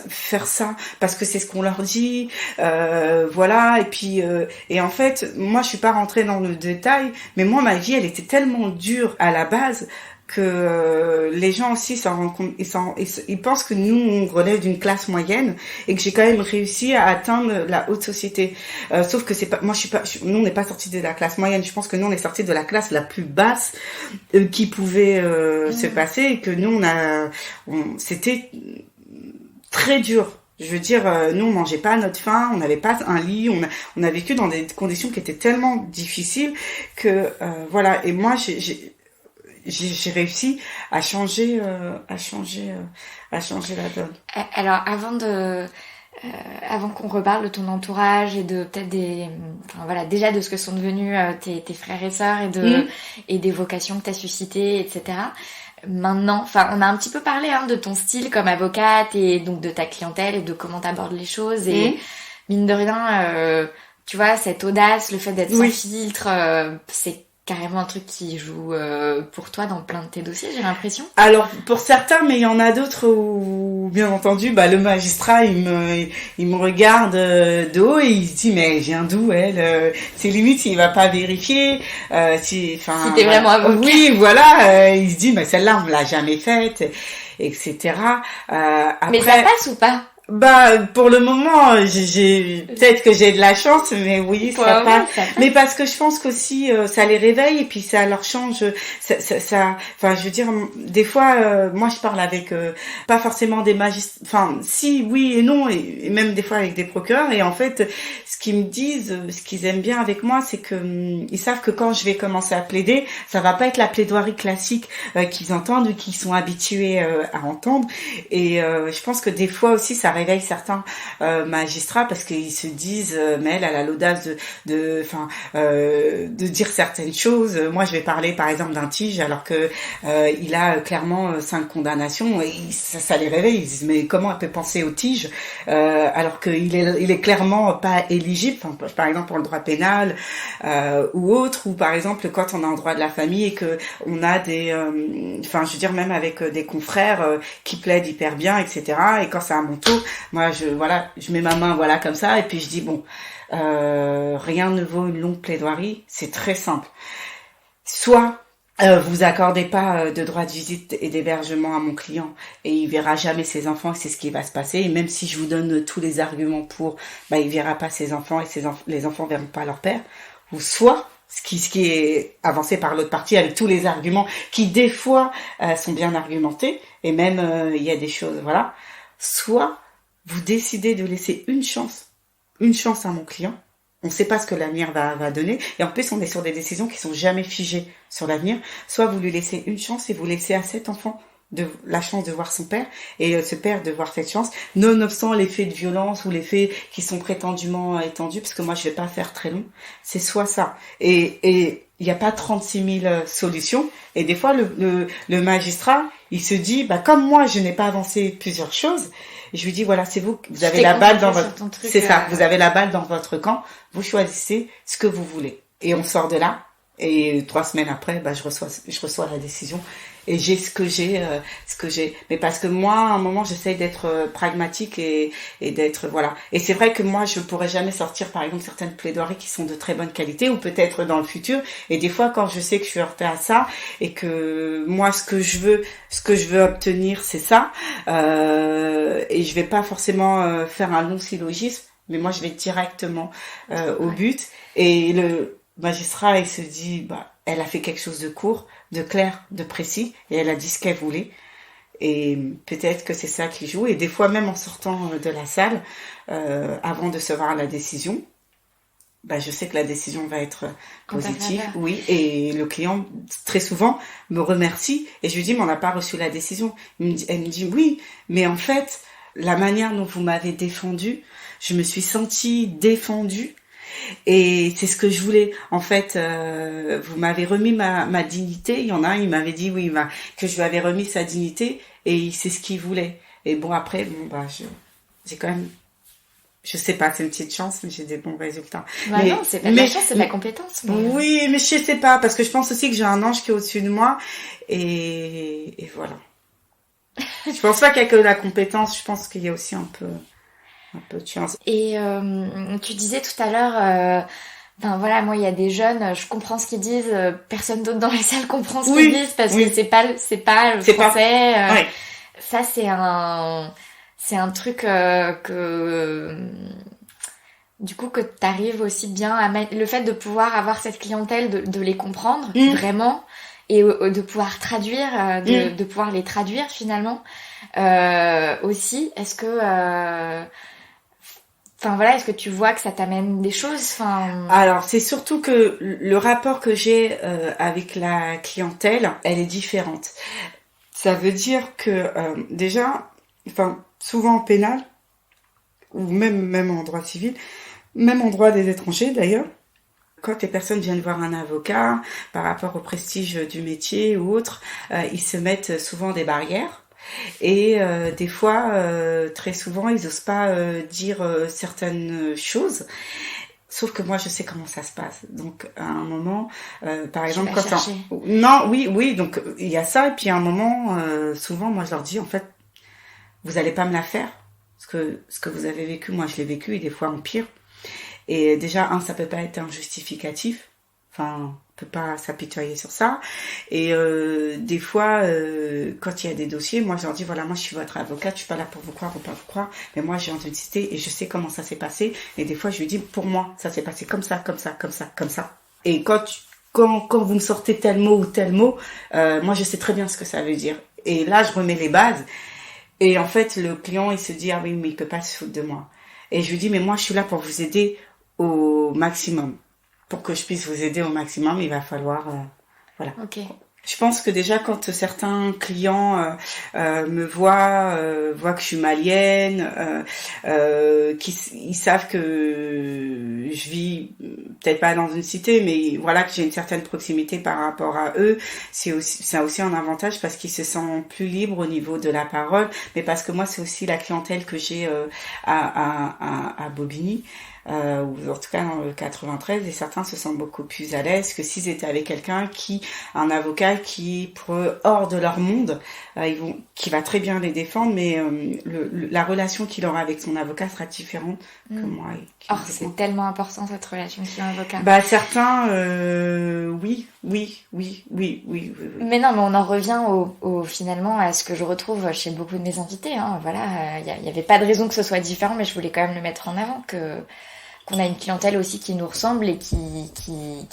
faire ça, parce que c'est ce qu'on leur dit, voilà. Et puis, et en fait, moi, je suis pas rentrée dans le détail, mais moi, ma vie, elle était tellement dure à la base, que les gens aussi s'en rendent compte, ils pensent que nous on relève d'une classe moyenne et que j'ai quand même réussi à atteindre la haute société. Sauf que c'est pas, moi je suis pas, nous on n'est pas sortis de la classe moyenne. Je pense que nous on est sortis de la classe la plus basse qui pouvait se passer, et que nous c'était très dur. Je veux dire, nous on mangeait pas à notre faim, on n'avait pas un lit, on a vécu dans des conditions qui étaient tellement difficiles que voilà. Et moi j'ai réussi à changer la donne. Alors avant qu'on reparle de ton entourage et de peut-être déjà de ce que sont devenus tes frères et sœurs et des vocations que t'as suscitées, etc. Maintenant, on a un petit peu parlé de ton style comme avocate et donc de ta clientèle et de comment t'abordes les choses, et mine de rien, tu vois, cette audace, le fait d'être sans filtre, c'est carrément un truc qui joue pour toi dans plein de tes dossiers, j'ai l'impression. Alors pour certains, mais il y en a d'autres où, bien entendu, le magistrat il me regarde de haut et il se dit, mais elle vient d'où elle, c'est limite il va pas vérifier si t'es vraiment avocat. Oui, voilà, il se dit, mais celle-là on l'a jamais faite, etc. Après, mais ça passe ou pas? Pour le moment, peut-être que j'ai de la chance, mais oui, ça passe. Mais parce que je pense qu'aussi, ça les réveille et puis ça leur change, je veux dire, des fois, moi je parle avec, pas forcément des magistrats, si, oui et non, et même des fois avec des procureurs, et en fait, ce qu'ils me disent, ce qu'ils aiment bien avec moi, c'est que, ils savent que quand je vais commencer à plaider, ça va pas être la plaidoirie classique, qu'ils entendent ou qu'ils sont habitués, à entendre, et, je pense que des fois aussi, ça réveille certains magistrats parce qu'ils se disent mais elle a l'audace de dire certaines choses. Moi je vais parler par exemple d'un tige alors que il a clairement 5 condamnations, et ça les réveille. Ils disent mais comment elle peut penser au tige alors qu'il est clairement pas éligible, par exemple pour le droit pénal ou autre, ou par exemple quand on a un droit de la famille et que on a des je veux dire même avec des confrères qui plaident hyper bien, etc. Et quand c'est à mon tour, moi je mets ma main comme ça, et puis je dis rien ne vaut une longue plaidoirie. C'est très simple. Soit vous accordez pas de droit de visite et d'hébergement à mon client et il verra jamais ses enfants, et c'est ce qui va se passer. Et même si je vous donne tous les arguments pour, il verra pas ses enfants, et les enfants verront pas leur père. Ou soit ce qui est avancé par l'autre partie avec tous les arguments qui des fois sont bien argumentés, et même il y a des choses, voilà. Soit vous décidez de laisser une chance à mon client. On ne sait pas ce que l'avenir va donner, et en plus on est sur des décisions qui sont jamais figées sur l'avenir. Soit vous lui laissez une chance et vous laissez à cet enfant la chance de voir son père, et ce père de voir cette chance, nonobstant les faits de violence ou les faits qui sont prétendument étendus, parce que moi je vais pas faire très long. C'est soit ça, et il n'y a pas 36 000 solutions, et des fois le magistrat il se dit comme moi je n'ai pas avancé plusieurs choses, je lui dis voilà, c'est vous avez la balle dans votre truc, c'est ça, vous avez la balle dans votre camp, vous choisissez ce que vous voulez, et on sort de là. Et 3 semaines après, je reçois la décision, et j'ai ce que j'ai. Mais parce que moi, à un moment, j'essaye d'être pragmatique et d'être, voilà. Et c'est vrai que moi, je pourrais jamais sortir, par exemple, certaines plaidoiries qui sont de très bonne qualité, ou peut-être dans le futur. Et des fois, quand je sais que je suis heurtée à ça, et que moi, ce que je veux obtenir, c'est ça, et je vais pas forcément faire un long syllogisme, mais moi, je vais directement au but. Et le magistrat, il se dit, elle a fait quelque chose de court, de clair, de précis, et elle a dit ce qu'elle voulait. Et peut-être que c'est ça qui joue. Et des fois, même en sortant de la salle, avant de se voir la décision, je sais que la décision va être positive, oui. Et le client, très souvent, me remercie. Et je lui dis, mais on n'a pas reçu la décision. Elle me dit, oui, mais en fait, la manière dont vous m'avez défendue, je me suis sentie défendue. Et c'est ce que je voulais. En fait, vous m'avez remis ma dignité. Il y en a un, il m'avait dit, oui, que je lui avais remis sa dignité. Et c'est ce qu'il voulait. Et bon, après, j'ai quand même... Je sais pas, c'est une petite chance, mais j'ai des bons résultats. Non, c'est pas de la chance, c'est de la compétence. Mais... Oui, mais je sais pas, parce que je pense aussi que j'ai un ange qui est au-dessus de moi, et voilà. Je pense pas qu'il y a que la compétence, je pense qu'il y a aussi un peu de chance. Et tu disais tout à l'heure, moi il y a des jeunes, je comprends ce qu'ils disent, personne d'autre dans la salle comprend ce qu'ils disent parce que c'est pas le français. Ouais. Ça c'est un truc que du coup que t'arrives aussi bien à mettre, le fait de pouvoir avoir cette clientèle, de les comprendre vraiment, et de pouvoir traduire, de pouvoir les traduire finalement aussi. Est-ce que est-ce que tu vois que ça t'amène des choses? Alors, c'est surtout que le rapport que j'ai avec la clientèle, elle est différente. Ça veut dire que déjà, souvent en pénal, ou même en droit civil, même en droit des étrangers d'ailleurs, quand les personnes viennent voir un avocat par rapport au prestige du métier ou autre, ils se mettent souvent des barrières. Et des fois, très souvent, ils osent pas dire certaines choses. Sauf que moi, je sais comment ça se passe. Donc, à un moment, par exemple, donc il y a ça. Et puis à un moment, souvent, moi, je leur dis, en fait, vous allez pas me la faire. Parce que ce que vous avez vécu, moi, je l'ai vécu, et des fois en pire. Et déjà, ça peut pas être un justificatif. On peut pas s'apitoyer sur ça. Et des fois, quand il y a des dossiers, moi je leur dis, voilà, moi je suis votre avocate, je suis pas là pour vous croire ou pas vous croire, mais moi j'ai envie de citer et je sais comment ça s'est passé. Et des fois je lui dis, pour moi, ça s'est passé comme ça, comme ça, comme ça, comme ça. Et quand vous me sortez tel mot ou tel mot, moi je sais très bien ce que ça veut dire. Et là, je remets les bases. Et en fait, le client, il se dit, ah oui, mais il peut pas se foutre de moi. Et je lui dis, mais moi je suis là pour vous aider au maximum. Pour que je puisse vous aider au maximum, il va falloir... voilà. Okay. Je pense que déjà, quand certains clients me voient que je suis malienne, ils savent que je vis peut-être pas dans une cité, mais voilà, que j'ai une certaine proximité par rapport à eux, ça a aussi un avantage parce qu'ils se sentent plus libres au niveau de la parole, mais parce que moi, c'est aussi la clientèle que j'ai à Bobigny. Ou en tout cas dans le 93, et certains se sentent beaucoup plus à l'aise que s'ils étaient avec un avocat qui pour eux, hors de leur monde, qui va très bien les défendre, mais la relation qu'il aura avec son avocat sera différente que moi. C'est tellement important cette relation client-avocat. Certains, oui. Mais non, mais on en revient finalement à ce que je retrouve chez beaucoup de mes invités. Voilà, il y avait pas de raison que ce soit différent, mais je voulais quand même le mettre en avant qu'on a une clientèle aussi qui nous ressemble et qui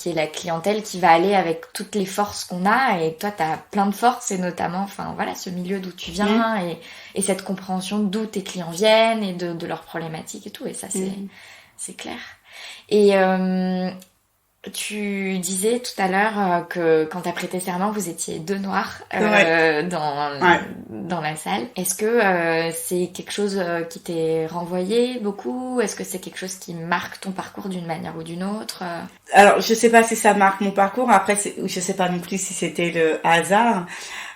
est la clientèle qui va aller avec toutes les forces qu'on a. Et toi, t'as plein de forces, et notamment, ce milieu d'où tu viens et cette compréhension d'où tes clients viennent et de leurs problématiques et tout. Et ça, c'est clair. Et tu disais tout à l'heure que quand t'as prêté serment, vous étiez deux noirs dans la salle. Est-ce que c'est quelque chose qui t'est renvoyé beaucoup? Est-ce que c'est quelque chose qui marque ton parcours d'une manière ou d'une autre? Alors, je sais pas si ça marque mon parcours. Après, je sais pas non plus si c'était le hasard.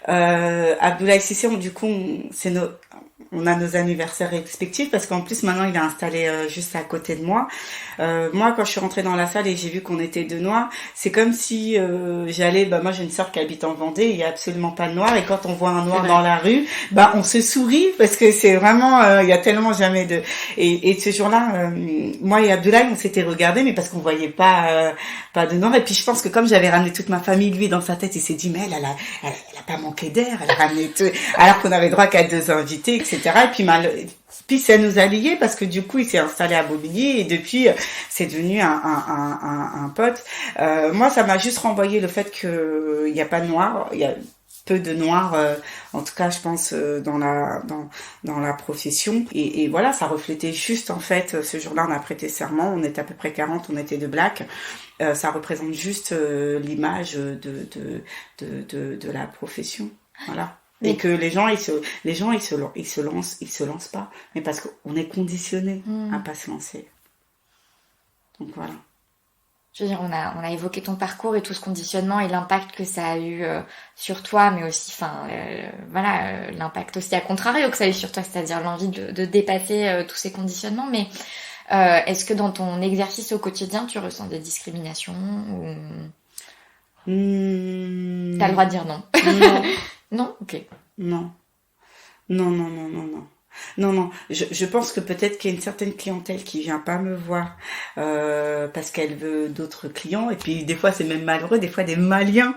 Abdoulaye Cissé, on a nos anniversaires respectifs parce qu'en plus maintenant il est installé juste à côté de moi. Moi quand je suis rentrée dans la salle et j'ai vu qu'on était deux noirs, c'est comme si j'allais, moi j'ai une sœur qui habite en Vendée, il y a absolument pas de noir, et quand on voit un noir dans la rue, on se sourit parce que c'est vraiment il y a tellement jamais de et ce jour-là moi et Abdoulaye on s'était regardés, mais parce qu'on voyait pas de noir, et puis je pense que comme j'avais ramené toute ma famille, lui dans sa tête il s'est dit mais elle a pas manqué d'air, elle a ramené tout, alors qu'on avait droit qu'à 2 invités, etc. Et puis ça nous a liés parce que du coup il s'est installé à Bobigny et depuis c'est devenu un pote. Moi ça m'a juste renvoyé le fait que il y a pas de noir, peu de noirs, en tout cas je pense dans la profession, et voilà, ça reflétait juste en fait ce jour-là on a prêté serment, on était à peu près 40, on était de black, ça représente juste l'image de la profession, voilà. Et que les gens ils se lancent pas, mais parce qu'on est conditionné à pas se lancer. Donc voilà. Je veux dire, on a évoqué ton parcours et tout ce conditionnement et l'impact que ça a eu sur toi, mais aussi, l'impact aussi à contrario que ça a eu sur toi, c'est-à-dire l'envie de dépasser tous ces conditionnements. Mais est-ce que dans ton exercice au quotidien, tu ressens des discriminations ou... T'as le droit de dire non. Non. Non? Ok. Non. Non, je pense que peut-être qu'il y a une certaine clientèle qui vient pas me voir parce qu'elle veut d'autres clients, et puis des fois c'est même malheureux, des fois des Maliens,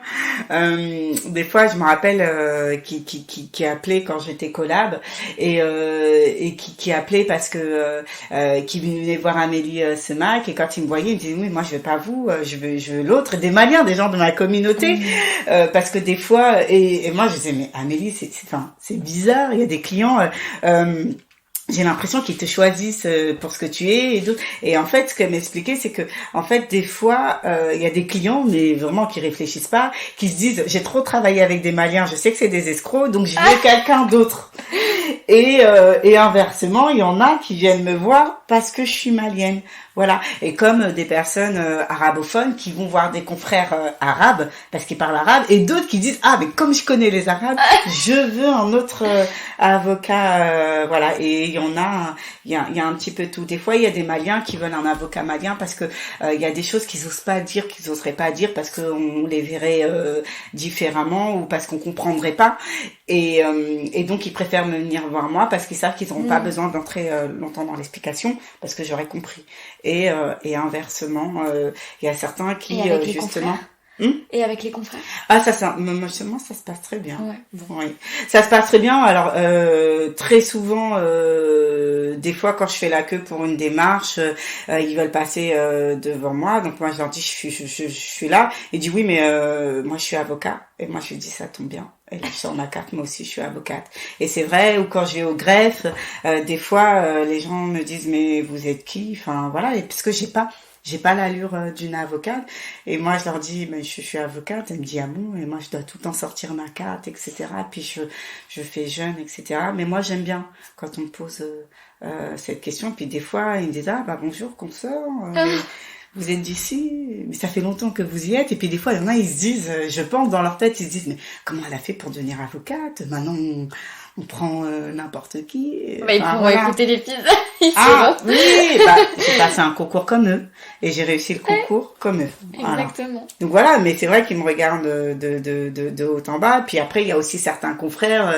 des fois je me rappelle qui appelait quand j'étais collab et qui appelait parce que qui venait voir Amélie Semac, et quand il me voyait il me disait oui moi je veux pas vous, je veux l'autre, des Maliens, des gens de ma communauté, parce que des fois et moi je disais mais Amélie c'est bizarre, il y a des clients j'ai l'impression qu'ils te choisissent pour ce que tu es, et en fait ce qu'elle m'expliquait c'est que en fait des fois il y a des clients mais vraiment qui réfléchissent pas, qui se disent j'ai trop travaillé avec des Maliens, je sais que c'est des escrocs donc je veux quelqu'un d'autre, et inversement il y en a qui viennent me voir parce que je suis malienne, voilà. Et comme des personnes arabophones qui vont voir des confrères arabes parce qu'ils parlent arabe, et d'autres qui disent ah mais comme je connais les arabes je veux un autre avocat, voilà. Et il y a un petit peu tout. Des fois il y a des Maliens qui veulent un avocat malien parce que il y a des choses qu'ils osent pas dire, qu'ils oseraient pas dire parce qu'on les verrait différemment, ou parce qu'on comprendrait pas, et donc ils préfèrent venir voir moi parce qu'ils savent qu'ils n'auront pas besoin d'entrer longtemps dans l'explication parce que j'aurais compris. Et inversement, il y a certains qui justement. Et avec les confrères? Ah moi justement ça se passe très bien. Ouais, bon. Oui, ça se passe très bien. Alors très souvent, des fois quand je fais la queue pour une démarche, ils veulent passer devant moi. Donc moi je leur dis je suis là. Ils disent oui mais moi je suis avocat. Et moi je lui dis ça tombe bien. Et là je sors ma carte, moi aussi je suis avocate. Et c'est vrai, ou quand je vais au greffe, des fois les gens me disent mais vous êtes qui? Enfin voilà, et parce que j'ai pas l'allure d'une avocate, et moi je leur dis mais je suis avocate, elle me dit ah bon, et moi je dois tout le temps sortir ma carte, etc. Puis je fais jeune, etc. Mais moi j'aime bien quand on me pose cette question, puis des fois ils me disent ah bah bonjour consoeur, vous êtes d'ici, mais ça fait longtemps que vous y êtes. Et puis des fois il y en a, ils se disent, je pense dans leur tête, ils se disent mais comment elle a fait pour devenir avocate? Maintenant on prend n'importe qui. Bah, ils pourront écouter l'épisode. Ah oui, j'ai passé un concours comme eux et j'ai réussi le concours comme eux. Voilà. Exactement. Donc voilà, mais c'est vrai qu'ils me regardent de haut en bas. Puis après, il y a aussi certains confrères.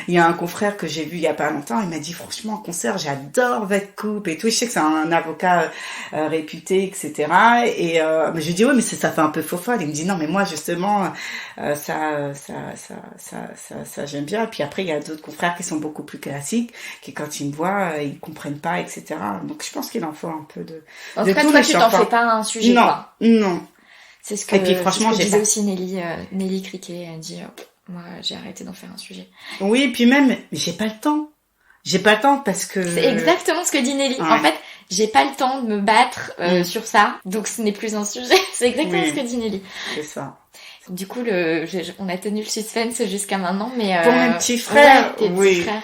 Il y a un confrère que j'ai vu il y a pas longtemps. Il m'a dit franchement, concert, j'adore votre coupe et tout. Je sais que c'est un avocat réputé, etc. Et mais je lui dis oui, mais ça fait un peu faux folle. Il me dit non, mais moi justement, ça j'aime bien. Puis après, il y a d'autres confrères qui sont beaucoup plus classiques, qui quand ils me voient, ils comprennent pas, etc. Donc je pense qu'il en faut un peu de. En tout cas, toi, tu t'en fais pas un sujet, non, quoi. Non. C'est ce que, et puis, franchement, c'est ce que disait aussi Nelly Criquet. Elle dit, moi, j'ai arrêté d'en faire un sujet. Oui, puis même, j'ai pas le temps. J'ai pas le temps parce que. C'est exactement ce que dit Nelly. Ouais. En fait, j'ai pas le temps de me battre sur ça, donc ce n'est plus un sujet. C'est exactement ce que dit Nelly. C'est ça. Du coup, on a tenu le suspense jusqu'à maintenant, mais pour mes petits frères, tes petits frères.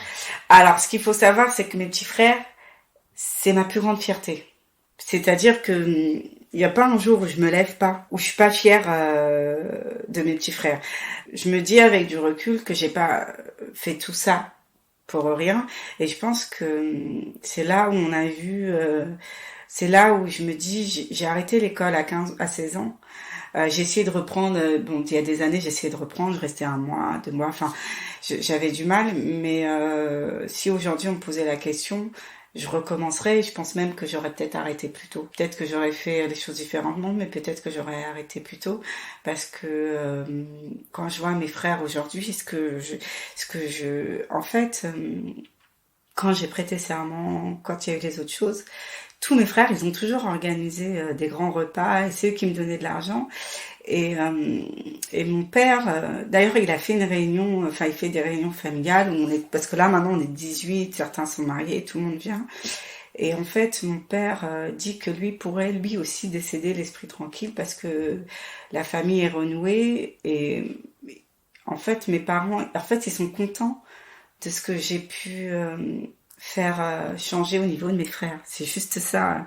Alors, ce qu'il faut savoir, c'est que mes petits frères, c'est ma plus grande fierté. C'est-à-dire que il y a pas un jour où je me lève pas, où je suis pas fière de mes petits frères. Je me dis avec du recul que j'ai pas fait tout ça pour rien, et je pense que c'est là où on a vu, c'est là où je me dis, j'ai arrêté l'école à 16 ans. J'ai essayé de reprendre, bon, il y a des années, j'ai essayé de reprendre, je restais 1 mois, 2 mois, enfin, j'avais du mal, mais si aujourd'hui on me posait la question, je recommencerais, et je pense même que j'aurais peut-être arrêté plus tôt. Peut-être que j'aurais fait les choses différemment, mais peut-être que j'aurais arrêté plus tôt, parce que quand je vois mes frères aujourd'hui, en fait, quand j'ai prêté serment, quand il y a eu les autres choses, tous mes frères, ils ont toujours organisé des grands repas, et c'est eux qui me donnaient de l'argent. Et mon père, d'ailleurs, il a fait une réunion, enfin, il fait des réunions familiales où parce que là, maintenant, on est 18, certains sont mariés, tout le monde vient. Et en fait, mon père dit que lui pourrait, lui aussi, décéder l'esprit tranquille parce que la famille est renouée. Et en fait, mes parents, en fait, ils sont contents de ce que j'ai pu faire changer au niveau de mes frères. C'est juste ça.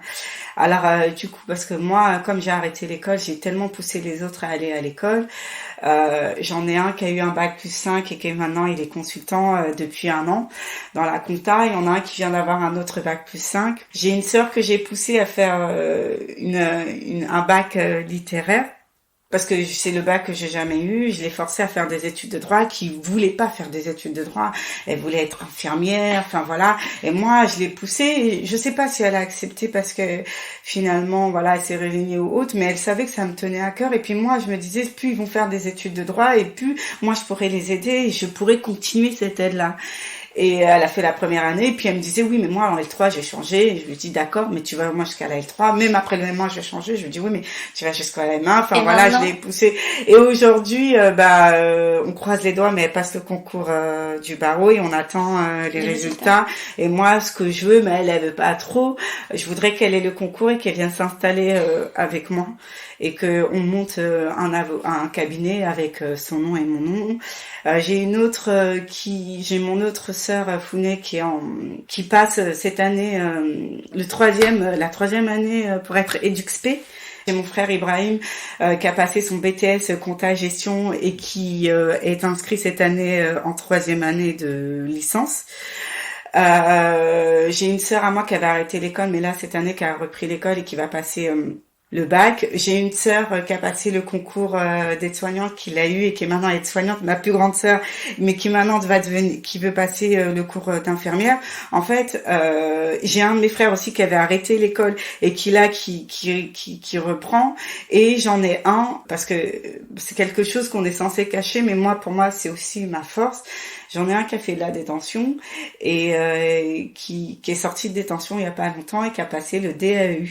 Alors du coup, parce que moi, comme j'ai arrêté l'école, j'ai tellement poussé les autres à aller à l'école. J'en ai un qui a eu un bac+5 et qui maintenant il est consultant depuis 1 an dans la compta. Il y en a un qui vient d'avoir un autre bac+5. J'ai une sœur que j'ai poussée à faire un bac littéraire. Parce que c'est le bac que j'ai jamais eu, je l'ai forcée à faire des études de droit, qui voulait pas faire des études de droit, elle voulait être infirmière, enfin voilà. Et moi, je l'ai poussée, je sais pas si elle a accepté parce que finalement, voilà, elle s'est résignée ou autre, mais elle savait que ça me tenait à cœur. Et puis moi, je me disais, plus ils vont faire des études de droit, et plus moi, je pourrais les aider, et je pourrais continuer cette aide-là. Et elle a fait la première année, et puis elle me disait, oui, mais moi, en L3, j'ai changé. Et je lui dis, d'accord, mais tu vas au moins jusqu'à la L3. Même après le M1, j'ai changé. Je lui dis, oui, mais tu vas jusqu'à la M1. Enfin, Et voilà, maintenant, je l'ai poussée. Et aujourd'hui, on croise les doigts, mais elle passe le concours du barreau et on attend les résultats. Et moi, ce que je veux, mais elle veut pas trop. Je voudrais qu'elle ait le concours et qu'elle vienne s'installer avec moi. Et que on monte un cabinet avec son nom et mon nom. J'ai mon autre sœur Founé qui passe cette année la troisième année pour être EduxP. J'ai mon frère Ibrahim qui a passé son BTS compta gestion et qui est inscrit cette année en troisième année de licence. J'ai une sœur à moi qui avait arrêté l'école, mais là cette année qui a repris l'école et qui va passer le bac. J'ai une sœur qui a passé le concours d'aide-soignante, qui l'a eu et qui est maintenant aide-soignante, ma plus grande sœur, mais qui maintenant qui veut passer le cours d'infirmière. En fait, j'ai un de mes frères aussi qui avait arrêté l'école et qui reprend. Et j'en ai un, parce que c'est quelque chose qu'on est censé cacher, mais pour moi, c'est aussi ma force. J'en ai un qui a fait de la détention et qui est sorti de détention il y a pas longtemps et qui a passé le DAU.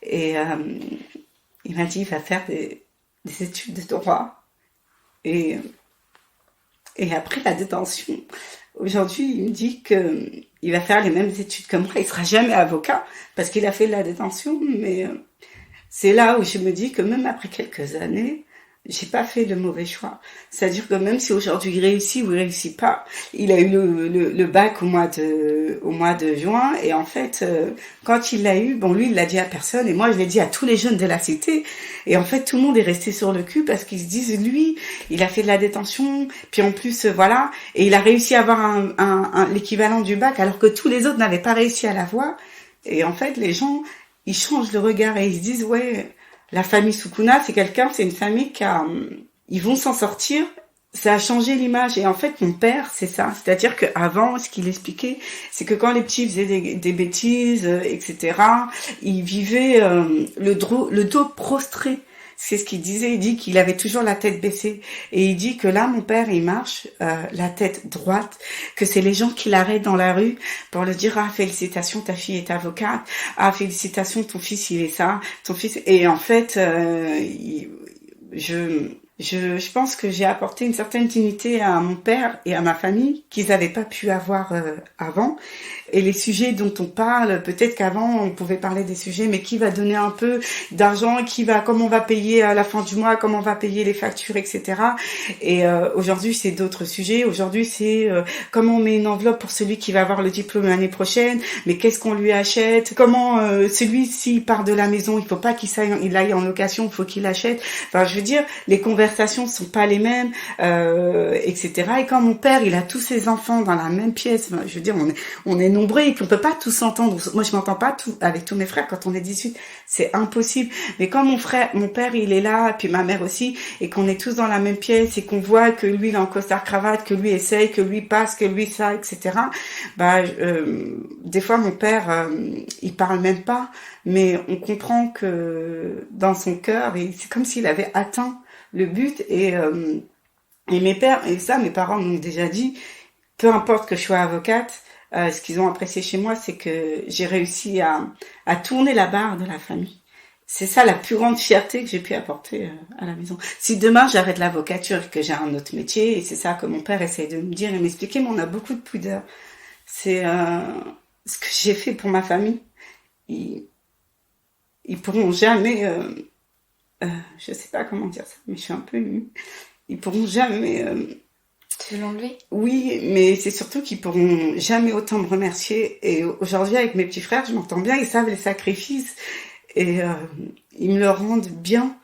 Et il m'a dit il va faire des études de droit. Et après la détention, aujourd'hui, il me dit que il va faire les mêmes études que moi. Il sera jamais avocat parce qu'il a fait de la détention. Mais c'est là où je me dis que même après quelques années, j'ai pas fait le mauvais choix. C'est-à-dire que même si aujourd'hui il réussit ou il réussit pas, il a eu le bac au mois de juin et en fait quand il l'a eu, bon lui il l'a dit à personne et moi je l'ai dit à tous les jeunes de la cité et en fait tout le monde est resté sur le cul parce qu'ils se disent lui il a fait de la détention puis en plus voilà et il a réussi à avoir l'équivalent du bac alors que tous les autres n'avaient pas réussi à l'avoir et en fait les gens ils changent le regard et ils se disent ouais. La famille Soukouna, c'est une famille ils vont s'en sortir. Ça a changé l'image. Et en fait, mon père, c'est ça. C'est-à-dire qu'avant, ce qu'il expliquait, c'est que quand les petits faisaient des bêtises, etc., ils vivaient le dos prostré. C'est ce qu'il disait. Il dit qu'il avait toujours la tête baissée. Et il dit que là, mon père, il marche la tête droite, que c'est les gens qui l'arrêtent dans la rue pour lui dire « Ah, félicitations, ta fille est avocate. Ah, félicitations, ton fils, il est ça. Ton fils... » Et en fait, je pense que j'ai apporté une certaine dignité à mon père et à ma famille qu'ils n'avaient pas pu avoir avant. Et les sujets dont on parle, peut-être qu'avant on pouvait parler des sujets, mais qui va donner un peu d'argent, comment on va payer à la fin du mois, comment on va payer les factures, etc. Et aujourd'hui c'est d'autres sujets. Aujourd'hui c'est comment on met une enveloppe pour celui qui va avoir le diplôme l'année prochaine, mais qu'est-ce qu'on lui achète, comment celui s'il part de la maison, il faut pas qu'il aille en location, il faut qu'il achète. Enfin je veux dire, les conversations sont pas les mêmes, etc. Et quand mon père il a tous ses enfants dans la même pièce, je veux dire on est nombreux et qu'on peut pas tous s'entendre. Moi, je m'entends pas avec tous mes frères quand on est 18. C'est impossible. Mais quand mon père, il est là, puis ma mère aussi, et qu'on est tous dans la même pièce et qu'on voit que lui, il est en costard cravate, que lui essaye, que lui passe, que lui ça, etc. Des fois, mon père, il parle même pas, mais on comprend que dans son cœur, c'est comme s'il avait atteint le but et mes parents m'ont déjà dit, peu importe que je sois avocate, ce qu'ils ont apprécié chez moi, c'est que j'ai réussi à tourner la barre de la famille c'est ça la plus grande fierté que j'ai pu apporter à la maison. Si demain j'arrête l'avocature et que j'ai un autre métier, et c'est ça que mon père essaye de me dire et m'expliquer, mais on a beaucoup de pudeur. C'est ce que j'ai fait pour ma famille. Ils, ils pourront jamais, je sais pas comment dire ça, mais je suis un peu émue. Ils pourront jamais. Tu veux l'enlever? Oui, mais c'est surtout qu'ils pourront jamais autant me remercier. Et aujourd'hui, avec mes petits frères, je m'entends bien, ils savent les sacrifices. Et ils me le rendent bien.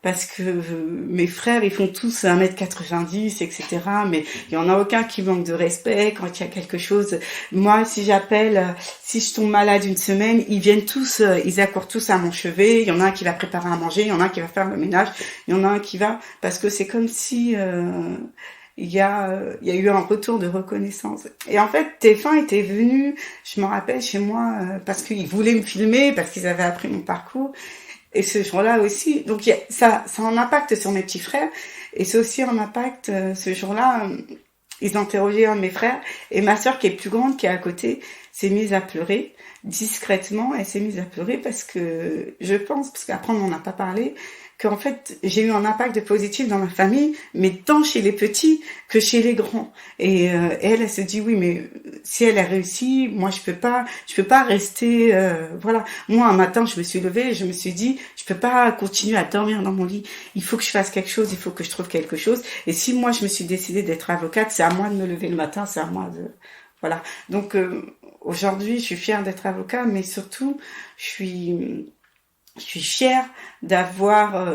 Parce que mes frères, ils font tous 1m90, etc. Mais il y en a aucun qui manque de respect quand il y a quelque chose. Moi, si j'appelle, si je tombe malade une semaine, ils viennent tous, ils accourent tous à mon chevet. Il y en a un qui va préparer à manger, il y en a un qui va faire le ménage, il y en a un qui va... Parce que c'est comme si... il y a eu un retour de reconnaissance. Et en fait, TF1 était venu, je me rappelle, chez moi, parce qu'ils voulaient me filmer, parce qu'ils avaient appris mon parcours. Et ce jour-là aussi, donc ça a un impact sur mes petits frères, et c'est aussi un impact, ce jour-là, ils interrogeaient un de mes frères, et ma sœur qui est plus grande, qui est à côté, s'est mise à pleurer, discrètement, elle s'est mise à pleurer parce que, je pense, parce qu'après on n'en a pas parlé, qu'en fait, j'ai eu un impact positif dans ma famille, mais tant chez les petits que chez les grands. Et elle se dit, oui, mais si elle a réussi, moi je peux pas rester, voilà. Moi, un matin, je me suis levée et je me suis dit, je peux pas continuer à dormir dans mon lit. Il faut que je fasse quelque chose, il faut que je trouve quelque chose. Et si moi, je me suis décidée d'être avocate, c'est à moi de me lever le matin, c'est à moi de, voilà. Donc, aujourd'hui, je suis fière d'être avocat, mais surtout, je suis fière d'avoir,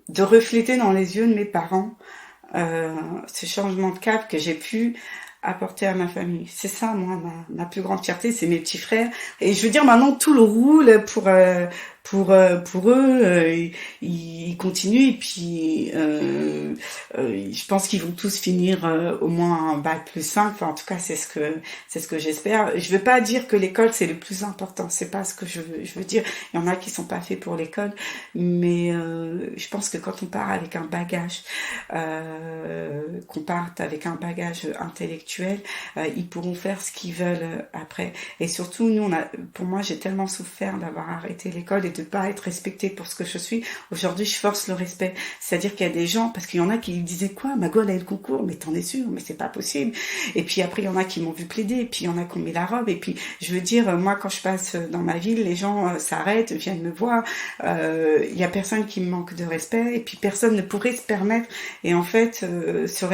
de refléter dans les yeux de mes parents ce changement de cap que j'ai pu apporter à ma famille. C'est ça, moi, ma plus grande fierté, c'est mes petits frères. Et je veux dire, maintenant, tout le roule pour eux. Ils continuent et puis je pense qu'ils vont tous finir au moins un bac +5. Enfin, en tout cas, c'est ce que j'espère. Je veux pas dire que l'école c'est le plus important. C'est pas ce que je veux dire. Il y en a qui sont pas faits pour l'école, mais je pense que quand on part avec un bagage, qu'on parte avec un bagage intellectuel, ils pourront faire ce qu'ils veulent après. Et surtout, nous, pour moi, j'ai tellement souffert d'avoir arrêté l'école et de pas être respectée pour ce que je suis. Aujourd'hui, je force le respect. C'est-à-dire qu'il y a des gens, parce qu'il y en a qui disaient quoi, Mago, elle a eu le concours, mais t'en es sûre, mais c'est pas possible. Et puis après, il y en a qui m'ont vu plaider, et puis il y en a qui ont mis la robe. Et puis, je veux dire, moi, quand je passe dans ma ville, les gens s'arrêtent, viennent me voir. Il y a personne qui me manque de respect, et puis personne ne pourrait se permettre. Et en fait, ce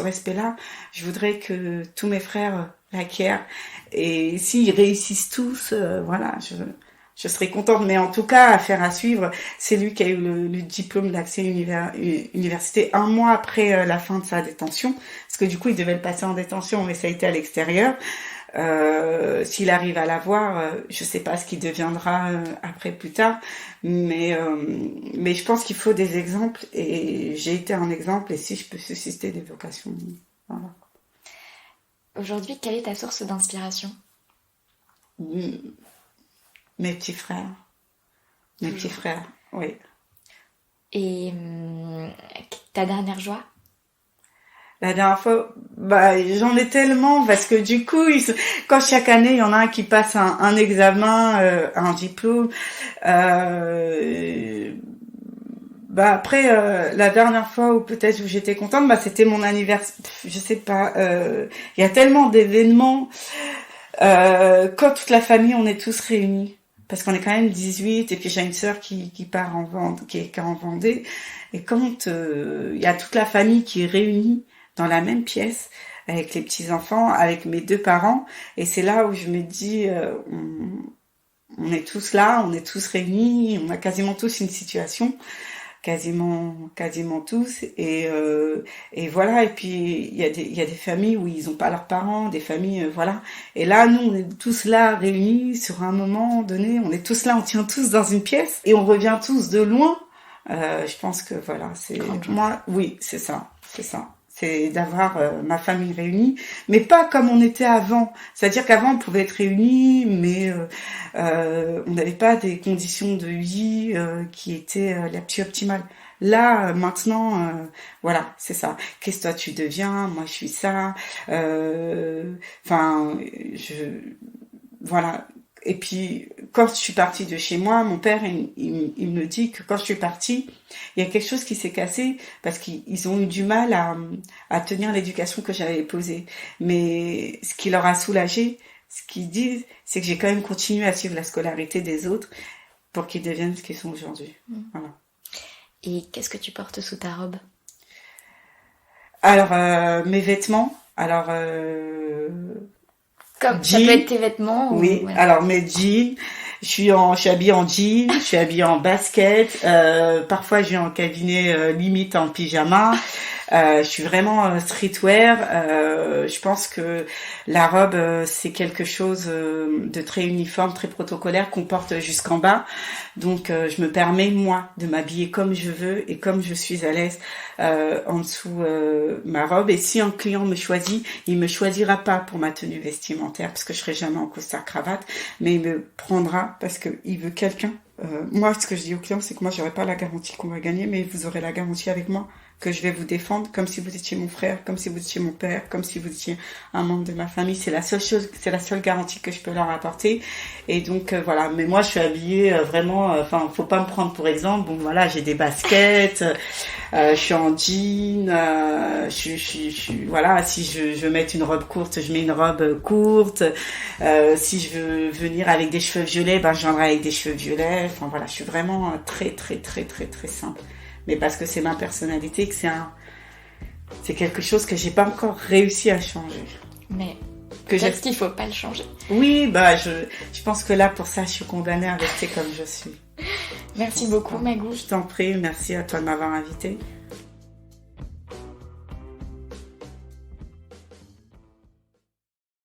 respect-là, je voudrais que tous mes frères l'acquièrent. Et s'ils réussissent tous, voilà, je serais contente. Mais en tout cas, affaire à suivre, c'est lui qui a eu le diplôme d'accès université un mois après la fin de sa détention. Parce que du coup, il devait le passer en détention, mais ça a été à l'extérieur. S'il arrive à l'avoir, je sais pas ce qu'il deviendra après plus tard, mais je pense qu'il faut des exemples et j'ai été un exemple et si je peux susciter des vocations, voilà. Aujourd'hui, quelle est ta source d'inspiration? Mes petits frères. Mes petits frères, oui. Et ta dernière joie? La dernière fois, j'en ai tellement parce que du coup, quand chaque année il y en a un qui passe un examen, un diplôme, après la dernière fois où peut-être où j'étais contente, c'était mon anniversaire. Je sais pas, il y a tellement d'événements quand toute la famille on est tous réunis. Parce qu'on est quand même 18 et puis j'ai une sœur qui part en Vendée, qui est en Vendée. Et quand il y a toute la famille qui est réunie dans la même pièce, avec les petits-enfants, avec mes deux parents, et c'est là où je me dis, on est tous là, on est tous réunis, on a quasiment tous une situation, quasiment tous, et voilà. Et puis il y a des familles où ils ont pas leurs parents, des familles, voilà. Et là, nous, on est tous là réunis sur un moment donné, on est tous là, on tient tous dans une pièce, et on revient tous de loin. Je pense que voilà, c'est moi, oui, c'est ça. C'est d'avoir ma famille réunie, mais pas comme on était avant. C'est-à-dire qu'avant, on pouvait être réunis, mais on n'avait pas des conditions de vie qui étaient les plus optimales. Là, maintenant, voilà, c'est ça. Qu'est-ce que toi tu deviens? Moi, je suis ça. Voilà. et puis, quand je suis partie de chez moi, mon père, il me dit que quand je suis partie, il y a quelque chose qui s'est cassé parce qu'ils ont eu du mal à tenir l'éducation que j'avais posée. Mais ce qui leur a soulagé, ce qu'ils disent, c'est que j'ai quand même continué à suivre la scolarité des autres pour qu'ils deviennent ce qu'ils sont aujourd'hui. Voilà. Et qu'est-ce que tu portes sous ta robe? Alors, mes vêtements, Comme ça jeans, peut être tes vêtements oui. ou... ouais. Alors mes jeans, je suis habillée en jeans, je suis habillée en basket. Parfois, je vais en cabinet limite en pyjama. Je suis vraiment streetwear. Je pense que la robe, c'est quelque chose de très uniforme, très protocolaire qu'on porte jusqu'en bas. Donc, je me permets, moi, de m'habiller comme je veux et comme je suis à l'aise en dessous ma robe. Et si un client me choisit, il me choisira pas pour ma tenue vestimentaire parce que je serai jamais en costard cravate, mais il me prendra parce que il veut quelqu'un. Moi, ce que je dis aux clients, c'est que moi, j'aurai pas la garantie qu'on va gagner, mais vous aurez la garantie avec moi que je vais vous défendre comme si vous étiez mon frère, comme si vous étiez mon père, comme si vous étiez un membre de ma famille. C'est la seule chose, c'est la seule garantie que je peux leur apporter. Et donc voilà. Mais moi, je suis habillée vraiment. Enfin, faut pas me prendre pour exemple. Bon, voilà, j'ai des baskets, je suis en jean. Voilà. Si je veux mettre une robe courte, je mets une robe courte. Si je veux venir avec des cheveux violets, ben je viendrai avec des cheveux violets. Enfin voilà, je suis vraiment très très très très très simple. Mais parce que c'est ma personnalité, que c'est quelque chose que j'ai pas encore réussi à changer. Mais peut-être qu'il faut pas le changer. Oui, bah je pense que là pour ça je suis condamnée à rester comme je suis. Merci beaucoup Magou. Je t'en prie, merci à toi de m'avoir invitée.